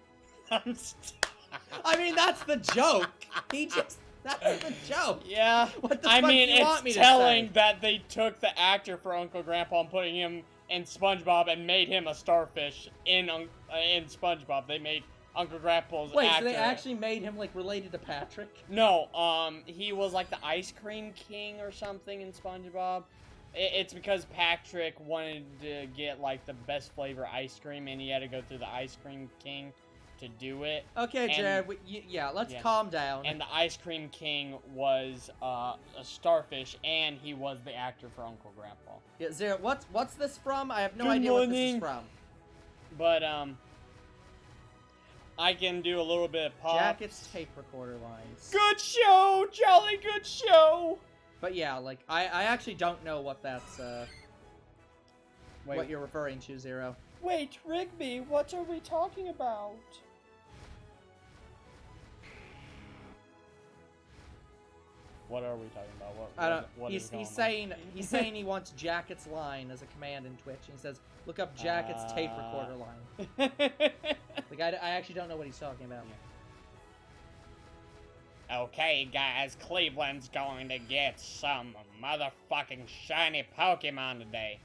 Speaker 3: I mean, that's the joke. That's the joke.
Speaker 1: Yeah.
Speaker 3: What the
Speaker 1: I
Speaker 3: fuck
Speaker 1: mean,
Speaker 3: do you want me
Speaker 1: it's
Speaker 3: to
Speaker 1: telling
Speaker 3: say?
Speaker 1: that they took the actor for Uncle Grandpa and putting him in SpongeBob and made him a starfish in SpongeBob. They made Uncle Grandpa's
Speaker 3: Wait,
Speaker 1: actor.
Speaker 3: so they actually made him like related to Patrick?
Speaker 1: No, he was like the ice cream king or something in SpongeBob. It's because Patrick wanted to get like the best flavor ice cream, and he had to go through the ice cream king to do it.
Speaker 3: Okay, Jared. Let's calm down.
Speaker 1: And the ice cream king was a starfish, and he was the actor for Uncle Grandpa.
Speaker 3: Yeah, Zero. What's this from? I have no
Speaker 1: Good
Speaker 3: idea what this
Speaker 1: morning.
Speaker 3: is from.
Speaker 1: But I can do a little bit of pop.
Speaker 3: Jacket's tape recorder lines.
Speaker 1: Good show, jolly good show.
Speaker 3: But yeah, like I actually don't know what that's
Speaker 1: Wait.
Speaker 3: what you're referring to, Zero.
Speaker 1: Wait, Rigby, what are we talking about? What are we talking about?
Speaker 3: I don't.
Speaker 1: What is going
Speaker 3: He's
Speaker 1: on?
Speaker 3: saying he wants Jacket's line as a command in Twitch. And he says, "Look up Jacket's tape recorder line." Like I actually don't know what he's talking about.
Speaker 1: Okay, guys, Cleveland's going to get some motherfucking shiny Pokemon today.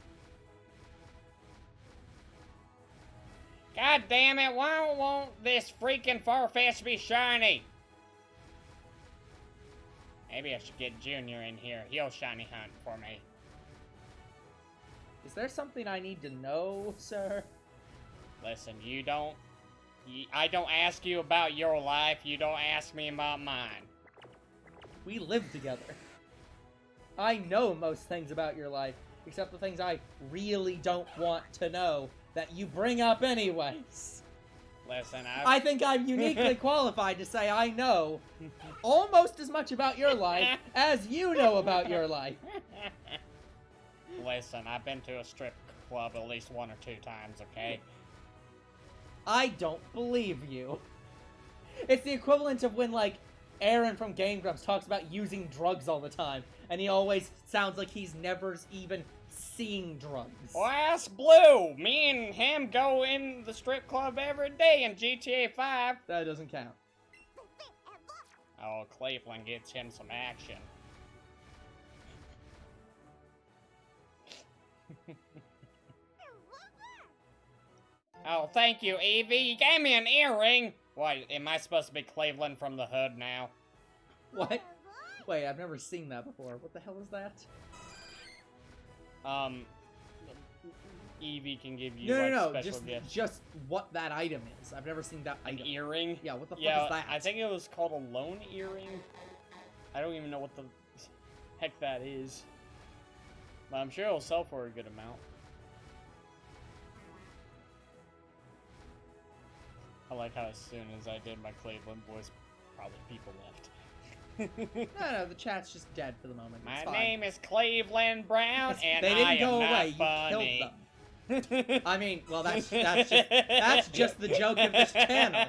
Speaker 1: God damn it, why won't this freaking Farfetch'd be shiny? Maybe I should get Junior in here. He'll shiny hunt for me.
Speaker 3: Is there something I need to know, sir?
Speaker 1: Listen, I don't ask you about your life, you don't ask me about mine.
Speaker 3: We live together. I know most things about your life, except the things I really don't want to know that you bring up anyways.
Speaker 1: Listen,
Speaker 3: I think I'm uniquely qualified to say I know almost as much about your life as you know about your life.
Speaker 1: Listen, I've been to a strip club at least 1 or 2 times, okay?
Speaker 3: I don't believe you. It's the equivalent of when, like, Aaron from Game Grumps talks about using drugs all the time, and he always sounds like he's never even seen drugs.
Speaker 1: Well, ask Blue. Me and him go in the strip club every day in GTA 5.
Speaker 3: That doesn't count.
Speaker 1: Oh, Cleveland gets him some action. Oh, thank you, Eevee. You gave me an earring. What, am I supposed to be Cleveland from the hood now?
Speaker 3: What? Wait, I've never seen that before. What the hell is that?
Speaker 1: Eevee can give you
Speaker 3: No,
Speaker 1: special gifts.
Speaker 3: just what that item is. I've never seen that
Speaker 1: An
Speaker 3: item.
Speaker 1: earring?
Speaker 3: Yeah, what the fuck
Speaker 1: Yeah,
Speaker 3: is that?
Speaker 1: I think it was called a lone earring. I don't even know what the heck that is. But I'm sure it'll sell for a good amount. I like how as soon as I did my Cleveland voice, probably people left.
Speaker 3: No, the chat's just dead for the moment.
Speaker 1: My
Speaker 3: It's fine.
Speaker 1: name is Cleveland Brown, and
Speaker 3: they didn't
Speaker 1: I
Speaker 3: go
Speaker 1: am
Speaker 3: away.
Speaker 1: not funny.
Speaker 3: You killed I mean, well, that's just the joke of this channel.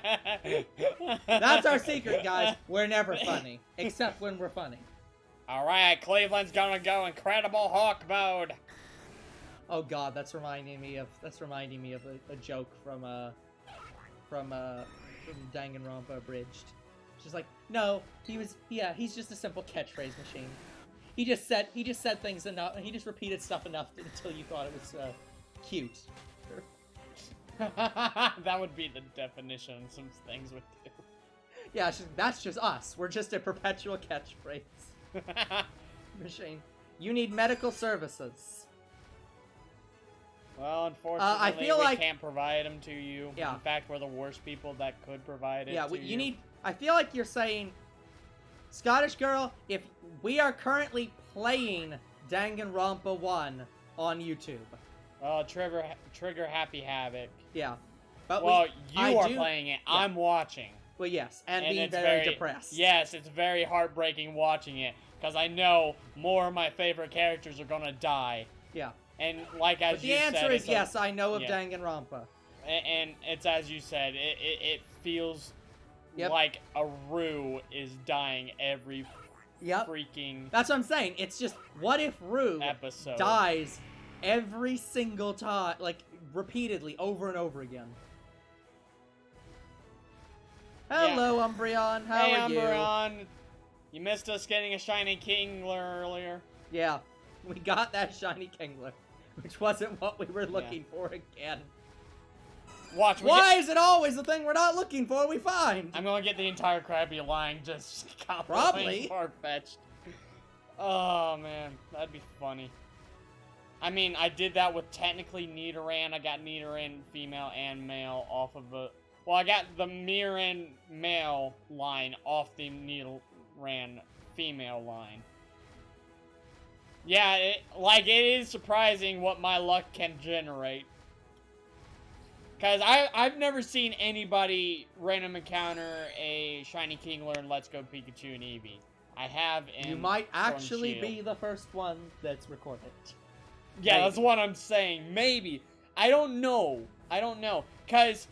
Speaker 3: That's our secret, guys. We're never funny, except when we're funny.
Speaker 1: All right, Cleveland's gonna go Incredible Hulk mode.
Speaker 3: Oh God, that's reminding me of a joke from Danganronpa Abridged. She's like, no, he's just a simple catchphrase machine. He just said things enough, and he just repeated stuff enough until you thought it was cute.
Speaker 1: That would be the definition some things would do.
Speaker 3: Yeah, that's just us. We're just a perpetual catchphrase machine. You need medical services.
Speaker 1: Well, unfortunately,
Speaker 3: I feel
Speaker 1: we
Speaker 3: like
Speaker 1: can't provide them to you.
Speaker 3: Yeah.
Speaker 1: In fact, we're the worst people that could provide it.
Speaker 3: Yeah,
Speaker 1: to
Speaker 3: you need. I feel like you're saying, Scottish Girl, if we are currently playing Danganronpa 1 on YouTube.
Speaker 1: Trigger Happy Havoc.
Speaker 3: Yeah. But
Speaker 1: well, you are playing it. Yeah. I'm watching.
Speaker 3: Well, yes, and being very depressed.
Speaker 1: Yes, it's very heartbreaking watching it, because I know more of my favorite characters are gonna die.
Speaker 3: Yeah.
Speaker 1: And like as
Speaker 3: but
Speaker 1: you said...
Speaker 3: the answer is yes, I know of Danganronpa.
Speaker 1: And it's as you said, it feels like a Rue is dying every freaking
Speaker 3: That's what I'm saying. It's just, what if Rue dies every single time, like, repeatedly, over and over again? Hello, Umbreon. How are you? Hey,
Speaker 1: Umbreon. You missed us getting a shiny Kingler earlier.
Speaker 3: Yeah, we got that shiny Kingler, which wasn't what we were looking for again.
Speaker 1: Watch.
Speaker 3: Why is it always the thing we're not looking for we find?
Speaker 1: I'm gonna get the entire Krabby line just
Speaker 3: probably
Speaker 1: Farfetch'd. Oh man, that'd be funny. I mean, I did that with technically Nidoran. I got Nidoran female and male off of the... Well, I got the Miran male line off the Nidoran female line. Yeah, it is surprising what my luck can generate. Because I've never seen anybody random encounter a shiny Kingler in Let's Go Pikachu and Eevee. I have in
Speaker 3: You might actually be the first one that's recorded.
Speaker 1: Yeah, that's what I'm saying. Maybe. I don't know. Because,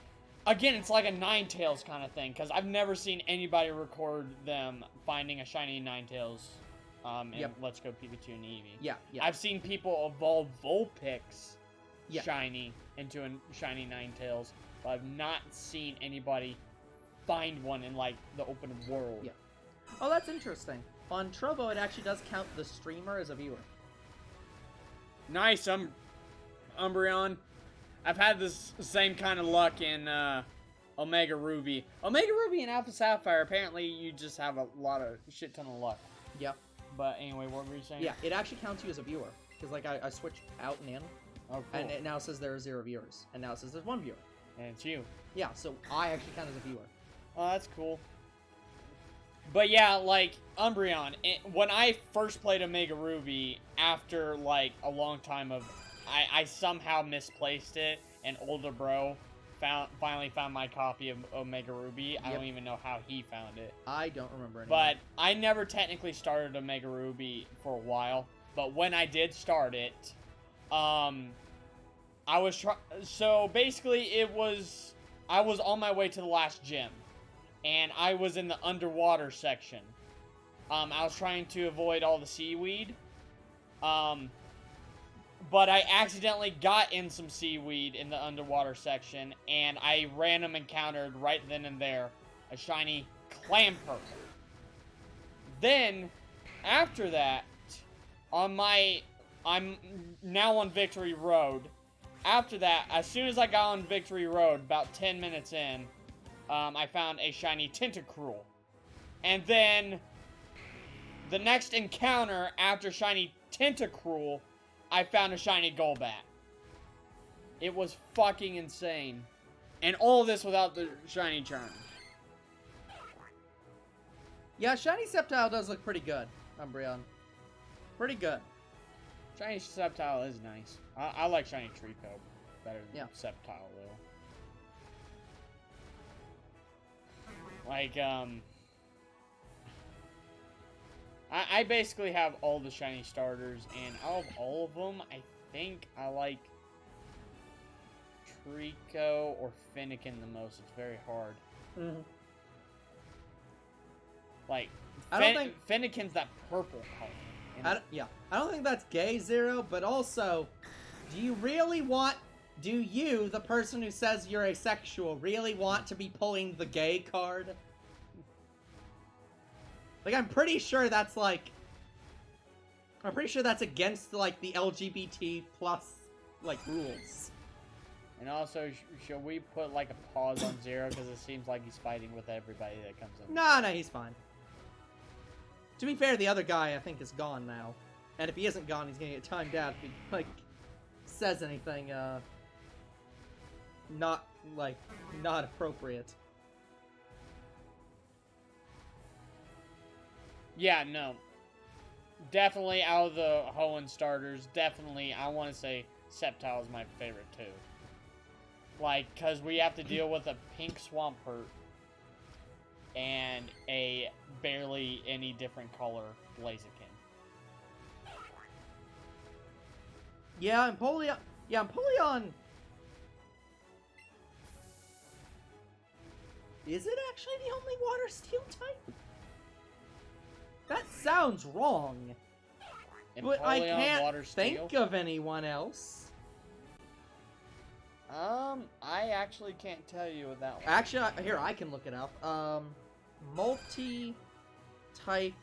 Speaker 1: again, it's like a Ninetales kind of thing. Because I've never seen anybody record them finding a shiny Ninetales in Let's Go Pikachu and Eevee.
Speaker 3: Yeah.
Speaker 1: I've seen people evolve Vulpix shiny into a shiny Ninetales. But I've not seen anybody find one in, like, the open world.
Speaker 3: Yeah. Oh, that's interesting. On Trovo, it actually does count the streamer as a viewer.
Speaker 1: Nice, Umbreon. I've had this same kind of luck in Omega Ruby. Omega Ruby and Alpha Sapphire, apparently you just have a shit ton of luck.
Speaker 3: Yep.
Speaker 1: But anyway, what were you saying?
Speaker 3: Yeah, it actually counts you as a viewer. Because, like, I switched out and in.
Speaker 1: Oh, cool.
Speaker 3: And it now says there are 0 viewers. And now it says there's 1 viewer.
Speaker 1: And it's you.
Speaker 3: Yeah, so I actually count as a viewer.
Speaker 1: Oh, that's cool. But yeah, like, Umbreon, when I first played Omega Ruby, after, like, a long time of... I somehow misplaced it, and older bro finally found my copy of Omega Ruby. I don't even know how he found it.
Speaker 3: I don't remember anymore.
Speaker 1: But I never technically started Omega Ruby for a while. But when I did start it, so basically I was on my way to the last gym. And I was in the underwater section. I was trying to avoid all the seaweed. But I accidentally got in some seaweed in the underwater section. And I random encountered right then and there a shiny Clamperl. Then, after that, I'm now on Victory Road. After that, as soon as I got on Victory Road, about 10 minutes in, I found a shiny Tentacruel. And then, the next encounter after shiny Tentacruel, I found a shiny Golbat. It was fucking insane. And all this without the shiny charm.
Speaker 3: Yeah, shiny Sceptile does look pretty good, Umbreon. Pretty good.
Speaker 1: Shiny Sceptile is nice. I like shiny Treecko better than Sceptile, though. Like, I basically have all the shiny starters, and out of all of them, I think I like Trico or Finnegan the most. It's very hard.
Speaker 3: Mhm.
Speaker 1: Like,
Speaker 3: I don't think
Speaker 1: Finnegan's that purple color.
Speaker 3: I don't think that's gay, Zero. But also, do you, the person who says you're asexual, really want to be pulling the gay card? Like, I'm pretty sure that's against, like, the LGBT plus, like, rules.
Speaker 1: And also, should we put, like, a pause on Zero? Because it seems like he's fighting with everybody that comes in.
Speaker 3: No, he's fine. To be fair, the other guy, I think, is gone now. And if he isn't gone, he's gonna get timed out if he, like, says anything, not appropriate.
Speaker 1: Yeah, no. Definitely out of the Hoenn starters, definitely, I want to say Sceptile is my favorite, too. Like, because we have to deal with a pink Swampert and a barely any different color Blaziken.
Speaker 3: Yeah, and Empoleon... Is it actually the only water steel type? That sounds wrong. But I can't think of anyone else.
Speaker 1: I actually can't tell you with that one.
Speaker 3: Actually, here, I can look it up. Multi-type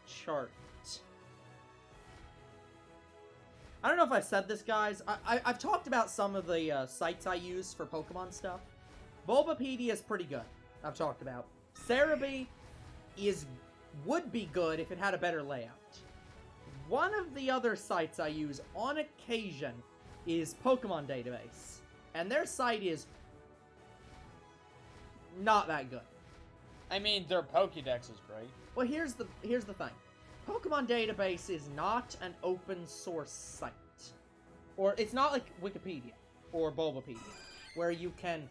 Speaker 3: chart. I don't know if I've said this, guys. I've talked about some of the sites I use for Pokemon stuff. Bulbapedia is pretty good, I've talked about. Cerebi would be good if it had a better layout. One of the other sites I use on occasion is Pokemon Database. And their site is not that good.
Speaker 1: I mean, their Pokédex is great.
Speaker 3: Well, here's the thing. Pokemon Database is not an open source site. Or it's not like Wikipedia or Bulbapedia, where you can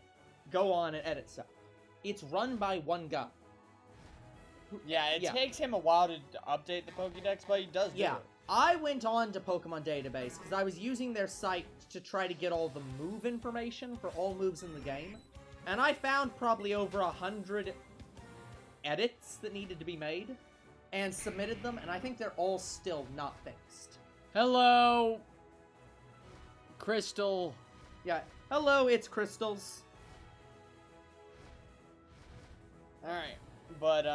Speaker 3: go on and edit stuff. It's run by one guy.
Speaker 1: Yeah, it takes him a while to update the Pokédex, but he does do it.
Speaker 3: I went on to Pokemon Database because I was using their site to try to get all the move information for all moves in the game. And I found probably over 100 edits that needed to be made and submitted them, and I think they're all still not fixed.
Speaker 1: Hello, Crystal.
Speaker 3: Yeah, hello, it's Crystals.
Speaker 1: Alright, but,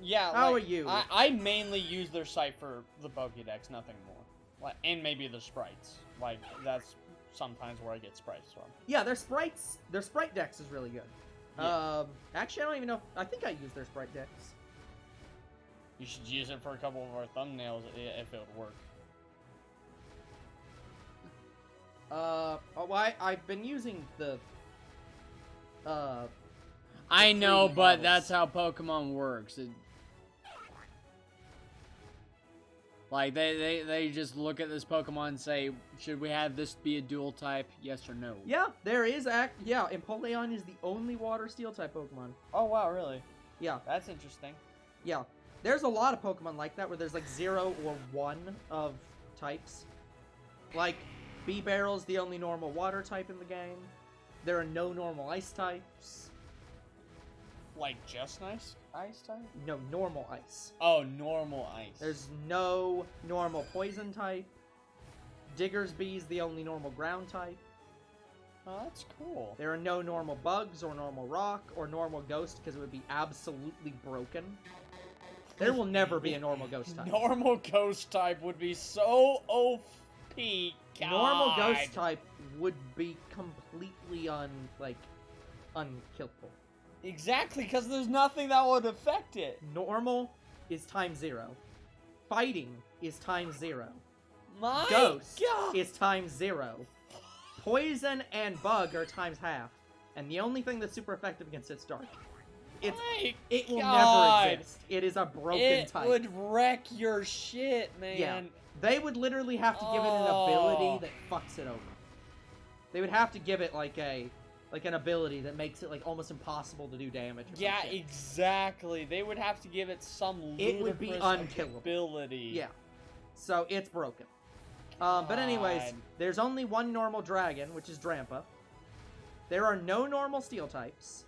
Speaker 1: yeah,
Speaker 3: How are you?
Speaker 1: I mainly use their site for the Pokédex, nothing more. Like, and maybe the sprites. Like, that's sometimes where I get sprites from.
Speaker 3: Yeah, their sprite dex is really good.
Speaker 1: Yeah.
Speaker 3: Actually, I don't even know. I think I use their sprite dex.
Speaker 1: You should use it for a couple of our thumbnails if it would work.
Speaker 3: I've been using the,
Speaker 1: I know, but
Speaker 3: models.
Speaker 1: that's how Pokemon works. Like, they just look at this Pokemon and say, should we have this be a dual type, yes or no?
Speaker 3: Yeah, there is, Empoleon is the only water steel type Pokemon.
Speaker 1: Oh, wow, really?
Speaker 3: Yeah.
Speaker 1: That's interesting.
Speaker 3: Yeah. There's a lot of Pokemon like that, where there's like 0 or 1 of types. Like, Beebarrel's the only normal water type in the game. There are no normal ice types.
Speaker 1: Like, just nice ice type?
Speaker 3: No, normal ice.
Speaker 1: Oh, normal ice.
Speaker 3: There's no normal poison type. Diggersby's the only normal ground type.
Speaker 1: Oh, that's cool.
Speaker 3: There are no normal bugs or normal rock or normal ghost because it would be absolutely broken. There will never be a normal ghost type.
Speaker 1: Normal ghost type would be so OP. God.
Speaker 3: Normal ghost type would be completely unkillable.
Speaker 1: Exactly, because there's nothing that would affect it.
Speaker 3: Normal is times 0. Fighting is times 0.
Speaker 1: My
Speaker 3: Ghost
Speaker 1: God.
Speaker 3: is times 0. Poison and bug are times half. And the only thing that's super effective against it's dark. It will never exist. It is a broken type.
Speaker 1: It would wreck your shit, man.
Speaker 3: Yeah. They would literally have to give it an ability that fucks it over. They would have to give it like an ability that makes it like almost impossible to do damage. Or
Speaker 1: Yeah,
Speaker 3: something.
Speaker 1: exactly. They would have to give it some
Speaker 3: It would be unkillable.
Speaker 1: ability.
Speaker 3: Yeah. So it's broken. But anyways, there's only one normal dragon, which is Drampa. There are no normal steel types.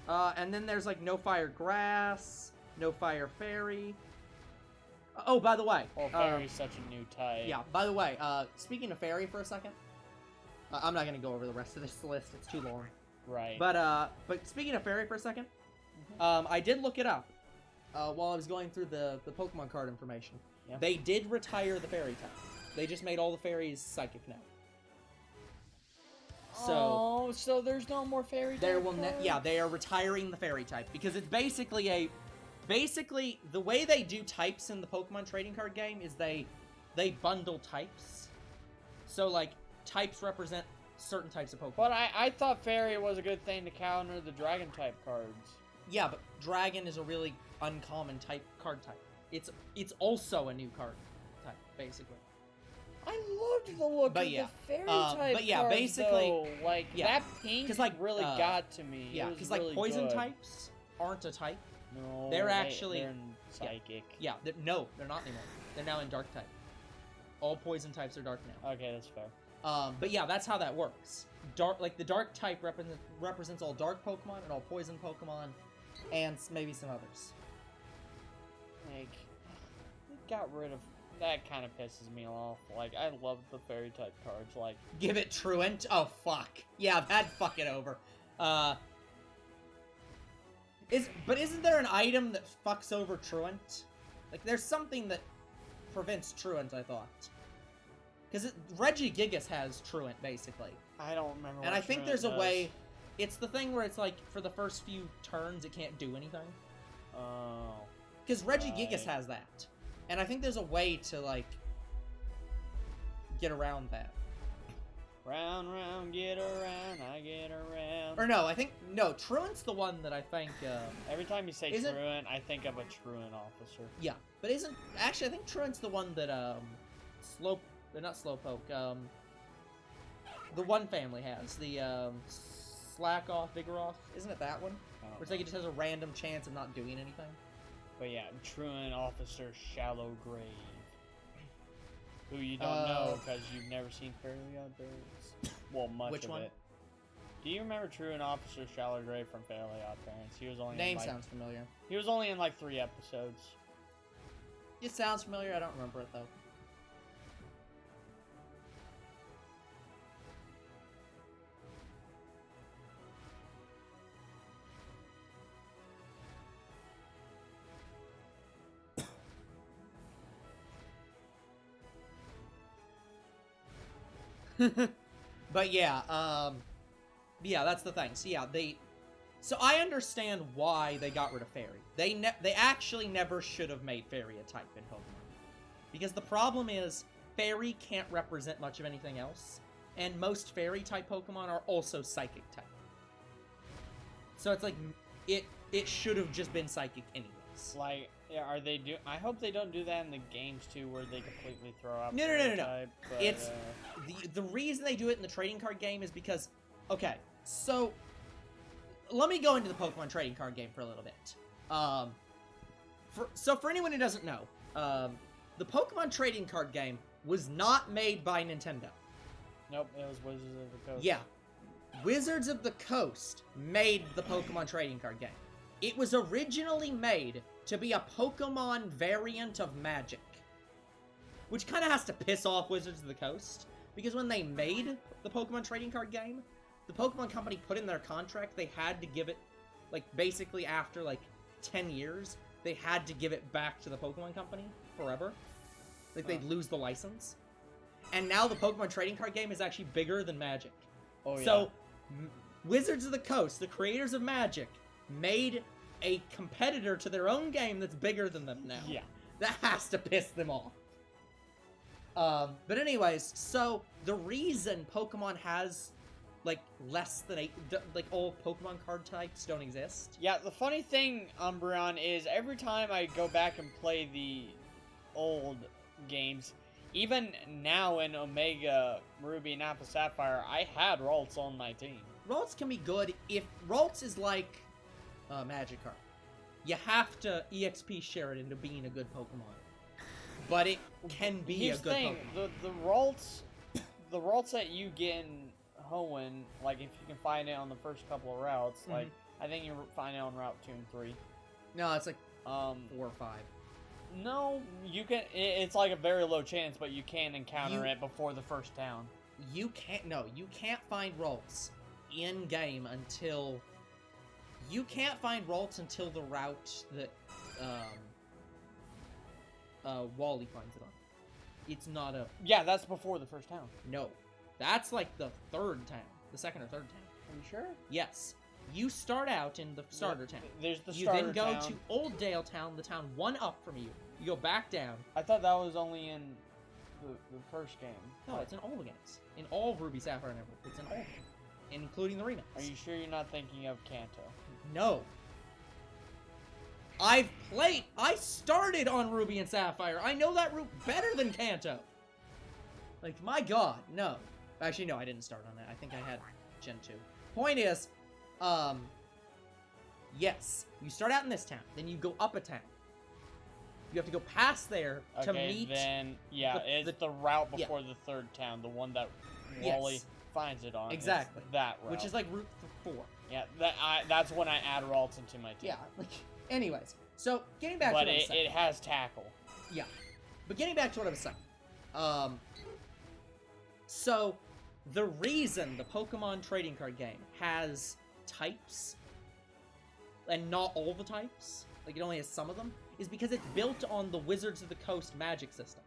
Speaker 3: And then there's like no fire grass, no fire fairy. Oh, by the way.
Speaker 1: Well, fairy's such a new type.
Speaker 3: Yeah, by the way, speaking of fairy for a second. I'm not going to go over the rest of this list. It's too long.
Speaker 1: Right.
Speaker 3: But speaking of fairy for a second, I did look it up while I was going through the Pokemon card information.
Speaker 1: Yeah.
Speaker 3: They did retire the fairy type. They just made all the fairies psychic now.
Speaker 1: So there's no more fairy type
Speaker 3: Yeah, they are retiring the fairy type because it's basically the way they do types in the Pokemon trading card game is they bundle types. So like types represent certain types of Pokemon.
Speaker 1: But I thought fairy was a good thing to counter the dragon type cards.
Speaker 3: Yeah, but dragon is a really uncommon card type. It's also a new card type, basically.
Speaker 1: I loved the look of the fairy type
Speaker 3: but yeah,
Speaker 1: cards,
Speaker 3: basically,
Speaker 1: though. Like, that pink really got to me.
Speaker 3: Yeah,
Speaker 1: because
Speaker 3: like
Speaker 1: really
Speaker 3: poison
Speaker 1: good.
Speaker 3: types aren't a type.
Speaker 1: No,
Speaker 3: they're actually
Speaker 1: they're in psychic.
Speaker 3: Yeah, they're not anymore. They're now in dark type. All poison types are dark now.
Speaker 1: Okay, that's fair.
Speaker 3: But yeah, that's how that works. The dark type represents all dark Pokemon and all poison Pokemon, and maybe some others.
Speaker 1: Like, it got rid of. That kind of pisses me off. Like, I love the fairy type cards. Like,
Speaker 3: give it Truant. Oh fuck. Yeah, that'd fuck it over. But isn't there an item that fucks over Truant? Like, there's something that prevents Truant, I thought. Because Regigigas has Truant, basically.
Speaker 1: I don't remember.
Speaker 3: And I think
Speaker 1: Truant
Speaker 3: there's a
Speaker 1: does.
Speaker 3: way. It's the thing where it's like for the first few turns it can't do anything.
Speaker 1: Oh.
Speaker 3: Because Regigigas has that. And I think there's a way to, like, get around that.
Speaker 1: Round, round, get around, I get around.
Speaker 3: Or no, Truant's the one that I think,
Speaker 1: Every time you say Truant, I think of a Truant officer.
Speaker 3: Yeah, but actually, I think Truant's the one that, not Slowpoke, the one family has, the, Slackoff, Vigoroth, isn't it that one? Where it's like it just has a random chance of not doing anything?
Speaker 1: But yeah, Truant Officer Shallow Grave. Who you don't know because you've never seen Fairly Odd Parents. Well, much
Speaker 3: Which
Speaker 1: of
Speaker 3: one?
Speaker 1: it. Do you remember Truant Officer Shallow Grave from Fairly Odd Parents? He was only
Speaker 3: Name sounds familiar.
Speaker 1: He was only in like 3 episodes.
Speaker 3: It sounds familiar, I don't remember it though. But yeah, that's the thing. So I understand why they got rid of Fairy. They actually never should have made Fairy a type in Pokemon. Because the problem is, Fairy can't represent much of anything else, and most Fairy type Pokemon are also Psychic type. So it's like, it should have just been Psychic anyways.
Speaker 1: Like, are they do? I hope they don't do that in the games too, where they completely throw out.
Speaker 3: No.
Speaker 1: Type, but,
Speaker 3: it's the reason they do it in the trading card game is because, okay, so let me go into the Pokemon trading card game for a little bit. For anyone who doesn't know, the Pokemon trading card game was not made by Nintendo.
Speaker 1: Nope, it was Wizards of the Coast.
Speaker 3: Yeah, Wizards of the Coast made the Pokemon trading card game. It was originally made to be a Pokemon variant of Magic. Which kind of has to piss off Wizards of the Coast. Because when they made the Pokemon trading card game, the Pokemon Company put in their contract they had to give it, like, basically after, like, 10 years, they had to give it back to the Pokemon Company forever. Like, they'd lose the license. And now the Pokemon trading card game is actually bigger than Magic.
Speaker 1: Oh, yeah.
Speaker 3: So, Wizards of the Coast, the creators of Magic, made a competitor to their own game that's bigger than them now.
Speaker 1: Yeah.
Speaker 3: That has to piss them off. But anyways, so the reason Pokemon has, like, less than 8, like, all Pokemon card types don't exist.
Speaker 1: Yeah, the funny thing, Umbreon, is every time I go back and play the old games, even now in Omega, Ruby, and Alpha Sapphire, I had Ralts on my team.
Speaker 3: Ralts can be good if Ralts is like Magikarp. You have to EXP share it into being a good Pokemon. But it can be
Speaker 1: Here's
Speaker 3: a good
Speaker 1: the thing,
Speaker 3: Pokemon.
Speaker 1: the Ralts that you get in Hoenn, like if you can find it on the first couple of routes, like I think you find it on Route 2 and 3.
Speaker 3: No, it's like 4
Speaker 1: Um,
Speaker 3: or 5.
Speaker 1: no, you can. It's like a very low chance, but you can encounter it before the first town.
Speaker 3: You can't. No, you can't find Ralts in game until. You can't find Ralts until the route that Wally finds it on. It's not a.
Speaker 1: Yeah, that's before the first town.
Speaker 3: No, that's like the third town, the second or third town.
Speaker 1: Are you sure?
Speaker 3: Yes, you start out in the starter town.
Speaker 1: There's the
Speaker 3: You
Speaker 1: starter
Speaker 3: then go
Speaker 1: town.
Speaker 3: to Old Dale Town, the town one up from you. You go back down.
Speaker 1: I thought that was only in the first game.
Speaker 3: No, it's in all the games. In all Ruby, Sapphire, and Emerald. It's in all of them, including the remakes.
Speaker 1: Are you sure you're not thinking of Kanto?
Speaker 3: No. I started on Ruby and Sapphire. I know that route better than Kanto. Like, my god, no. Actually, no, I didn't start on it. I think I had Gen 2. Point is, yes, you start out in this town, then you go up a town. You have to go past there to meet...
Speaker 1: then, yeah, it's the route before the third town, the one that Wally finds it on.
Speaker 3: Exactly.
Speaker 1: It's that route.
Speaker 3: Which is like Route 4.
Speaker 1: Yeah, that's when I add Ralts into my team.
Speaker 3: Yeah, like, anyways. So, getting back to what I was saying.
Speaker 1: It has tackle.
Speaker 3: Yeah. But getting back to what I was saying. So, the reason the Pokemon trading card game has types, and not all the types, like it only has some of them, is because it's built on the Wizards of the Coast magic system,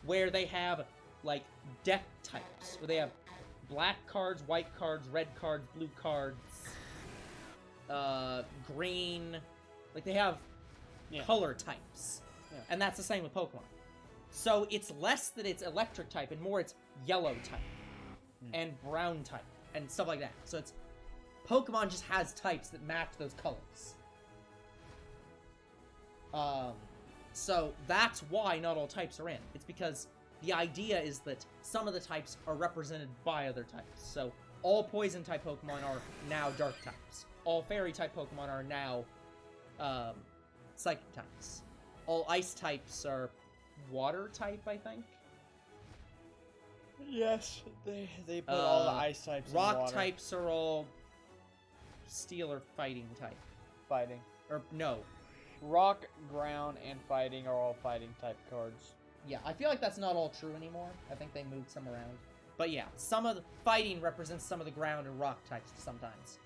Speaker 3: where they have, like, deck types, where they have black cards, white cards, red cards, blue cards, green, like they have color types.
Speaker 1: Yeah.
Speaker 3: And that's the same with Pokemon. So it's less that it's electric type and more it's yellow type and brown type and stuff like that. So it's Pokemon just has types that match those colors. So that's why not all types are in. It's because the idea is that some of the types are represented by other types. So all poison type Pokemon are now dark types. All fairy type Pokemon are now psychic types. All ice types are water type, I think.
Speaker 1: Yes, they put all the ice types in
Speaker 3: Rock
Speaker 1: water.
Speaker 3: types are all steel or fighting type.
Speaker 1: Fighting.
Speaker 3: Or no.
Speaker 1: Rock, ground, and fighting are all fighting type cards.
Speaker 3: Yeah, I feel like that's not all true anymore. I think they moved some around. But yeah, some of the fighting represents some of the ground and rock types sometimes.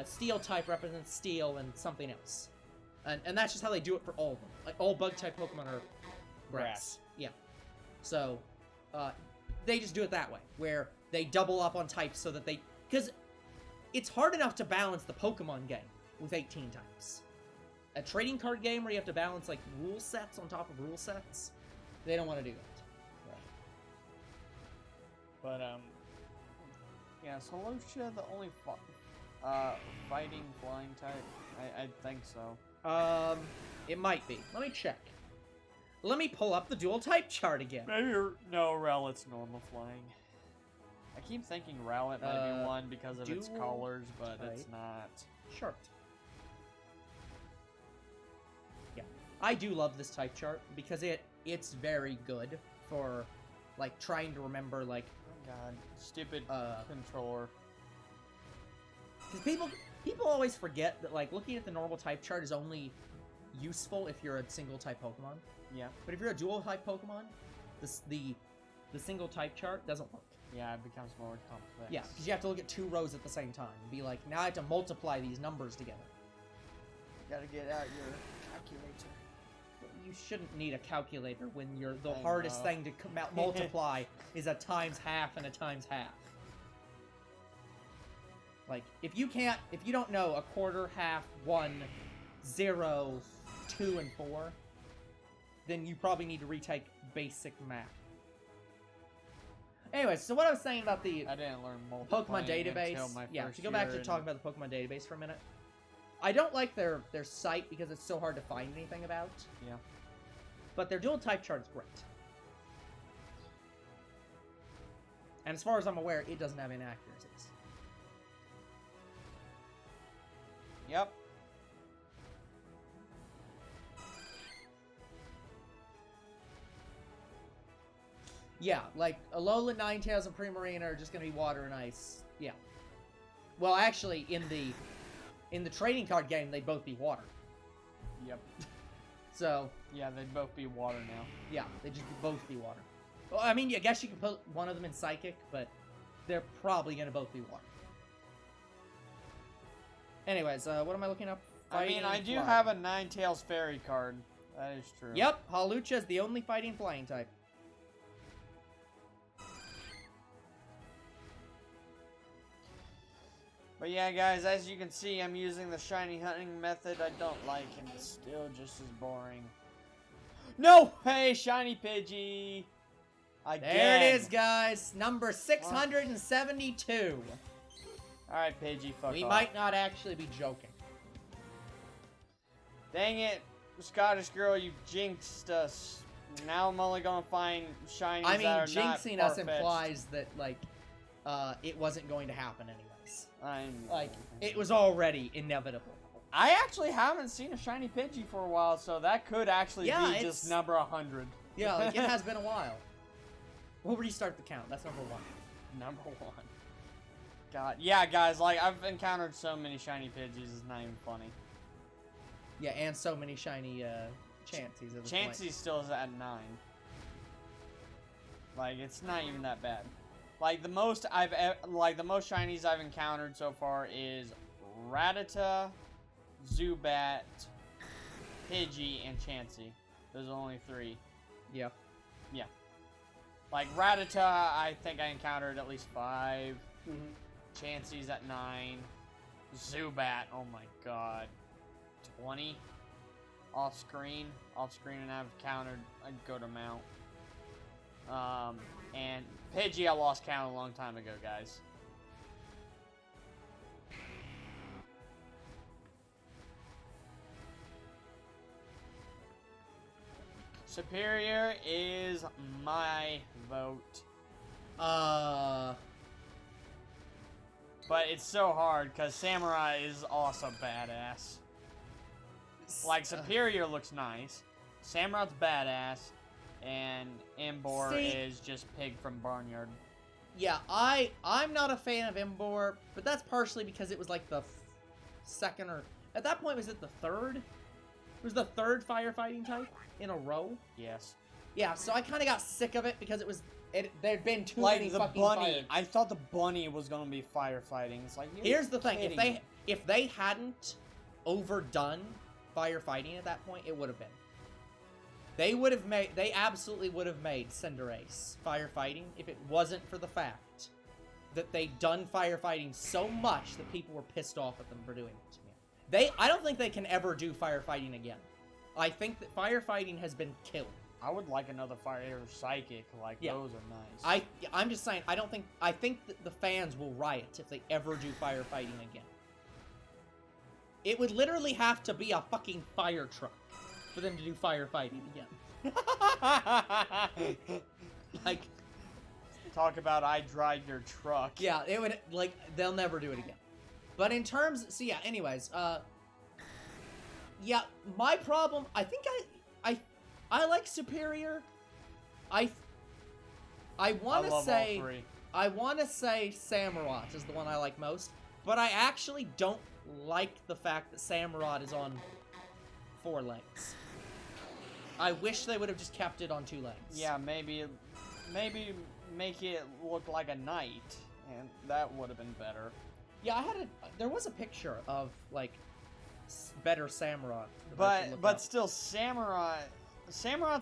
Speaker 3: Steel type represents steel and something else. And that's just how they do it for all of them. Like, all bug type Pokemon are grass. Yeah. So, they just do it that way, where they double up on types so that they... Because it's hard enough to balance the Pokemon game with 18 types. A trading card game where you have to balance, like, rule sets on top of rule sets, they don't want to do that.
Speaker 1: Right. But, yeah, is Holosia the only fighting flying type? I think so.
Speaker 3: It might be. Let me check. Let me pull up the dual type chart again.
Speaker 1: Maybe no, Rowlet's normal flying. I keep thinking Rowlet might be one because of its
Speaker 3: dual
Speaker 1: colors, but
Speaker 3: type.
Speaker 1: it's not.
Speaker 3: Chart. Yeah, I do love this type chart because it's very good for like trying to remember like.
Speaker 1: Oh God, stupid controller.
Speaker 3: Because people always forget that like looking at the normal type chart is only useful if you're a single type Pokemon.
Speaker 1: Yeah.
Speaker 3: But if you're a dual type Pokemon, the single type chart doesn't work.
Speaker 1: Yeah, it becomes more complex.
Speaker 3: Yeah, because you have to look at 2 rows at the same time and be like, now I have to multiply these numbers together.
Speaker 1: You gotta get out your calculator.
Speaker 3: You shouldn't need a calculator when the hardest thing to multiply is a times half and a times half. Like, if you don't know a quarter, half, 1, 0, 2, and 4, then you probably need to retake basic math. Anyways, so what I was saying about the
Speaker 1: I didn't learn
Speaker 3: Pokemon database. Yeah, to go back to talking about the Pokemon database for a minute. I don't like their site because it's so hard to find anything about.
Speaker 1: Yeah.
Speaker 3: But their dual type chart is great. And as far as I'm aware, it doesn't have inaccuracies.
Speaker 1: Yep.
Speaker 3: Yeah, like Alolan, Ninetales, and Primarina are just gonna be water and ice. Yeah. Well, actually, in the trading card game, they'd both be water.
Speaker 1: Yep.
Speaker 3: So.
Speaker 1: Yeah, they'd both be water now.
Speaker 3: Yeah, they'd just both be water. Well, I mean, I guess you could put one of them in Psychic, but they're probably gonna both be water. Anyways, what am I looking up?
Speaker 1: I mean, I do have a Ninetales Fairy card. That is true.
Speaker 3: Yep, Hawlucha is the only fighting flying type.
Speaker 1: But yeah, guys, as you can see, I'm using the shiny hunting method. I don't like him. It's still just as boring. No! Hey, shiny Pidgey! Again.
Speaker 3: There it is, guys. Number 672.
Speaker 1: Alright, Pidgey, fuck off.
Speaker 3: We might not actually be joking.
Speaker 1: Dang it, Scottish girl, you jinxed us. Now I'm only gonna find shinies
Speaker 3: I mean,
Speaker 1: that are
Speaker 3: jinxing
Speaker 1: not
Speaker 3: us
Speaker 1: Farfetch'd.
Speaker 3: implies that, like, it wasn't going to happen anyways.
Speaker 1: I'm...
Speaker 3: Like, it was already inevitable.
Speaker 1: I actually haven't seen a shiny Pidgey for a while, so that could actually be just number 100.
Speaker 3: Yeah, like, it has been a while. We'll restart the count. That's number 1.
Speaker 1: Number 1. God. Yeah, guys, like, I've encountered so many shiny Pidgeys, it's not even funny.
Speaker 3: Yeah, and so many shiny, Chanseys at this point.
Speaker 1: Chansey still is at 9. Like, it's not even that bad. Like, the most shinies I've encountered so far is Rattata, Zubat, Pidgey, and Chansey. Those are only 3.
Speaker 3: Yeah.
Speaker 1: Yeah. Like, Rattata, I think I encountered at least 5. Chansey's at 9. Zubat, oh my god. 20. Off screen, and I've encountered a good amount. And Pidgey, I lost count a long time ago, guys. Superior is my vote. But it's so hard, because Samurai is also badass. Like, Superior looks nice. Samurai's badass. And Embor is just Pig from Barnyard.
Speaker 3: Yeah, I'm not a fan of Embor, but that's partially because it was like the second or... At that point, was it the third? It was the third firefighting type in a row?
Speaker 1: Yes.
Speaker 3: Yeah, so I kind of got sick of it because there'd been too
Speaker 1: like
Speaker 3: many
Speaker 1: the
Speaker 3: fucking
Speaker 1: bunny. I thought the bunny was gonna be firefighting. It's like,
Speaker 3: here's the thing: if they hadn't overdone firefighting at that point, it would have been. They absolutely would have made Cinderace firefighting if it wasn't for the fact that they'd done firefighting so much that people were pissed off at them for doing it. I don't think they can ever do firefighting again. I think that firefighting has been killed.
Speaker 1: I would like another fire psychic. Like, those are nice.
Speaker 3: I'm just saying, I think that the fans will riot if they ever do firefighting again. It would literally have to be a fucking fire truck for them to do firefighting again. Like,
Speaker 1: talk about I drive your truck.
Speaker 3: Yeah, it would, like, they'll never do it again. But in terms, so yeah, anyways, yeah, my problem, I think I like Superior. I want to say, I want to say Samurott is the one I like most, but I actually don't like the fact that Samurott is on 4 legs. I wish they would have just kept it on 2 legs.
Speaker 1: Yeah, maybe make it look like a knight, and that would have been better.
Speaker 3: Yeah, there was a picture of, like, better Samurott.
Speaker 1: But still, Samurott's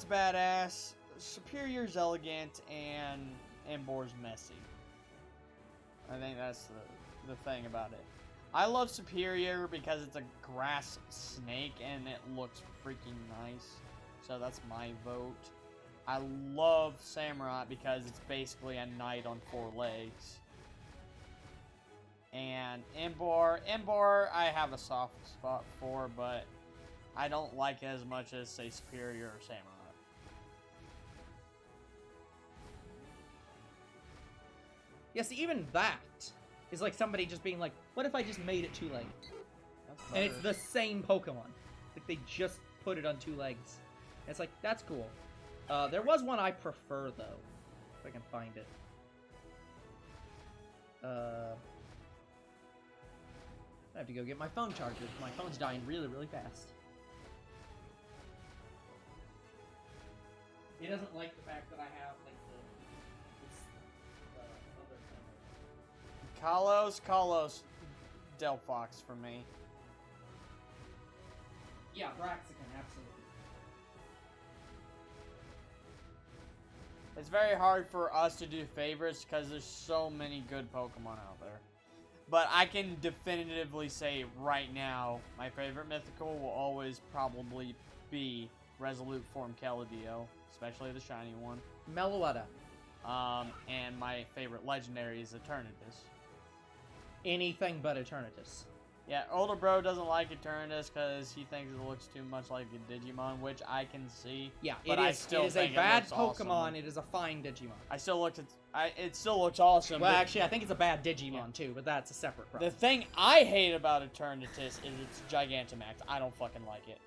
Speaker 1: badass, Superior's elegant, and Embor's messy. I think that's the thing about it. I love Superior because it's a grass snake and it looks freaking nice. So that's my vote. I love Samurott because it's basically a knight on 4 legs. And Embor, I have a soft spot for, but I don't like it as much as, say, Superior or Samurott.
Speaker 3: Yeah, see, even that is like somebody just being like, what if I just made it 2 legs? And it's the same Pokemon. Like, they just put it on 2 legs. And it's like, that's cool. There was one I prefer, though. if I can find it. I have to go get my phone charger. My phone's dying really, really fast. It doesn't like the fact that I have like the other thing.
Speaker 1: Kalos, Delphox for me.
Speaker 3: Yeah, Braxican, absolutely.
Speaker 1: It's very hard for us to do favorites because there's so many good Pokemon out there. But I can definitively say right now, my favorite mythical will always probably be Resolute Form Keldeo, especially the shiny one.
Speaker 3: Meloetta.
Speaker 1: And my favorite legendary is Eternatus.
Speaker 3: Anything but Eternatus.
Speaker 1: Yeah, older bro doesn't like Eternatus because he thinks it looks too much like a Digimon, which I can see.
Speaker 3: Yeah,
Speaker 1: but
Speaker 3: it is a bad Pokemon.
Speaker 1: Awesome.
Speaker 3: It is a fine Digimon.
Speaker 1: It still looks awesome.
Speaker 3: Well, actually, I think it's a bad Digimon too, but that's a separate problem.
Speaker 1: The thing I hate about Eternatus is its Gigantamax. I don't fucking like it.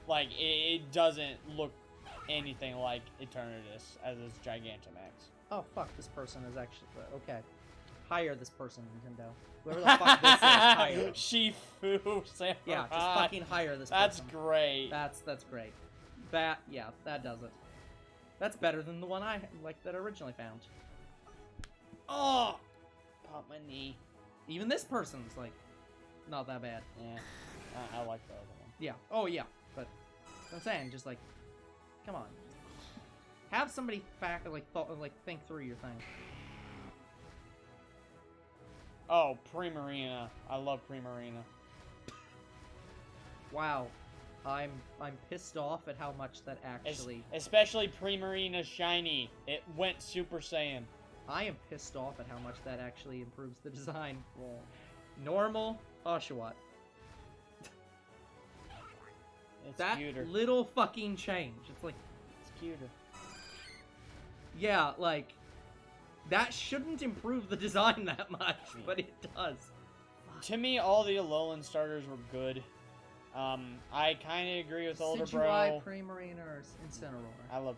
Speaker 1: Like, it doesn't look anything like Eternatus as its Gigantamax.
Speaker 3: Oh, fuck, this person is actually... Okay. Hire this person, Nintendo. Whoever the fuck this is, hire.
Speaker 1: Shifu Samurai.
Speaker 3: Yeah, just fucking hire this
Speaker 1: That's
Speaker 3: person.
Speaker 1: great.
Speaker 3: That's great. Yeah, that does it. That's better than the one that I originally found.
Speaker 1: Oh! Pop my knee.
Speaker 3: Even this person's, like, not that bad.
Speaker 1: Yeah. I like the other one.
Speaker 3: Yeah. Oh, yeah. But, I'm saying, just, like, come on. Have somebody think through your thing.
Speaker 1: Oh, Primarina. I love Primarina.
Speaker 3: Wow. I'm pissed off at how much that actually...
Speaker 1: Especially Primarina Shiny. It went Super Saiyan.
Speaker 3: I am pissed off at how much that actually improves the design. Yeah. Normal Oshawott.
Speaker 1: It's
Speaker 3: that
Speaker 1: cuter.
Speaker 3: Little fucking change. It's like...
Speaker 1: It's cuter.
Speaker 3: Yeah, like... That shouldn't improve the design that much, but it does.
Speaker 1: To me, all the Alolan starters were good. I kind of agree with older bro.
Speaker 3: Primarina, or Incineroar?
Speaker 1: I love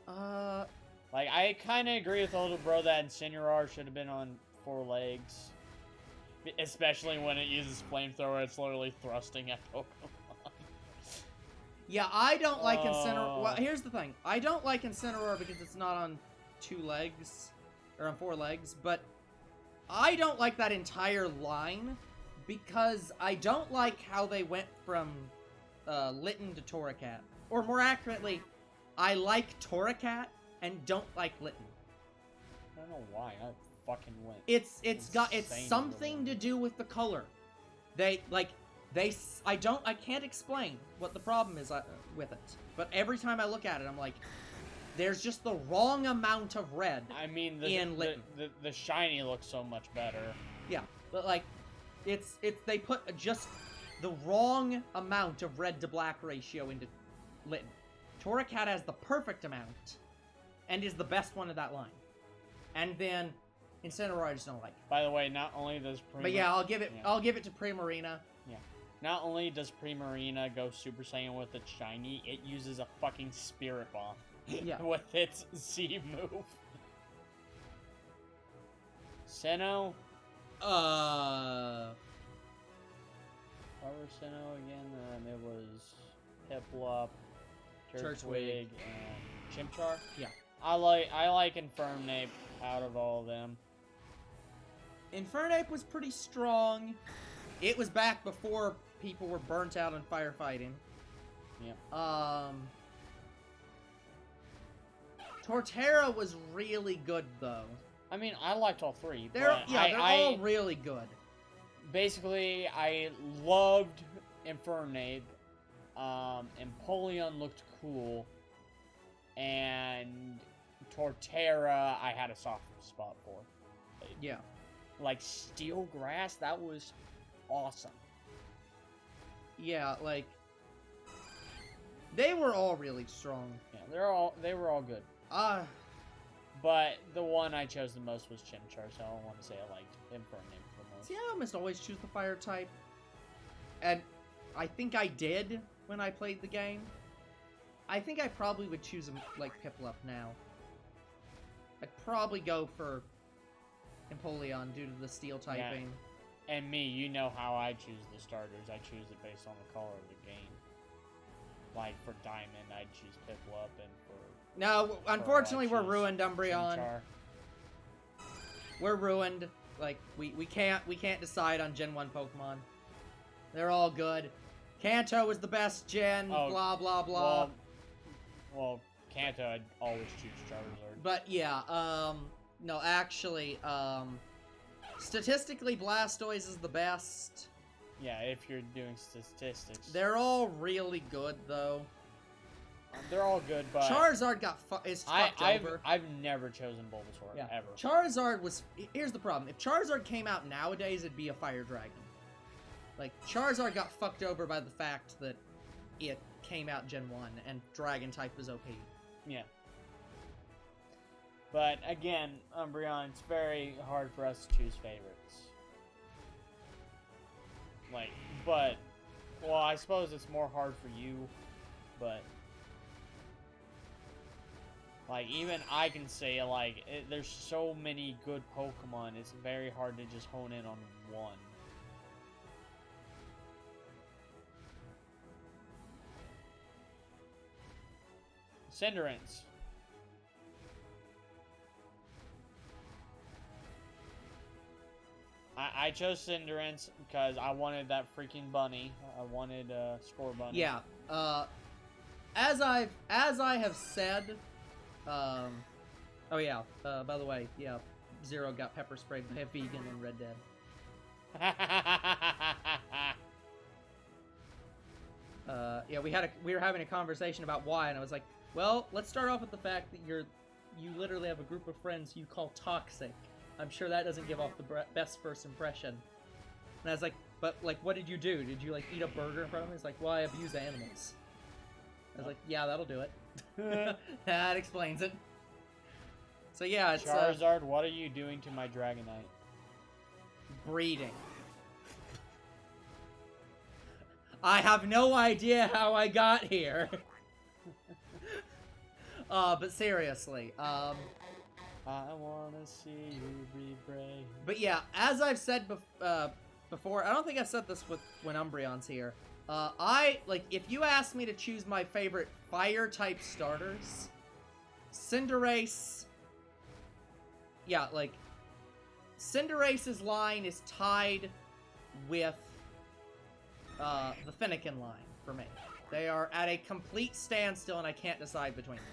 Speaker 1: Primarina. Like, I kind of agree with older bro that Incineroar should have been on 4 legs. Especially when it uses Flamethrower, it's literally thrusting at Pokemon.
Speaker 3: Yeah, I don't like Incineroar. Well, here's the thing. I don't like Incineroar because it's not on 2 legs, or on 4 legs, but I don't like that entire line because I don't like how they went from Litten to Torracat. Or more accurately, I like Torracat and don't like Litten.
Speaker 1: I don't know why. I fucking went.
Speaker 3: It's something to do with the color. I can't explain what the problem is with it. But every time I look at it, I'm like, there's just the wrong amount of red.
Speaker 1: I mean, the shiny looks so much better.
Speaker 3: Yeah, but like, they put just the wrong amount of red to black ratio into Litten. Torracat has the perfect amount, and is the best one of that line. And then Incineroar I just don't like.
Speaker 1: By the way, not only does
Speaker 3: But yeah, I'll give it to Primarina.
Speaker 1: Yeah. Not only does Primarina go Super Saiyan with its shiny, it uses a fucking Spirit Bomb.
Speaker 3: Yeah.
Speaker 1: With its Z move. Sinnoh? What was Sinnoh again? It was Piplup, Turtwig, and Chimchar?
Speaker 3: Yeah.
Speaker 1: I like Infernape out of all of them.
Speaker 3: Infernape was pretty strong. It was back before people were burnt out on firefighting.
Speaker 1: Yeah.
Speaker 3: Torterra was really good, though.
Speaker 1: I mean, I liked all 3.
Speaker 3: They're all really good.
Speaker 1: Basically, I loved Infernape. Empoleon looked cool. And Torterra, I had a soft spot for.
Speaker 3: Yeah.
Speaker 1: Like, Steel Grass, that was awesome.
Speaker 3: Yeah, like... They were all really strong.
Speaker 1: Yeah, they were all good. But the one I chose the most was Chimchar, so I don't want to say I liked Infernape the most.
Speaker 3: See, I almost always choose the fire type. And I think I did when I played the game. I think I probably would choose him like Piplup now. I'd probably go for Empoleon due to the steel typing.
Speaker 1: Yeah. And me, you know how I choose the starters. I choose it based on the color of the game. Like for Diamond, I'd choose Piplup, and for
Speaker 3: No, unfortunately, we're
Speaker 1: choose
Speaker 3: ruined, Umbreon.
Speaker 1: Chimchar.
Speaker 3: We're ruined. Like we can't decide on Gen 1 Pokemon. They're all good. Kanto is the best gen. Blah blah blah.
Speaker 1: Well, Kanto, I'd always choose Charizard.
Speaker 3: But yeah, no, actually, statistically, Blastoise is the best.
Speaker 1: Yeah, if you're doing statistics.
Speaker 3: They're all really good, though.
Speaker 1: They're all good, but
Speaker 3: Charizard is fucked over.
Speaker 1: I've never chosen Bulbasaur, ever.
Speaker 3: Charizard was... Here's the problem. If Charizard came out nowadays, it'd be a fire dragon. Like, Charizard got fucked over by the fact that it came out Gen 1, and Dragon type is OP.
Speaker 1: Yeah. But, again, Umbreon, it's very hard for us to choose favorites. Like, but... Well, I suppose it's more hard for you, but... Like, even I can say, like, there's so many good Pokemon, it's very hard to just hone in on one. Cinderace. I chose Cinderace because I wanted that freaking bunny. I wanted Score Bunny.
Speaker 3: Yeah. As I have said, oh yeah. By the way, yeah, Zero got pepper sprayed by a vegan in Red Dead. Yeah, we were having a conversation about why, and I was like, well, let's start off with the fact that you literally have a group of friends you call toxic. I'm sure that doesn't give off the best first impression. And I was like, but, like, what did you do? Did you, like, eat a burger in front of me? It's like, well, I abuse animals. I was like, yeah, that'll do it. That explains it. So, yeah, it's...
Speaker 1: Charizard, what are you doing to my Dragonite?
Speaker 3: Breeding. I have no idea how I got here. But seriously,
Speaker 1: I wanna see you be brave.
Speaker 3: But yeah, as I've said before, I don't think I've said this when Umbreon's here. If you ask me to choose my favorite fire-type starters, Cinderace... Yeah, like, Cinderace's line is tied with the Fennekin line for me. They are at a complete standstill, and I can't decide between them.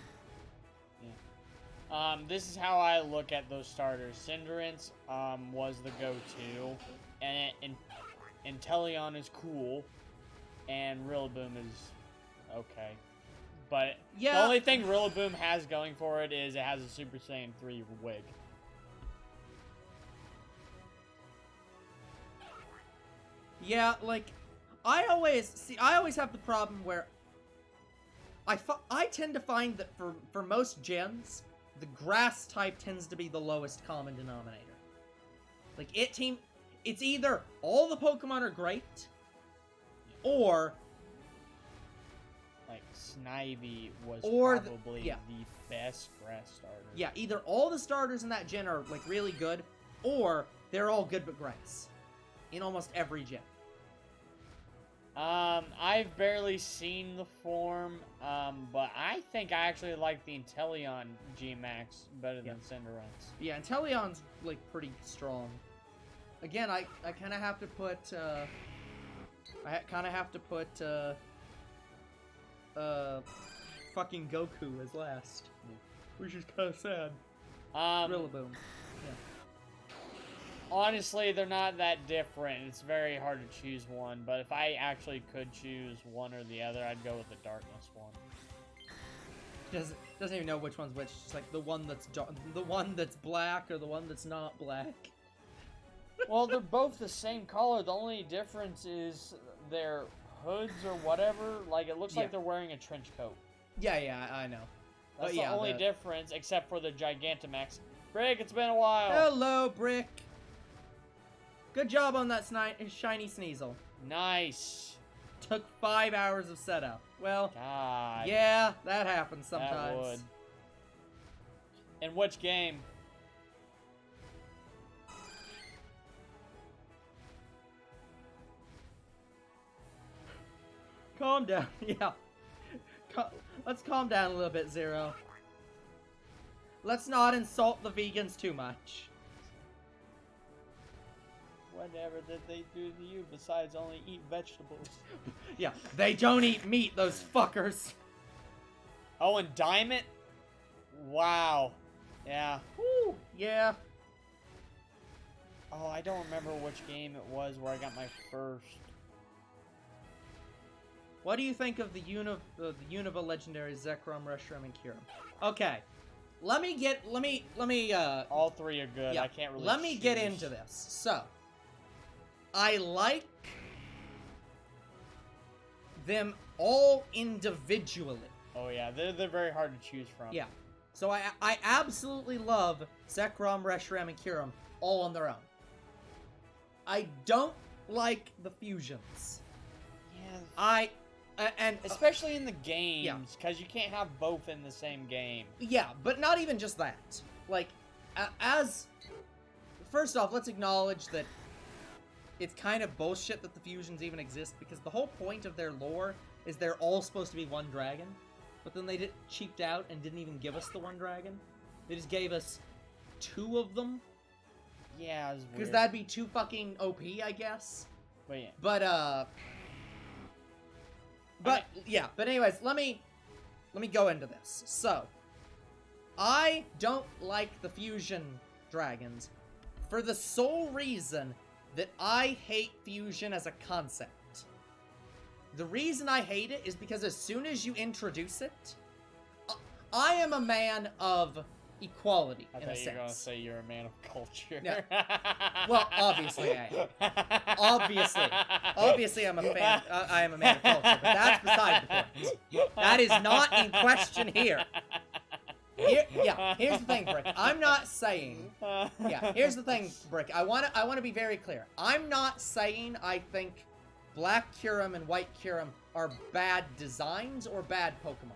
Speaker 1: This is how I look at those starters. Cinderace was the go-to, and Inteleon is cool, and Rillaboom is okay. But
Speaker 3: yeah,
Speaker 1: the only thing Rillaboom has going for it is it has a Super Saiyan 3 wig.
Speaker 3: Yeah, like, I always have the problem where I tend to find that for most gens, the grass type tends to be the lowest common denominator. Like, it's either all the Pokemon are great, or...
Speaker 1: Like, Snivy was probably the best grass starter.
Speaker 3: Yeah, either all the starters in that gen are, like, really good, or they're all good but grass. In almost every gen.
Speaker 1: I've barely seen the form, but I think I actually like the Inteleon G-Max better than Cinderace.
Speaker 3: Yeah, Inteleon's, like, pretty strong. Again, I kind of have to put, fucking Goku as last. Which is kind of sad. Rillaboom. Yeah.
Speaker 1: Honestly, they're not that different. It's very hard to choose one, but if I actually could choose one or the other, I'd go with the Darkness one.
Speaker 3: Doesn't even know which one's which. It's like the one that's black or the one that's not black.
Speaker 1: Well, they're both the same color. The only difference is their hoods or whatever. Like, it looks like they're wearing a trench coat.
Speaker 3: Yeah, I know.
Speaker 1: That's the only difference, except for the Gigantamax. Brick, it's been a while.
Speaker 3: Hello, Brick. Good job on that shiny Sneasel.
Speaker 1: Nice.
Speaker 3: Took 5 hours of setup. Well,
Speaker 1: God.
Speaker 3: yeah, that happens
Speaker 1: That
Speaker 3: sometimes.
Speaker 1: would. In which game?
Speaker 3: Calm down. Yeah. Let's calm down a little bit, Zero. Let's not insult the vegans too much.
Speaker 1: Whatever did they do to you besides only eat vegetables?
Speaker 3: Yeah, they don't eat meat, those fuckers.
Speaker 1: Oh, and Diamond? Wow. Yeah.
Speaker 3: Woo, yeah.
Speaker 1: Oh, I don't remember which game it was where I got my first.
Speaker 3: What do you think of the Unova legendary Zekrom, Reshiram, and Kyurem? Okay. Let me
Speaker 1: All three are good.
Speaker 3: yeah,
Speaker 1: I can't really
Speaker 3: let me get
Speaker 1: choose.
Speaker 3: into this. So, I like them all individually.
Speaker 1: Oh yeah, they're very hard to choose from.
Speaker 3: Yeah. So I absolutely love Zekrom, Reshiram, and Kyurem all on their own. I don't like the fusions.
Speaker 1: Yeah.
Speaker 3: And
Speaker 1: Especially in the games, because you can't have both in the same game.
Speaker 3: yeah, but not even just that. Like, first off, let's acknowledge that it's kind of bullshit that the fusions even exist, because the whole point of their lore is they're all supposed to be one dragon, but then they cheaped out and didn't even give us the one dragon. They just gave us 2 of them,
Speaker 1: Yeah, it's
Speaker 3: because
Speaker 1: weird.
Speaker 3: that'd be too fucking OP, I guess.
Speaker 1: But yeah.
Speaker 3: But yeah, but anyways, let me go into this. So, I don't like the fusion dragons for the sole reason that I hate fusion as a concept. The reason I hate it is because as soon as you introduce it, I am a man of equality,
Speaker 1: I
Speaker 3: in a
Speaker 1: thought you were going to
Speaker 3: sense.
Speaker 1: say you're a man of culture.
Speaker 3: Yeah. Well, obviously I am. Obviously I'm a fan. I am a man of culture, but that's beside the point. That is not in question here. Here's the thing, Brick. I'm not saying. Yeah, here's the thing, Brick. I want to be very clear. I'm not saying I think Black Kyurem and White Kyurem are bad designs or bad Pokemon.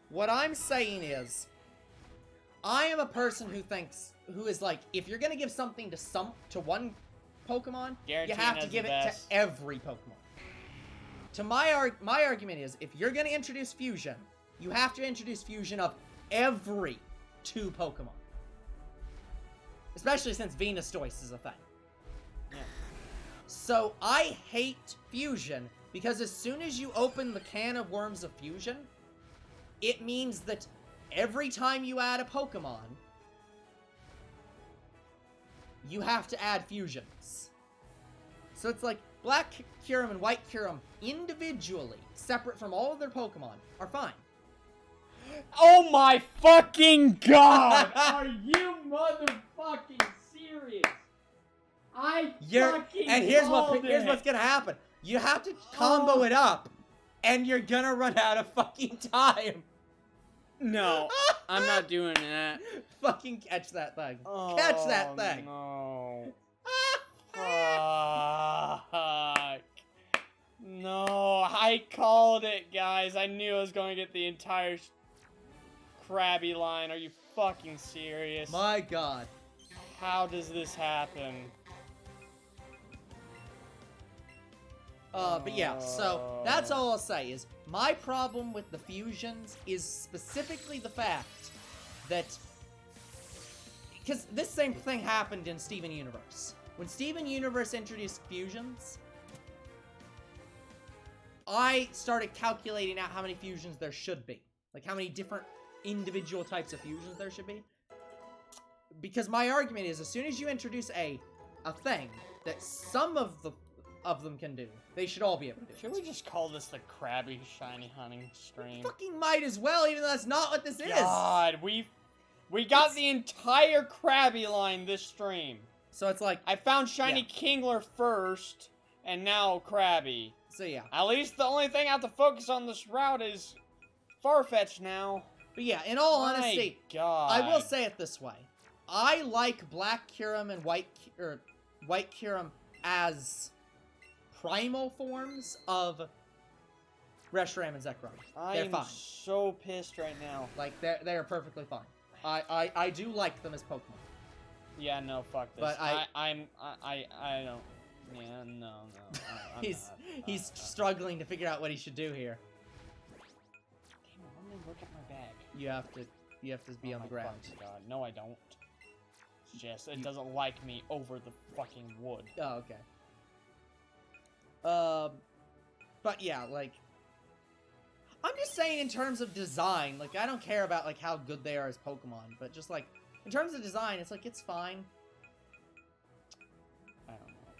Speaker 3: What I'm saying is, I am a person who is like, if you're gonna give something to one Pokemon,
Speaker 1: Guaranteeing
Speaker 3: you have to
Speaker 1: has
Speaker 3: give
Speaker 1: the
Speaker 3: it
Speaker 1: best.
Speaker 3: to every Pokemon. To my argument is, if you're gonna introduce fusion, you have to introduce fusion of every 2 Pokemon. Especially since Venustoise is a thing.
Speaker 1: Yeah.
Speaker 3: So I hate fusion because as soon as you open the can of worms of fusion, it means that every time you add a Pokemon, you have to add fusions. So it's like Black Kyurem and White Kyurem individually, separate from all of their Pokemon, are fine.
Speaker 1: Oh my fucking god! Are you motherfucking serious?
Speaker 3: Here's what's gonna happen. You have to combo it up, and you're gonna run out of fucking time.
Speaker 1: No, I'm not doing that.
Speaker 3: Fucking catch that thing.
Speaker 1: Oh,
Speaker 3: Catch that thing.
Speaker 1: No. Fuck. No, I called it, guys. I knew I was going to get the entire Krabby line. Are you fucking serious?
Speaker 3: My god.
Speaker 1: How does this happen?
Speaker 3: But yeah, so that's all I'll say is my problem with the fusions is specifically the fact that because this same thing happened in Steven Universe. When Steven Universe introduced fusions, I started calculating out how many fusions there should be. Like how many different individual types of fusions there should be. Because my argument is as soon as you introduce a thing that some of them can do, they should all be able to do.
Speaker 1: Should we just call this the Krabby Shiny Hunting stream?
Speaker 3: Fucking might as well, even though that's not what this is.
Speaker 1: God, we got the entire Krabby line this stream.
Speaker 3: So it's like,
Speaker 1: I found Shiny Kingler first, and now Krabby.
Speaker 3: so yeah.
Speaker 1: At least the only thing I have to focus on this route is Farfetch'd now.
Speaker 3: But yeah, in all
Speaker 1: My
Speaker 3: honesty,
Speaker 1: God.
Speaker 3: I will say it this way. I like Black Kyurem and White Kyurem as primal forms of Reshiram and Zekrom.
Speaker 1: I
Speaker 3: They're
Speaker 1: am
Speaker 3: fine.
Speaker 1: so pissed right now.
Speaker 3: Like, they're perfectly fine. I do like them as Pokemon.
Speaker 1: Yeah, no, fuck this.
Speaker 3: But
Speaker 1: I don't. Yeah, no. I'm
Speaker 3: He's struggling to figure out what he should do here.
Speaker 1: Damn it, let me look at my bag.
Speaker 3: You have to be on the ground.
Speaker 1: fucking God. No, I don't. It's just, it doesn't like me over the fucking wood.
Speaker 3: Oh, okay. But yeah, like, I'm just saying in terms of design, like, I don't care about, like, how good they are as Pokemon, but just, like, in terms of design, it's like, it's fine.
Speaker 1: I don't know.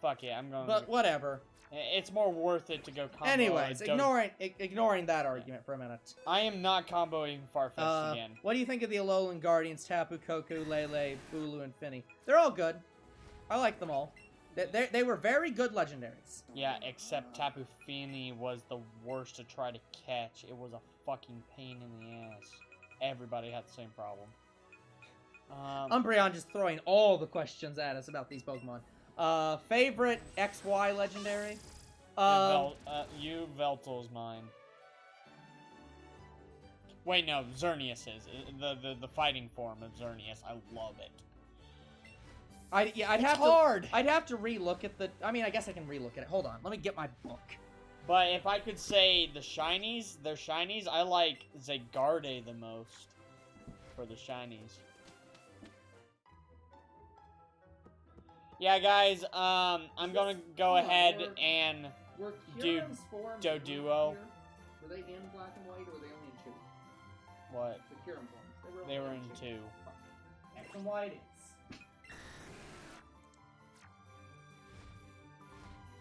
Speaker 1: Fuck yeah, I'm going.
Speaker 3: But whatever.
Speaker 1: It's more worth it to go combo.
Speaker 3: Anyways, ignoring that argument for a minute.
Speaker 1: I am not comboing Farfetch'd again.
Speaker 3: What do you think of the Alolan Guardians, Tapu, Koku, Lele, Bulu, and Finny? They're all good. I like them all. They were very good legendaries.
Speaker 1: Yeah, except Tapu Fini was the worst to try to catch. It was a fucking pain in the ass. Everybody had the same problem.
Speaker 3: Umbreon just throwing all the questions at us about these Pokemon. Favorite XY legendary?
Speaker 1: Veltal's mine. Wait, no, Xerneas is. The fighting form of Xerneas. I love it.
Speaker 3: I'd have to relook at the... I mean, I guess I can relook at it. Hold on. Let me get my book.
Speaker 1: But if I could say their shinies, I like Zygarde the most for the shinies. Yeah, guys, I'm gonna go ahead and do Doduo.
Speaker 2: Were they in Black and White, or were they only in 2?
Speaker 1: What?
Speaker 2: The Kyurem forms.
Speaker 1: They were in 2.
Speaker 2: X and Y it is.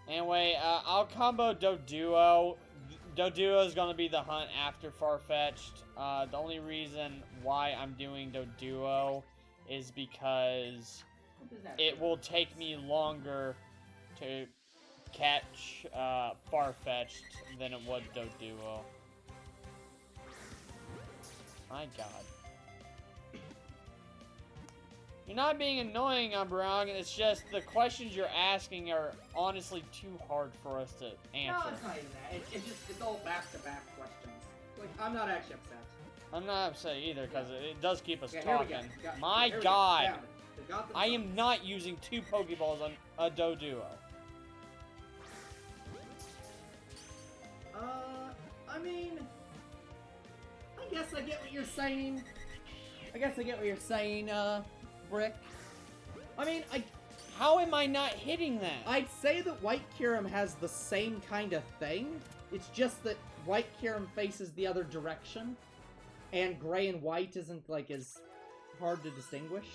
Speaker 1: Anyway, I'll combo Doduo. Doduo is gonna be the hunt after Farfetch'd. The only reason why I'm doing Doduo is because it will take me longer to catch Farfetch'd than it would Doduo. My God. You're not being annoying, Umbreon. It's just the questions you're asking are honestly too hard for us to answer.
Speaker 2: No, it's not even that. It's all back-to-back questions. Like, I'm not actually upset.
Speaker 1: I'm not upset either, because it does keep us
Speaker 2: Okay,
Speaker 1: talking.
Speaker 2: here we go.
Speaker 1: My
Speaker 2: Here we go.
Speaker 1: God.
Speaker 2: Found it. Got the
Speaker 1: I am not using 2 Pokeballs on a Doduo.
Speaker 2: I mean, I guess I get what you're saying.
Speaker 3: Brick. I mean,
Speaker 1: How am I not hitting that?
Speaker 3: I'd say that White Kyurem has the same kind of thing. It's just that White Kyurem faces the other direction, and Gray and White isn't, like, as hard to distinguish.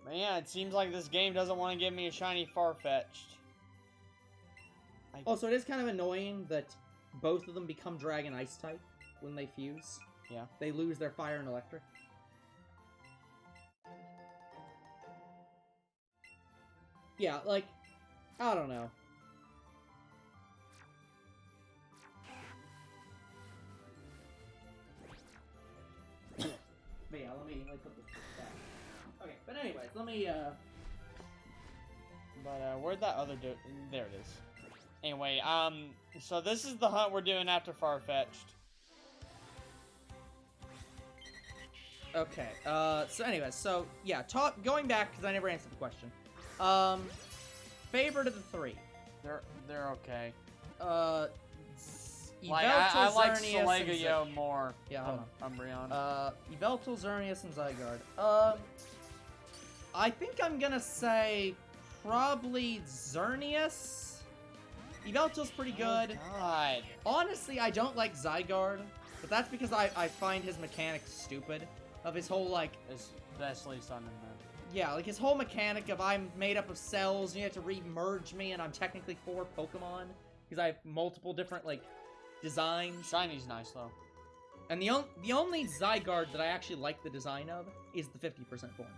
Speaker 1: But yeah, it seems like this game doesn't want to give me a shiny Farfetch'd.
Speaker 3: Also, it is kind of annoying that both of them become Dragon Ice type when they fuse.
Speaker 1: Yeah.
Speaker 3: They lose their Fire and Electric. Yeah, like, I don't know. But yeah, let me put this back. Okay, but anyways, let me,
Speaker 1: But, where'd that other there it is. Anyway, so this is the hunt we're doing after Farfetch'd.
Speaker 3: Okay, so anyways, so, yeah, going back, because I never answered the question. Favorite of the 3.
Speaker 1: They're okay.
Speaker 3: Yveltal,
Speaker 1: Like, I like
Speaker 3: Xerneas,
Speaker 1: Selegayo more
Speaker 3: Yeah,
Speaker 1: than
Speaker 3: hold
Speaker 1: Umbreon.
Speaker 3: Yveltal, Xerneas, and Zygarde. I think I'm gonna say probably Xerneas. Yveltal's pretty good.
Speaker 1: Oh, God.
Speaker 3: Honestly, I don't like Zygarde, but that's because I find his mechanics stupid. Of his whole, like...
Speaker 1: Especially Sun and Moon.
Speaker 3: Yeah, like his whole mechanic of I'm made up of cells, and you have to re-merge me, and I'm technically 4 Pokemon. Because I have multiple different, like, designs.
Speaker 1: Shiny's nice, though.
Speaker 3: And the only Zygarde that I actually like the design of is the 50% form.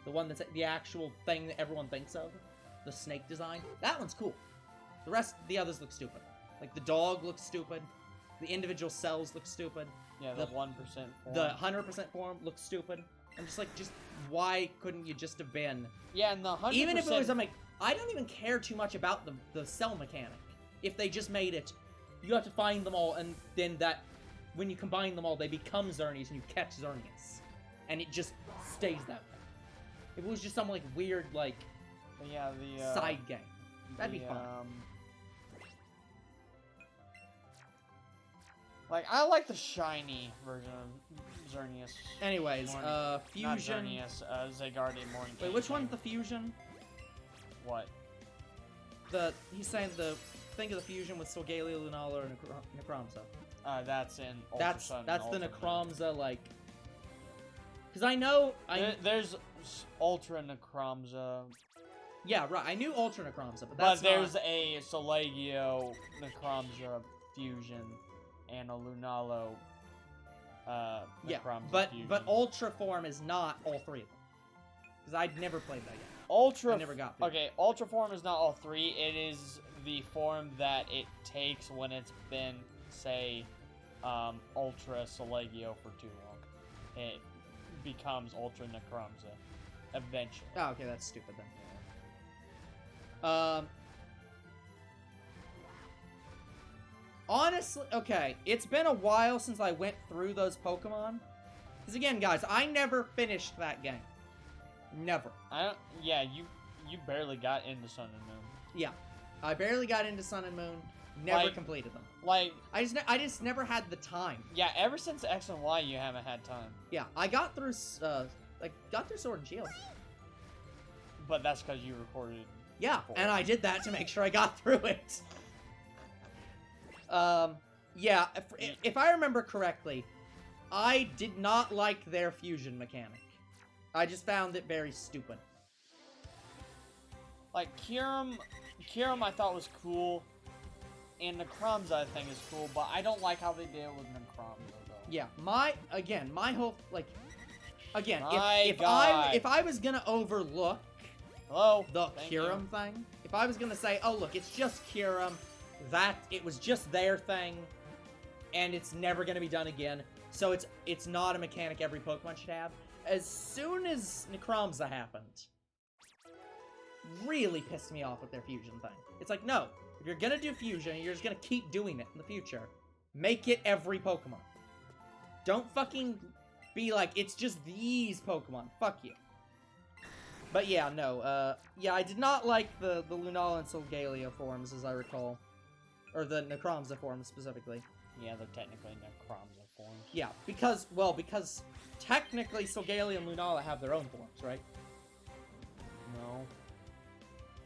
Speaker 3: The one that's the actual thing that everyone thinks of. The snake design. That one's cool. The others look stupid. Like, the dog looks stupid. The individual cells look stupid.
Speaker 1: Yeah, the 1% form.
Speaker 3: The 100% form looks stupid. I'm just like, why couldn't you just have been?
Speaker 1: Yeah, and the 100%.
Speaker 3: Even if it was, I'm like, I don't even care too much about the cell mechanic. If they just made it, you have to find them all, and then when you combine them all, they become Xerneas, and you catch Xerneas. And it just stays that way. If it was just some, like, weird, like,
Speaker 1: yeah, the
Speaker 3: side game, that'd be fun.
Speaker 1: Like, I like the shiny version of Xerneas.
Speaker 3: Anyways, Fusion.
Speaker 1: Not Xerneas, Zygarde more.
Speaker 3: Wait, which one's the Fusion?
Speaker 1: What?
Speaker 3: He's saying think of the fusion with Solgaleo, Lunala, or Necromza.
Speaker 1: That's in Ultra Sun.
Speaker 3: That's the
Speaker 1: Ultra
Speaker 3: Necromza, like. Because I know
Speaker 1: there's Ultra Necromza.
Speaker 3: Yeah, right. I knew Ultra Necromza, but
Speaker 1: there's a Solagio Necromza fusion and a Lunalo Necromza fusion.
Speaker 3: But Ultra form is not all three of them. Because I'd never played that yet.
Speaker 1: I
Speaker 3: never got through.
Speaker 1: Okay, Ultra form is not all three. It is the form that it takes when it's been, say, Ultra Solagio for too long. It becomes Ultra Necromza eventually.
Speaker 3: Oh, okay, that's stupid then. Honestly, okay, it's been a while since I went through those Pokemon. Because again, guys, I never finished that game. Never.
Speaker 1: Yeah, you barely got into Sun and Moon.
Speaker 3: Yeah, I barely got into Sun and Moon. Never completed them.
Speaker 1: Like,
Speaker 3: I just never had the time.
Speaker 1: Yeah, ever since X and Y, you haven't had time.
Speaker 3: Yeah, I got through Sword and Shield.
Speaker 1: But that's because you recorded.
Speaker 3: Yeah, and I did that to make sure I got through it. Yeah, if I remember correctly, I did not like their fusion mechanic. I just found it very stupid.
Speaker 1: Like, Kyurem I thought was cool, and Necromza I think is cool, but I don't like how they did it with Necromza, though.
Speaker 3: Yeah, my whole, like, again, if I was gonna overlook the Kyurem thing, if I was gonna say, oh look, it's just Kyurem, that it was just their thing, and it's never gonna be done again, so it's not a mechanic every Pokemon should have. As soon as Necromza happened, really pissed me off with their fusion thing. It's like, no, if you're gonna do fusion, you're just gonna keep doing it in the future. Make it every Pokemon. Don't fucking be like, it's just these Pokemon. Fuck you. But yeah, no, yeah, I did not like the Lunala and Solgaleo forms, as I recall. Or the Necromza forms, specifically.
Speaker 1: Yeah, they're technically Necromza forms.
Speaker 3: Yeah, because technically Solgaleo and Lunala have their own forms, right?
Speaker 1: No.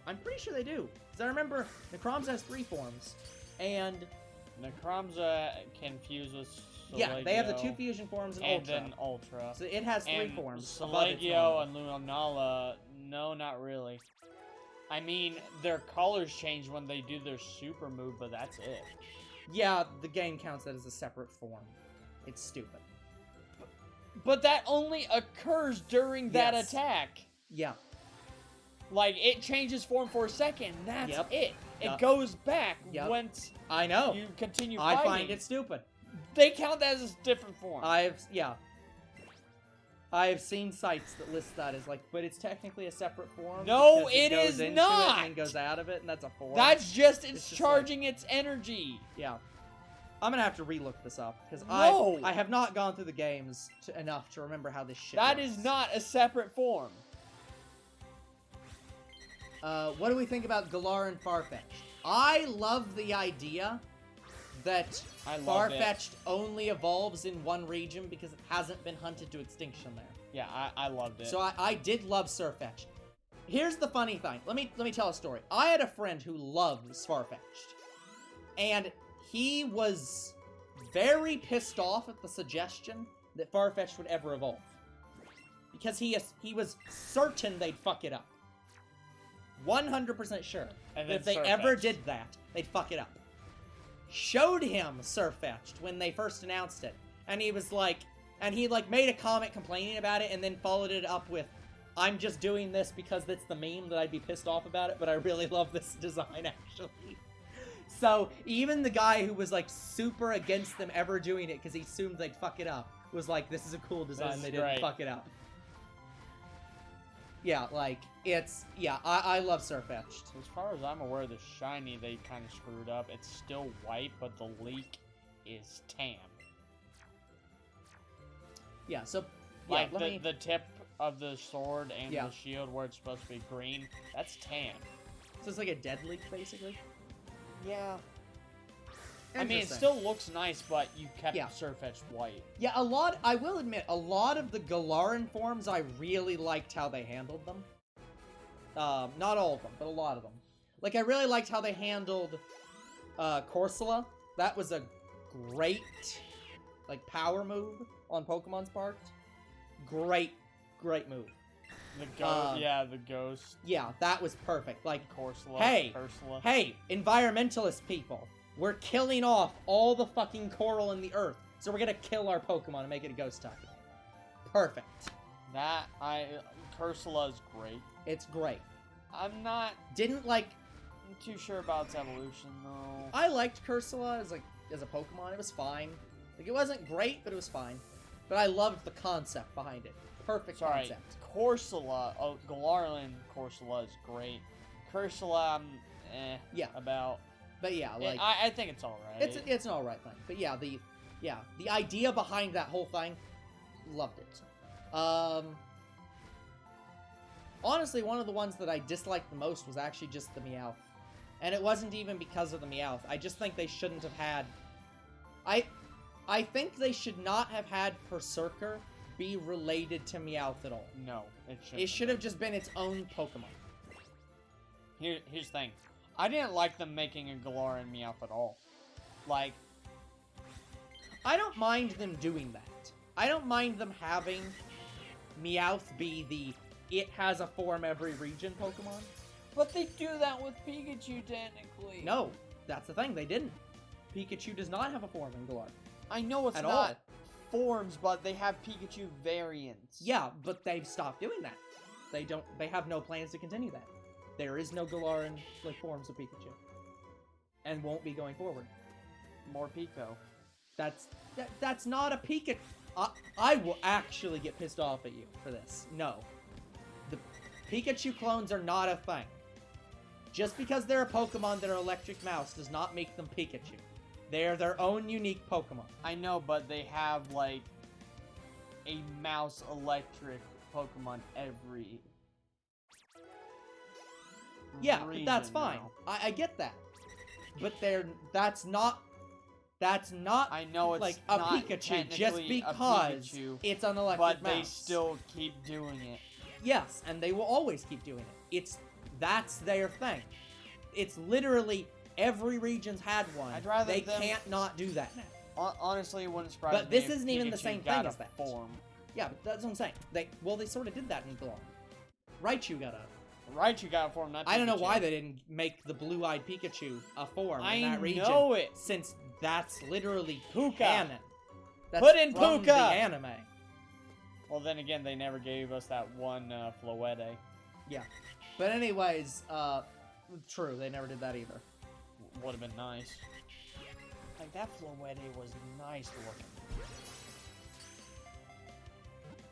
Speaker 3: I'm pretty sure they do. Because I remember Necromza has 3 forms, and...
Speaker 1: Necromza can fuse with Solagio.
Speaker 3: Yeah, they have the 2 fusion forms and Ultra.
Speaker 1: And then Ultra.
Speaker 3: So it has 3
Speaker 1: and
Speaker 3: forms.
Speaker 1: Solagio and Lunala, no, not really. I mean, their colors change when they do their super move, but that's it.
Speaker 3: Yeah, the game counts that as a separate form. It's stupid.
Speaker 1: But that only occurs during that attack.
Speaker 3: Yeah.
Speaker 1: Like, it changes form for a second, that's it. It goes back once
Speaker 3: I know.
Speaker 1: you continue fighting.
Speaker 3: I find it stupid.
Speaker 1: They count that as a different form.
Speaker 3: I've seen sites that list that as like, but it's technically a separate form.
Speaker 1: No,
Speaker 3: it
Speaker 1: is
Speaker 3: goes into
Speaker 1: not!
Speaker 3: It and goes out of it, and that's a form.
Speaker 1: That's just, it's charging its energy.
Speaker 3: Yeah. I'm gonna have to relook this up, because I have not gone through the games enough to remember how this shit works.
Speaker 1: That is not a separate form.
Speaker 3: What do we think about Galar and Farfetch'd? I love the idea that Farfetch'd only evolves in one region because it hasn't been hunted to extinction there.
Speaker 1: Yeah, I loved it.
Speaker 3: So I did love Farfetch'd. Here's the funny thing. Let me tell a story. I had a friend who loved Farfetch'd, and he was very pissed off at the suggestion that Farfetch'd would ever evolve, because he was certain they'd fuck it up. 100% sure that if they ever did that, they'd fuck it up. Showed him Farfetch'd when they first announced it, and he was like, made a comment complaining about it, and then followed it up with, I'm just doing this because that's the meme that I'd be pissed off about it, but I really love this design, actually. So, even the guy who was, like, super against them ever doing it because he assumed they'd fuck it up, was like, this is a cool design, they didn't fuck it up. Yeah, like, it's... Yeah, I love Farfetch'd.
Speaker 1: As far as I'm aware, the shiny they kind of screwed up. It's still white, but the leak is tan.
Speaker 3: Yeah, so...
Speaker 1: Like,
Speaker 3: yeah,
Speaker 1: the tip of the sword and
Speaker 3: Yeah.
Speaker 1: the shield where it's supposed to be green, that's tan.
Speaker 3: So it's like a dead leak, basically?
Speaker 1: Yeah. I mean, it
Speaker 3: Interesting.
Speaker 1: still looks nice, but you kept
Speaker 3: Yeah.
Speaker 1: Farfetch'd white.
Speaker 3: Yeah, I will admit, a lot of the Galaran forms, I really liked how they handled them. Not all of them, but a lot of them. Like, I really liked how they handled, Corsola. That was a great, like, power move on Pokemon's part. Great move.
Speaker 1: The ghost, yeah, the ghost.
Speaker 3: Yeah, that was perfect. Like,
Speaker 1: Corsola,
Speaker 3: hey,
Speaker 1: Ursula.
Speaker 3: hey, environmentalist people, we're killing off all the fucking coral in the earth, so we're gonna kill our Pokemon and make it a ghost type. Perfect.
Speaker 1: Ursula is great.
Speaker 3: It's great.
Speaker 1: I'm not
Speaker 3: Didn't like...
Speaker 1: too sure about its evolution, though.
Speaker 3: I liked Cursula as a Pokemon. It was fine. Like, it wasn't great, but it was fine. But I loved the concept behind it. Perfect
Speaker 1: Sorry,
Speaker 3: concept.
Speaker 1: Corsola, Galarian Corsola is great. Cursula, I'm
Speaker 3: Yeah.
Speaker 1: about.
Speaker 3: But yeah, like...
Speaker 1: I think it's alright.
Speaker 3: It's an alright thing. But yeah, the idea behind that whole thing, loved it. Honestly, one of the ones that I disliked the most was actually just the Meowth. And it wasn't even because of the Meowth. I just think they shouldn't have had... I think they should not have had Berserker be related to Meowth at all.
Speaker 1: No, it shouldn't.
Speaker 3: It should have just been its own Pokemon.
Speaker 1: Here's the thing. I didn't like them making a Galarian Meowth at all. Like...
Speaker 3: I don't mind them doing that. I don't mind them having Meowth be the it has a form every region Pokemon.
Speaker 1: But they do that with Pikachu, technically.
Speaker 3: No, that's the thing, they didn't. Pikachu does not have a form in Galar.
Speaker 1: I know it's
Speaker 3: At
Speaker 1: not
Speaker 3: all.
Speaker 1: forms, but they have Pikachu variants.
Speaker 3: Yeah, but they've stopped doing that. They have no plans to continue that. There is no Galaran, like, forms of Pikachu. And won't be going forward.
Speaker 1: More Pico.
Speaker 3: That's not a Pikachu. I will actually get pissed off at you for this. No. The Pikachu clones are not a thing. Just because they're a Pokemon that are Electric Mouse does not make them Pikachu. They're their own unique Pokemon.
Speaker 1: I know, but they have, like, a mouse electric Pokemon every...
Speaker 3: Yeah, but that's
Speaker 1: region
Speaker 3: fine.
Speaker 1: now.
Speaker 3: I get that. But that's not
Speaker 1: I know it's
Speaker 3: like a
Speaker 1: not
Speaker 3: Pikachu just
Speaker 1: technically a
Speaker 3: because
Speaker 1: Pikachu,
Speaker 3: it's an Electric
Speaker 1: but
Speaker 3: Mouse.
Speaker 1: they still keep doing it.
Speaker 3: Yes, and they will always keep doing it. That's their thing. It's literally every region's had one.
Speaker 1: I'd rather
Speaker 3: they
Speaker 1: them-
Speaker 3: can't not do that now.
Speaker 1: Honestly, it wouldn't surprise
Speaker 3: But
Speaker 1: me
Speaker 3: this
Speaker 1: if
Speaker 3: isn't even the
Speaker 1: Pikachu
Speaker 3: same
Speaker 1: got
Speaker 3: thing
Speaker 1: a
Speaker 3: as that.
Speaker 1: form.
Speaker 3: Yeah, but that's what I'm saying. They sort of did that in Galar. Raichu got a...
Speaker 1: Raichu got a form, not Pikachu.
Speaker 3: I don't know why they didn't make the blue-eyed Pikachu a form in that region.
Speaker 1: I know it.
Speaker 3: Since that's literally
Speaker 1: Puka.
Speaker 3: canon. That's
Speaker 1: Put in
Speaker 3: from
Speaker 1: Puka.
Speaker 3: the anime.
Speaker 1: Well, then again, they never gave us that one Floette.
Speaker 3: Yeah. But anyways, true, they never did that either.
Speaker 1: Would have been nice. Like, that Floette was nice looking.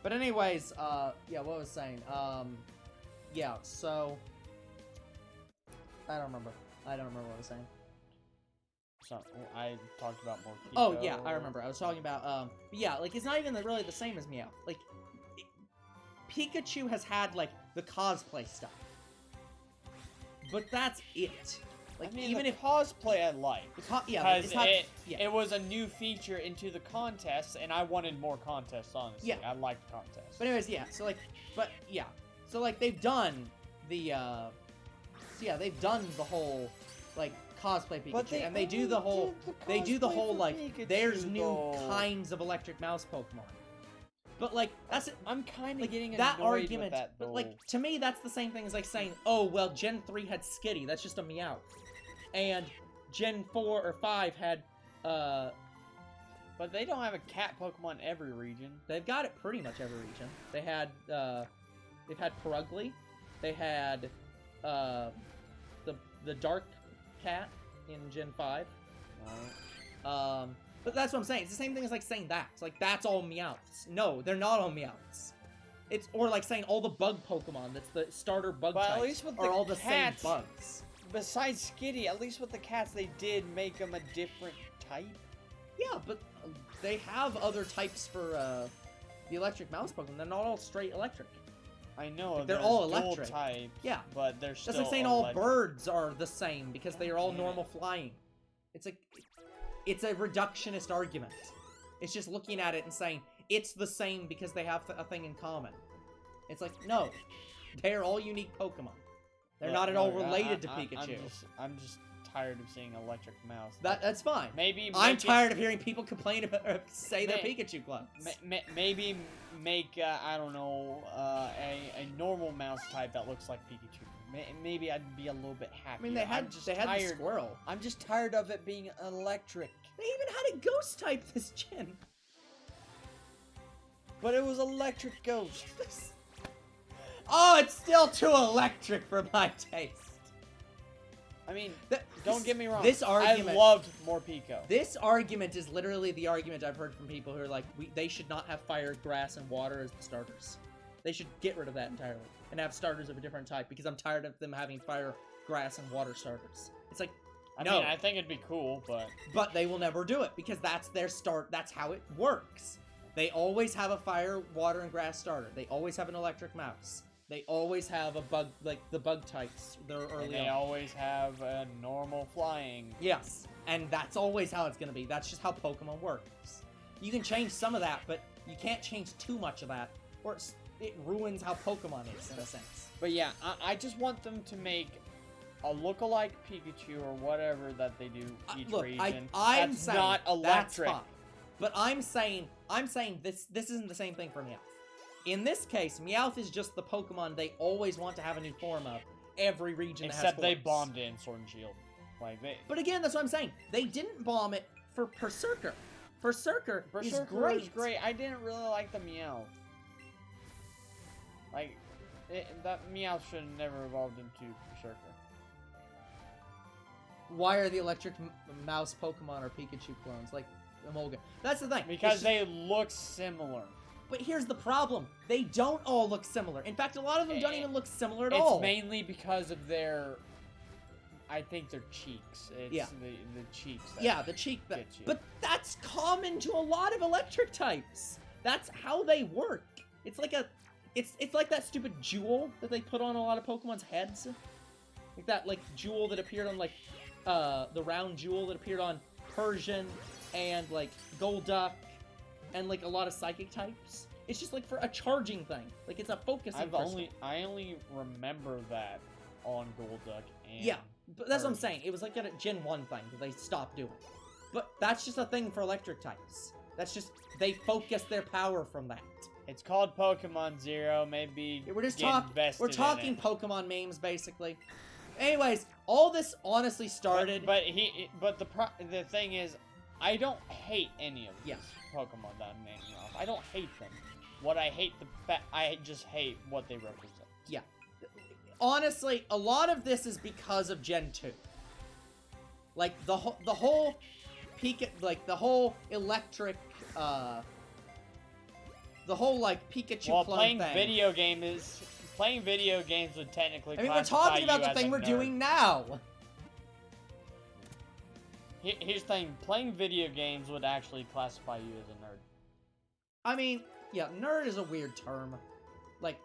Speaker 3: But anyways, yeah, what was I saying? Yeah, so... I don't remember what I was saying.
Speaker 1: So, I talked about more Pico.
Speaker 3: Oh, yeah, I remember. I was talking about, yeah, like, it's not even really the same as Meowth. Like, Pikachu has had, like, the cosplay stuff. But that's it. Like,
Speaker 1: I mean,
Speaker 3: even
Speaker 1: the
Speaker 3: if...
Speaker 1: cosplay I like.
Speaker 3: Yeah, it's not... Yeah.
Speaker 1: It was a new feature into the contest, and I wanted more contests, honestly.
Speaker 3: Yeah.
Speaker 1: I liked contests.
Speaker 3: But anyways, yeah, so, like... But, yeah. So, like, they've done the, So, yeah, they've done the whole, like, cosplay Pikachu.
Speaker 1: But they
Speaker 3: and they do the
Speaker 1: only
Speaker 3: whole...
Speaker 1: did the
Speaker 3: They do the
Speaker 1: cosplay
Speaker 3: whole,
Speaker 1: for
Speaker 3: like,
Speaker 1: Pikachu,
Speaker 3: there's new
Speaker 1: though.
Speaker 3: kinds of Electric Mouse Pokemon. But, like, that's...
Speaker 1: I'm kind of
Speaker 3: Like,
Speaker 1: getting
Speaker 3: that
Speaker 1: annoyed
Speaker 3: argument,
Speaker 1: with that, though.
Speaker 3: but like to me, that's the same thing as like saying, "Oh, well, Gen 3 had Skitty. That's just a Meowth," and Gen 4 or 5 had,
Speaker 1: But they don't have a cat Pokemon every region.
Speaker 3: they've got it pretty much every region. They had, they've had Purugly, they had, the Dark Cat in Gen 5. But that's what I'm saying. It's the same thing as like saying that. It's like that's all Meowths. No, they're not all Meowths. It's or like saying all the bug Pokemon. That's the starter bug
Speaker 1: But at
Speaker 3: types
Speaker 1: least with
Speaker 3: are
Speaker 1: the
Speaker 3: all the
Speaker 1: cats-
Speaker 3: same bugs.
Speaker 1: Besides Skitty, at least with the cats, they did make them a different type.
Speaker 3: Yeah, but they have other types for the electric mouse Pokemon. They're not all straight electric.
Speaker 1: I know,
Speaker 3: Like, they're
Speaker 1: there's
Speaker 3: all
Speaker 1: dual
Speaker 3: electric.
Speaker 1: types.
Speaker 3: Yeah.
Speaker 1: But they're still
Speaker 3: That's like saying all
Speaker 1: electric.
Speaker 3: birds are the same because they are all
Speaker 1: Damn it.
Speaker 3: normal flying. It's like, it's a reductionist argument. It's just looking at it and saying it's the same because they have a thing in common. It's like, no, they're all unique Pokemon. They're
Speaker 1: Yeah,
Speaker 3: not at all
Speaker 1: look,
Speaker 3: related to Pikachu.
Speaker 1: I'm just tired of seeing electric mouse.
Speaker 3: That's fine.
Speaker 1: Maybe
Speaker 3: I'm
Speaker 1: make it-
Speaker 3: tired of hearing people complain about say they're
Speaker 1: May-
Speaker 3: Pikachu clones.
Speaker 1: Maybe make I don't know a normal mouse type that looks like Pikachu. Maybe I'd be a little bit
Speaker 3: I
Speaker 1: happier.
Speaker 3: mean, they had
Speaker 1: I'm just
Speaker 3: the
Speaker 1: tired.
Speaker 3: squirrel.
Speaker 1: I'm just tired of it being electric.
Speaker 3: They even had a ghost type this gen.
Speaker 1: But it was electric ghost.
Speaker 3: Oh, it's still too electric for my taste.
Speaker 1: I mean,
Speaker 3: Th-
Speaker 1: don't get me wrong.
Speaker 3: This argument,
Speaker 1: I loved more Pico.
Speaker 3: this argument is literally the argument I've heard from people who are like, they should not have fire, grass, and water as the starters. They should get rid of that entirely and have starters of a different type because I'm tired of them having fire, grass, and water starters. It's like,
Speaker 1: I
Speaker 3: no.
Speaker 1: mean, I think it'd be cool, but
Speaker 3: But they will never do it because that's their start. That's how it works. They always have a fire, water, and grass starter. They always have an electric mouse. They always have a bug, like the bug types. They're
Speaker 1: and
Speaker 3: early
Speaker 1: they
Speaker 3: on.
Speaker 1: always have a normal flying.
Speaker 3: Yes, and that's always how it's gonna be. That's just how Pokemon works. You can change some of that, but you can't change too much of that, or it ruins how Pokemon is in a sense.
Speaker 1: But yeah, I just want them to make a lookalike Pikachu or whatever that they do each
Speaker 3: Look,
Speaker 1: region.
Speaker 3: I'm
Speaker 1: that's
Speaker 3: saying
Speaker 1: not
Speaker 3: that's
Speaker 1: electric.
Speaker 3: fine. But I'm saying this isn't the same thing for Meowth. In this case, Meowth is just the Pokemon they always want to have a new form of every region that has
Speaker 1: Except they
Speaker 3: forms.
Speaker 1: bombed it in Sword and Shield. Like they.
Speaker 3: But again, that's what I'm saying. They didn't bomb it for Berserker. Berserker is great.
Speaker 1: Was great. I didn't really like the Meowth. Like, that Meowth should have never evolved into Berserker.
Speaker 3: Why are the electric mouse Pokemon or Pikachu clones like Emolga? That's the thing.
Speaker 1: Because
Speaker 3: It's just-
Speaker 1: they look similar.
Speaker 3: But here's the problem. They don't all look similar. In fact, a lot of them don't even look similar at
Speaker 1: It's
Speaker 3: all.
Speaker 1: mainly because of their. I think their cheeks. It's
Speaker 3: Yeah.
Speaker 1: the cheeks. That
Speaker 3: Yeah, the cheek.
Speaker 1: get you.
Speaker 3: But that's common to a lot of electric types. That's how they work. It's like it's like that stupid jewel that they put on a lot of Pokemon's heads. Like that jewel that appeared on the round jewel that appeared on Persian and like Golduck and like a lot of psychic types. It's just like for a charging thing. Like it's a focusing crystal.
Speaker 1: I only remember that on Golduck and
Speaker 3: Yeah, but that's what I'm
Speaker 1: Persian.
Speaker 3: saying. It was like a Gen 1 thing that they stopped doing. But that's just a thing for electric types. That's just, they focus their power from that.
Speaker 1: It's called Pokemon Zero. Maybe
Speaker 3: We're just
Speaker 1: get invested
Speaker 3: we're talking
Speaker 1: in it.
Speaker 3: Pokemon memes, basically. Anyways, all this honestly started...
Speaker 1: But the thing is, I don't hate any of these
Speaker 3: Yeah.
Speaker 1: Pokemon that I'm naming off. I don't hate them. What I hate I just hate what they represent.
Speaker 3: Yeah. Honestly, a lot of this is because of Gen 2. Like, the whole the whole electric, the whole, like, Pikachu
Speaker 1: Well,
Speaker 3: clone
Speaker 1: playing
Speaker 3: thing.
Speaker 1: playing video games would technically
Speaker 3: I mean, we're
Speaker 1: classify
Speaker 3: talking about
Speaker 1: you
Speaker 3: the
Speaker 1: as
Speaker 3: thing
Speaker 1: a
Speaker 3: we're
Speaker 1: nerd.
Speaker 3: doing now.
Speaker 1: Here's the thing, playing video games would actually classify you as a nerd.
Speaker 3: I mean, yeah, nerd is a weird term. Like,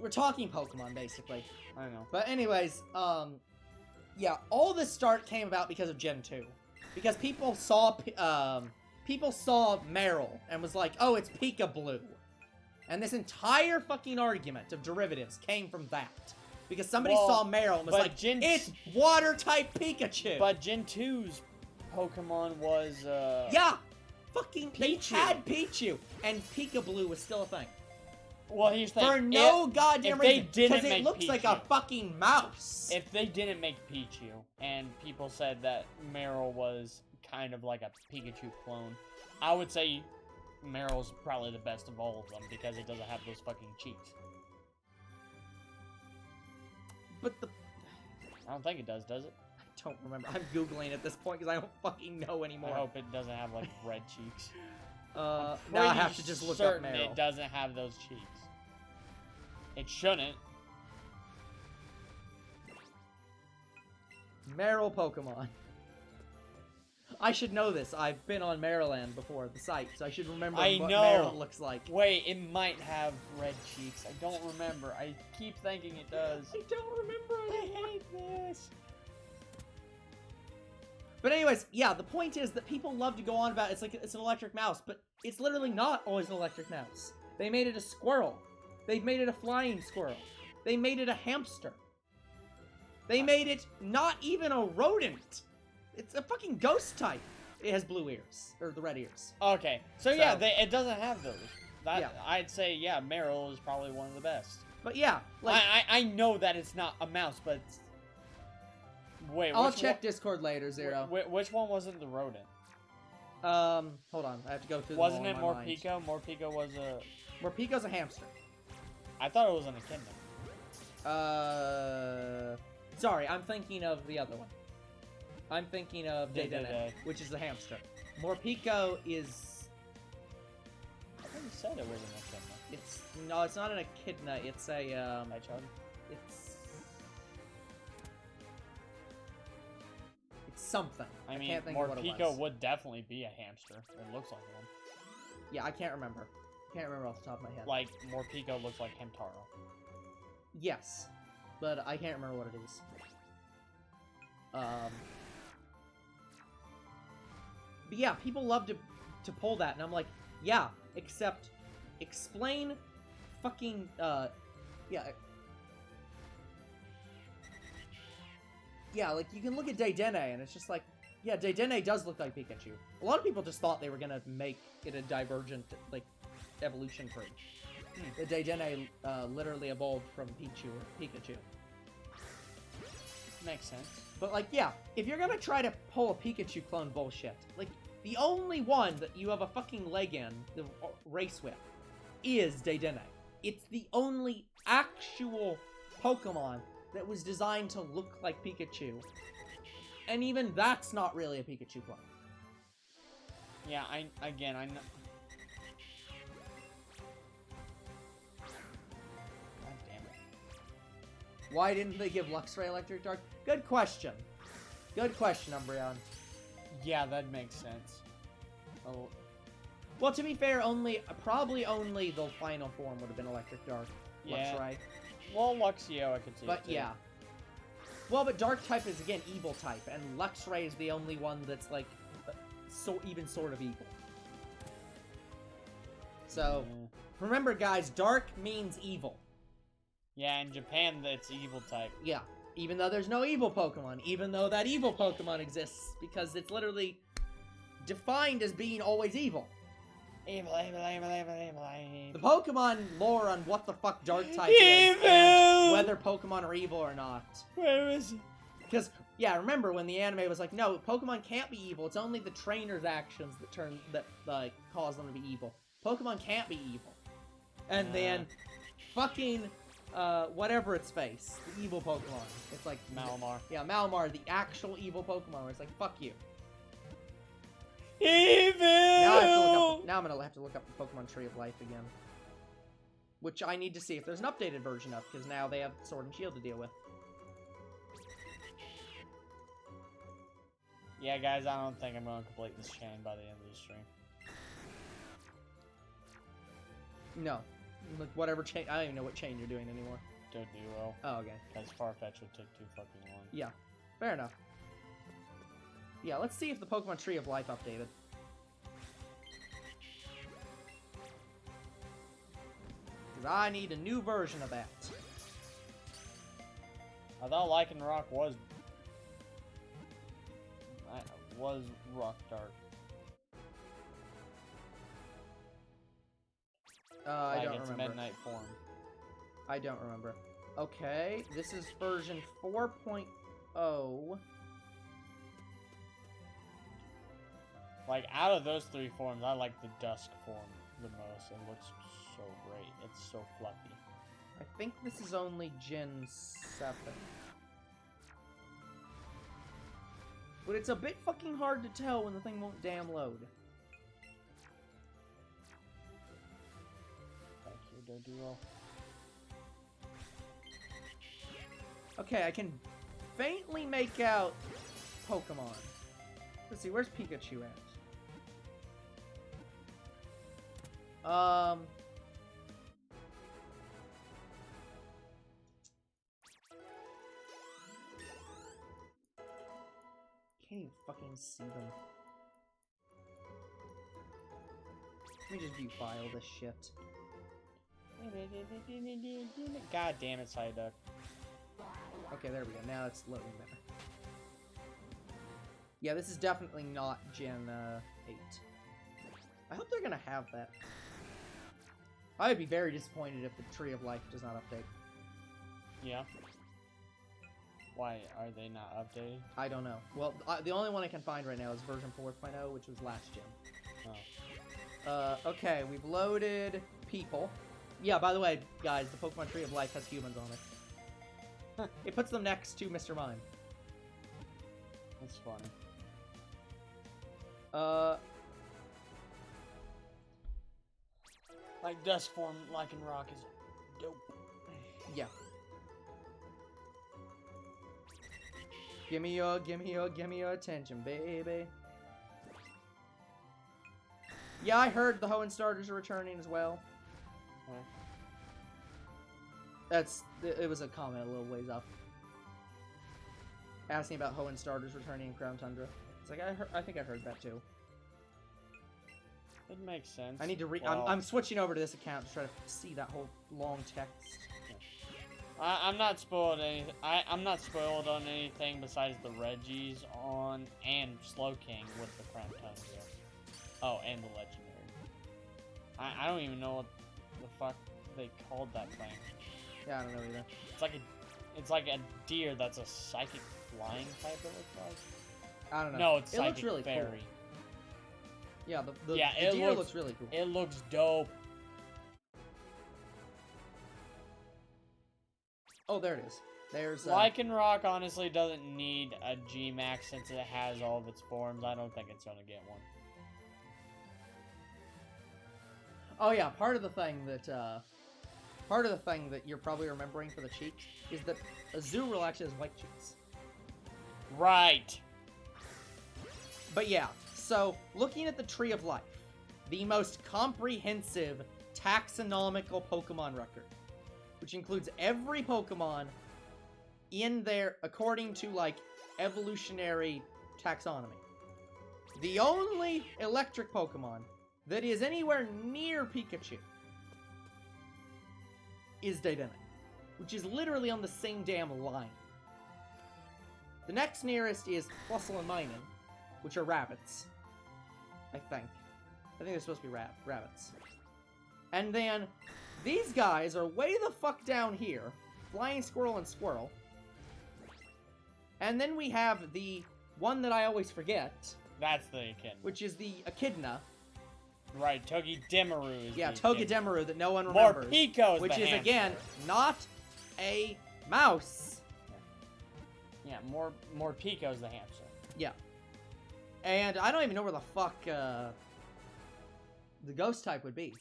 Speaker 3: we're talking Pokemon, basically.
Speaker 1: I know.
Speaker 3: But anyways, yeah, all this start came about because of Gen 2. Because people saw Meryl and was like, oh, it's Pika-Blue. And this entire fucking argument of derivatives came from that. Because somebody
Speaker 1: Well,
Speaker 3: saw Meryl and was
Speaker 1: but
Speaker 3: like,
Speaker 1: Gen-
Speaker 3: it's water-type Pikachu!
Speaker 1: But Gen 2's Pokemon was,
Speaker 3: yeah! Fucking, they
Speaker 1: Pichu.
Speaker 3: had Pichu! And Pika-Blue was still a thing.
Speaker 1: Well, here's the thing.
Speaker 3: For no goddamn
Speaker 1: if they
Speaker 3: reason.
Speaker 1: didn't
Speaker 3: Because it
Speaker 1: make
Speaker 3: looks like a
Speaker 1: Pichu.
Speaker 3: fucking mouse.
Speaker 1: If they didn't make Pichu, and people said that Meryl was kind of like a Pikachu clone, I would say Meryl's probably the best of all of them because it doesn't have those fucking cheeks.
Speaker 3: But
Speaker 1: I don't think it does it?
Speaker 3: I don't remember. I'm Googling at this point because I don't fucking know anymore.
Speaker 1: I hope it doesn't have like red cheeks.
Speaker 3: Now I have to just look up
Speaker 1: certain
Speaker 3: Meryl.
Speaker 1: it doesn't have those cheeks. It shouldn't.
Speaker 3: Meryl Pokemon. I should know this. I've been on Maryland before, the site, so I should remember
Speaker 1: I
Speaker 3: what
Speaker 1: know.
Speaker 3: Meryl looks like.
Speaker 1: Wait, it might have red cheeks. I don't remember. I keep thinking it does.
Speaker 3: I don't remember
Speaker 1: I hate this.
Speaker 3: But anyways, yeah, the point is that people love to go on about it's like it's an electric mouse, but it's literally not always an electric mouse. They made it a squirrel. They've made it a flying squirrel. They made it a hamster. They made it not even a rodent. It's a fucking ghost type. It has blue ears, or the red ears.
Speaker 1: Okay, so yeah, it doesn't have those. That,
Speaker 3: Yeah.
Speaker 1: I'd say, yeah, Meryl is probably one of the best.
Speaker 3: But yeah, like
Speaker 1: I know that it's not a mouse, but... Wait,
Speaker 3: I'll
Speaker 1: which
Speaker 3: check Discord later, Zero.
Speaker 1: Which one wasn't the rodent?
Speaker 3: Hold on, I have to go through.
Speaker 1: Wasn't
Speaker 3: them
Speaker 1: it
Speaker 3: all in my mind.
Speaker 1: Morpeko? Morpeko was a...
Speaker 3: Morpeko's a hamster.
Speaker 1: I thought it was an echidna.
Speaker 3: Sorry, I'm thinking of the other one. I'm thinking of Dedenne,
Speaker 1: Dedenne.
Speaker 3: which is the hamster. Morpeko is...
Speaker 1: I thought you said it was an echidna.
Speaker 3: No, it's not an echidna. It's a
Speaker 1: Hedgehog?
Speaker 3: It's something.
Speaker 1: I mean,
Speaker 3: can't think of what it
Speaker 1: Morpeko
Speaker 3: was.
Speaker 1: would definitely be a hamster. It looks like one.
Speaker 3: Yeah, I can't remember. Can't remember off the top of my head.
Speaker 1: Like, Morpeko looks like Hamtaro.
Speaker 3: Yes, but I can't remember what it is. But yeah, people love to pull that, and I'm like, yeah, except explain fucking yeah. Yeah, like, you can look at Dedenne, and it's just like, yeah, Dedenne does look like Pikachu. A lot of people just thought they were gonna make it a divergent, like, evolution tree. The Dedenne literally evolved from Pikachu.
Speaker 1: Makes sense.
Speaker 3: But, like, yeah, if you're gonna try to pull a Pikachu clone bullshit, like, the only one that you have a fucking leg in the race with is Dedenne. It's the only actual Pokemon that was designed to look like Pikachu. And even that's not really a Pikachu clone.
Speaker 1: Yeah, I know. God damn it.
Speaker 3: Why didn't they give Luxray Electric Dark? Good question. Good question, Umbreon.
Speaker 1: Yeah, that makes sense. Oh,
Speaker 3: Well, to be fair, probably only the final form would have been Electric Dark.
Speaker 1: Yeah.
Speaker 3: Luxray.
Speaker 1: well, Luxio, I could see.
Speaker 3: But
Speaker 1: too.
Speaker 3: yeah. Well, but Dark type is, again, evil type, and Luxray is the only one that's, like, even sort of evil. So,
Speaker 1: Yeah.
Speaker 3: remember, guys, Dark means evil.
Speaker 1: Yeah, in Japan, it's evil type.
Speaker 3: Yeah. Even though there's no evil Pokemon, even though that evil Pokemon exists, because it's literally defined as being always evil.
Speaker 1: Evil.
Speaker 3: The Pokemon lore on what the fuck Dark type is,
Speaker 1: Evil!
Speaker 3: and whether Pokemon are evil or not.
Speaker 1: Where is it?
Speaker 3: Because, yeah, remember when the anime was like, no, Pokemon can't be evil, it's only the trainer's actions that cause them to be evil. Pokemon can't be evil. And then, fucking, whatever its face, the evil Pokemon. It's like...
Speaker 1: Malamar.
Speaker 3: Yeah, Malamar, the actual evil Pokemon, where it's like, fuck you.
Speaker 1: Evil!
Speaker 3: Now I'm gonna have to look up the Pokemon Tree of Life again. Which I need to see if there's an updated version of, because now they have Sword and Shield to deal with.
Speaker 1: Yeah, guys, I don't think I'm going to complete this chain by the end of the stream.
Speaker 3: No. Like, whatever chain... I don't even know what chain you're doing anymore.
Speaker 1: Don't do well.
Speaker 3: Oh, okay.
Speaker 1: Because Farfetch'd would take too fucking long.
Speaker 3: Yeah. Fair enough. Yeah, let's see if the Pokemon Tree of Life updated. Because I need a new version of that.
Speaker 1: I thought Lycanroc was Rock Dark.
Speaker 3: I
Speaker 1: Like
Speaker 3: don't
Speaker 1: its
Speaker 3: remember.
Speaker 1: midnight form.
Speaker 3: I don't remember. Okay, this is version 4.0.
Speaker 1: Like, out of those three forms, I like the Dusk form the most. It looks so great. It's so fluffy.
Speaker 3: I think this is only Gen 7. But it's a bit fucking hard to tell when the thing won't damn load.
Speaker 1: Thank you, Doduo.
Speaker 3: Okay, I can faintly make out Pokemon. Let's see, where's Pikachu at? Can't even fucking see them. Let me just view file this shit.
Speaker 1: God damn it, Psyduck.
Speaker 3: Okay, there we go. Now it's loading better. Yeah, this is definitely not Gen 8. I hope they're gonna have that. I would be very disappointed if the Tree of Life does not update.
Speaker 1: Yeah. Why are they not updated?
Speaker 3: I don't know. Well, the only one I can find right now is version 4.0, which was last gen.
Speaker 1: Oh.
Speaker 3: Okay, we've loaded people. Yeah, by the way, guys, the Pokemon Tree of Life has humans on it. It puts them next to Mr. Mime.
Speaker 1: That's funny. Like Dust Form Lycanroc is dope.
Speaker 3: Yeah. Give me your attention, baby. Yeah, I heard the Hoenn starters are returning as well.
Speaker 1: Huh?
Speaker 3: It was a comment a little ways up. Asking about Hoenn starters returning in Crown Tundra. It's like, I think I heard that too.
Speaker 1: It makes sense.
Speaker 3: I need to
Speaker 1: Well,
Speaker 3: I'm switching over to this account to try to see that whole long text.
Speaker 1: I'm not spoiled anything. I'm not spoiled on anything besides the Reggies on and Slowking with the Crown Tundra. Oh, and the Legendary. I don't even know what the fuck they called that thing.
Speaker 3: Yeah, I don't know either.
Speaker 1: It's like a deer that's a psychic flying type. It looks like.
Speaker 3: I don't know.
Speaker 1: No, it's
Speaker 3: it
Speaker 1: psychic
Speaker 3: looks really
Speaker 1: fairy.
Speaker 3: cool. Yeah, the
Speaker 1: it
Speaker 3: deer looks really cool.
Speaker 1: It looks dope.
Speaker 3: Oh, there it is. There's
Speaker 1: Lycanroc honestly doesn't need a G-Max since it has all of its forms. I don't think it's gonna get one.
Speaker 3: Oh yeah, part of the thing that you're probably remembering for the cheeks is that Azurill actually has white cheeks.
Speaker 1: Right.
Speaker 3: But yeah, so looking at the Tree of Life, the most comprehensive taxonomical Pokemon record, which includes every Pokemon in there according to, like, evolutionary taxonomy. The only electric Pokemon that is anywhere near Pikachu is Dedenne, which is literally on the same damn line. The next nearest is Flussel and Minun, which are rabbits, I think. I think they're supposed to be rabbits. And then these guys are way the fuck down here. Flying Squirrel and Squirrel. And then we have the one that I always forget.
Speaker 1: That's the Echidna.
Speaker 3: Which is the Echidna.
Speaker 1: Right, Togedemaru is
Speaker 3: yeah,
Speaker 1: the Echidna.
Speaker 3: Togedemaru that no one remembers.
Speaker 1: Morpeko is
Speaker 3: which
Speaker 1: the
Speaker 3: is,
Speaker 1: hamster.
Speaker 3: again, not a mouse.
Speaker 1: Yeah, Morpeko's the hamster.
Speaker 3: Yeah. And I don't even know where the fuck the ghost type would be.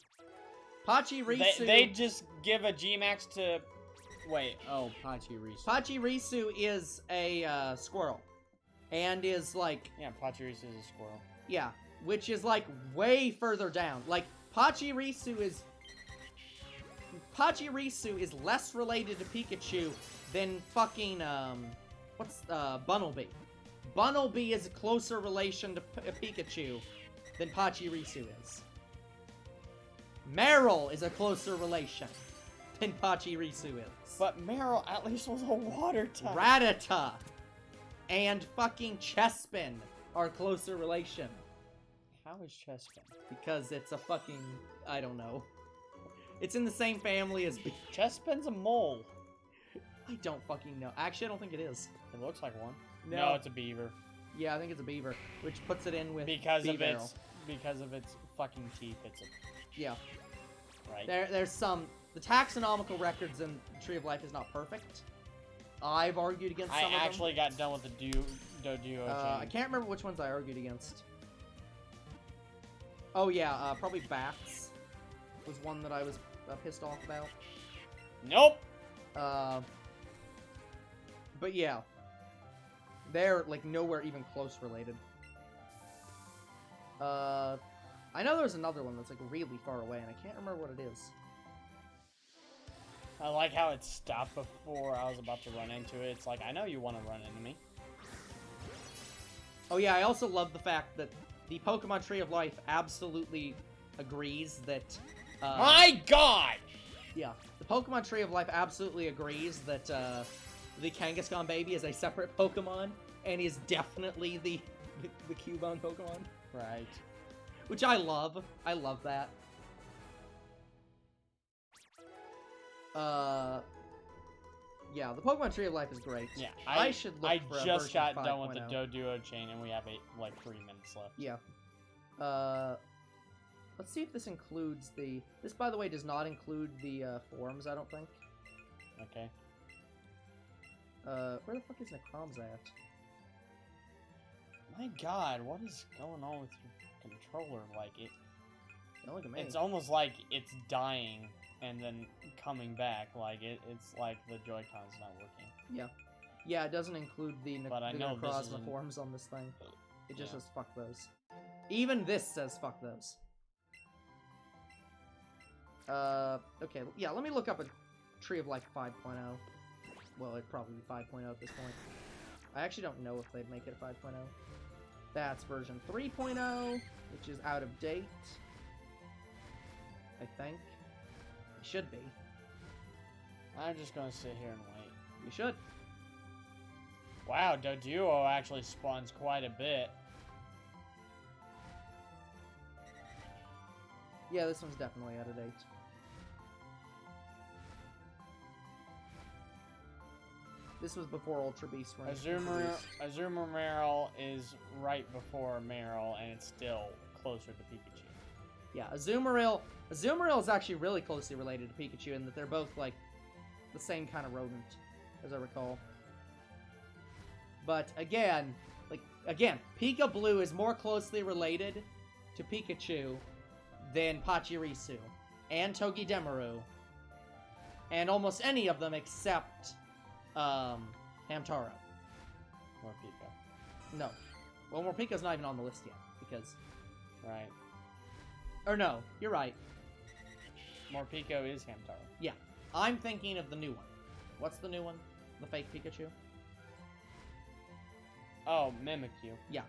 Speaker 3: Pachirisu.
Speaker 1: They just give a G-Max to... Wait, oh, Pachirisu.
Speaker 3: Pachirisu is a squirrel. And is like...
Speaker 1: Yeah, Pachirisu is a squirrel.
Speaker 3: Yeah, which is like way further down. Like, Pachirisu is less related to Pikachu than fucking, Bunnelby. Bunnelby is a closer relation to Pikachu than Pachirisu is. Meryl is a closer relation than Pachirisu is.
Speaker 1: But Meryl at least was a water type.
Speaker 3: Rattata and fucking Chespin are closer relation.
Speaker 1: How is Chespin?
Speaker 3: Because it's a fucking... I don't know. It's in the same family as...
Speaker 1: Chespin's a mole.
Speaker 3: I don't fucking know. Actually, I don't think it is.
Speaker 1: It looks like one.
Speaker 3: No.
Speaker 1: No, it's a beaver.
Speaker 3: Yeah, I think it's a beaver, which puts it in with
Speaker 1: Because of
Speaker 3: Beaverl.
Speaker 1: its fucking teeth, it's a...
Speaker 3: Yeah.
Speaker 1: Right.
Speaker 3: There's some... The taxonomical records in Tree of Life is not perfect. I've argued against some of them.
Speaker 1: I actually got done with the Doduo
Speaker 3: I can't remember which ones I argued against. Oh yeah, probably Bats was one that I was pissed off about.
Speaker 1: Nope!
Speaker 3: But yeah. They're, like, nowhere even close related. I know there's another one that's, like, really far away, and I can't remember what it is.
Speaker 1: I like how it stopped before I was about to run into it. It's like, I know you want to run into me.
Speaker 3: Oh yeah, I also love the fact that the Pokemon Tree of Life absolutely agrees that...
Speaker 1: My God!
Speaker 3: Yeah, the Pokemon Tree of Life absolutely agrees that the Kangaskhan baby is a separate Pokemon, and is definitely the Cubone Pokemon.
Speaker 1: Right.
Speaker 3: Which I love. I love that. Yeah, the Pokemon Tree of Life is great.
Speaker 1: Yeah,
Speaker 3: I should look for a
Speaker 1: just
Speaker 3: version
Speaker 1: got done with the
Speaker 3: 5.0.
Speaker 1: Doduo chain, and we have 3 minutes left.
Speaker 3: Yeah. Let's see if this includes the... This, by the way, does not include the forums, I don't think.
Speaker 1: Okay.
Speaker 3: Where the fuck is Necrom's at?
Speaker 1: My God, what is going on with your controller? Like,
Speaker 3: Don't look at me.
Speaker 1: it's almost like it's dying and then coming back. Like, it's like the Joy-Con's not working.
Speaker 3: Yeah. Yeah, it doesn't include the
Speaker 1: But I know this
Speaker 3: Necrozma
Speaker 1: isn't-
Speaker 3: forums on this thing. It just
Speaker 1: Yeah.
Speaker 3: says fuck those. Even this says fuck those. Okay, yeah, let me look up a Tree of Life 5.0. Well, it'd probably be 5.0 at this point. I actually don't know if they'd make it a 5.0. That's version 3.0, which is out of date. I think. It should be.
Speaker 1: I'm just gonna sit here and wait.
Speaker 3: You should.
Speaker 1: Wow, Doduo actually spawns quite a bit.
Speaker 3: Yeah, this one's definitely out of date. This was before Ultra Beast were introduced.
Speaker 1: Azumarill is right before Marill, and it's still closer to Pikachu.
Speaker 3: Yeah, Azumarill is actually really closely related to Pikachu in that they're both, like, the same kind of rodent, as I recall. But, again, Pika Blue is more closely related to Pikachu than Pachirisu, and Togedemaru, and almost any of them except, Hamtaro.
Speaker 1: Or Pika.
Speaker 3: No. Well, Morpiko's not even on the list yet, because...
Speaker 1: Right.
Speaker 3: Or no, you're right.
Speaker 1: Morpeko is Hamtaro.
Speaker 3: Yeah. I'm thinking of the new one. What's the new one? The fake Pikachu?
Speaker 1: Oh, Mimikyu.
Speaker 3: Yeah.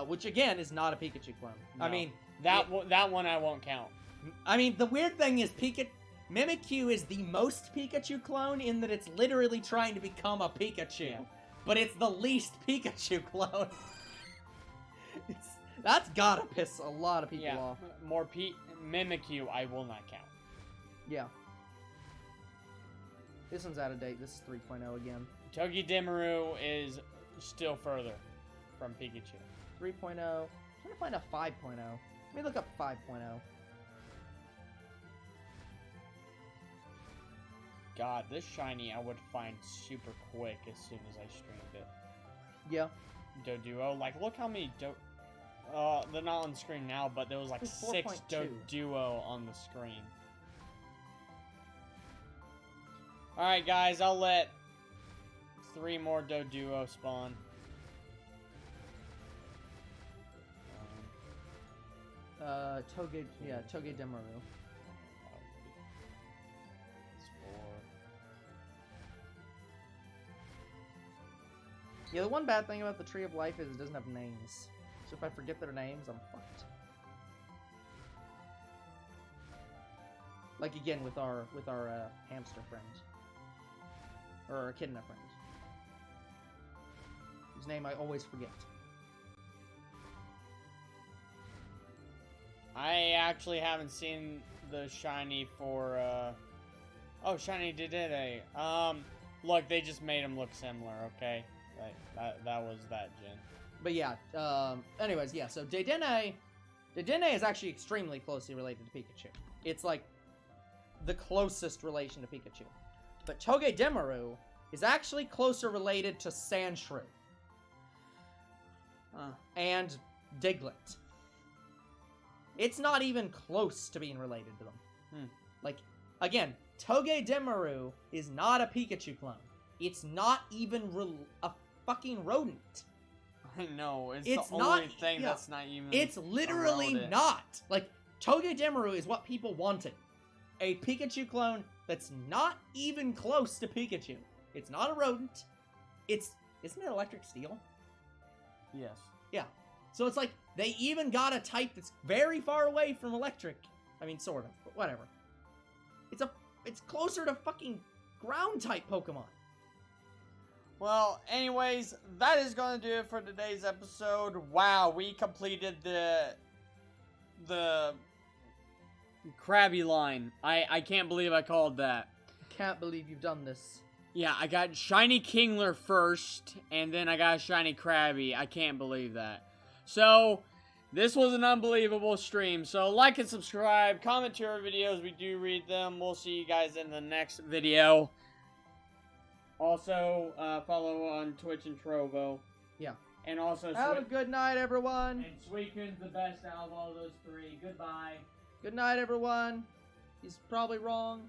Speaker 3: Which, again, is not a Pikachu clone.
Speaker 1: No.
Speaker 3: I mean...
Speaker 1: That one I won't count.
Speaker 3: I mean, the weird thing is Mimikyu is the most Pikachu clone in that it's literally trying to become a Pikachu.
Speaker 1: Yeah.
Speaker 3: But it's the least Pikachu clone. That's gotta piss a lot of people off.
Speaker 1: Mimikyu I will not count.
Speaker 3: Yeah. This one's out of date. This is 3.0 again.
Speaker 1: Togedemaru is still further from Pikachu.
Speaker 3: 3.0. I'm trying to find a 5.0. Let me look up 5.0.
Speaker 1: God, this shiny I would find super quick as soon as I streamed it.
Speaker 3: Yeah.
Speaker 1: Doduo, like, look how many they're not on the screen now, but there was like
Speaker 3: It's
Speaker 1: 6
Speaker 3: 4.2.
Speaker 1: Doduo on the screen. Alright, guys, I'll let 3 more Doduo spawn.
Speaker 3: Togedemaru. Yeah, the one bad thing about the Tree of Life is it doesn't have names. So if I forget their names, I'm fucked. Like again with our hamster friend. Or our echidna friend. Whose name I always forget.
Speaker 1: I actually haven't seen the shiny for, oh, shiny Dedenne. Look, they just made him look similar, okay? That was that gen.
Speaker 3: But yeah, anyways, yeah, so Dedenne is actually extremely closely related to Pikachu. It's like the closest relation to Pikachu. But Togedemaru is actually closer related to Sandshrew. And Diglett. It's not even close to being related to them. Like, again, Togedemaru is not a Pikachu clone. It's not even a fucking rodent.
Speaker 1: I know. It's
Speaker 3: It's
Speaker 1: the
Speaker 3: not-
Speaker 1: only thing
Speaker 3: yeah.
Speaker 1: that's not even.
Speaker 3: It's literally
Speaker 1: rodent.
Speaker 3: not. Like, Togedemaru is what people wanted. A Pikachu clone that's not even close to Pikachu. It's not a rodent. Isn't it electric steel?
Speaker 1: Yes.
Speaker 3: So it's like, they even got a type that's very far away from electric. I mean, sort of, but whatever. It's closer to fucking ground type Pokemon.
Speaker 1: Well, anyways, that is going to do it for today's episode. Wow, we completed the Krabby line. I can't believe I called that.
Speaker 3: Can't believe you've done this.
Speaker 1: Yeah, I got Shiny Kingler first, and then I got Shiny Krabby. I can't believe that. So, this was an unbelievable stream. So, like and subscribe. Comment to our videos. We do read them. We'll see you guys in the next video. Also, follow on Twitch and Trovo.
Speaker 3: Yeah.
Speaker 1: And also,
Speaker 3: Have a good night, everyone.
Speaker 1: and Suikun's the best out of all those three. Goodbye.
Speaker 3: Good night, everyone. He's probably wrong.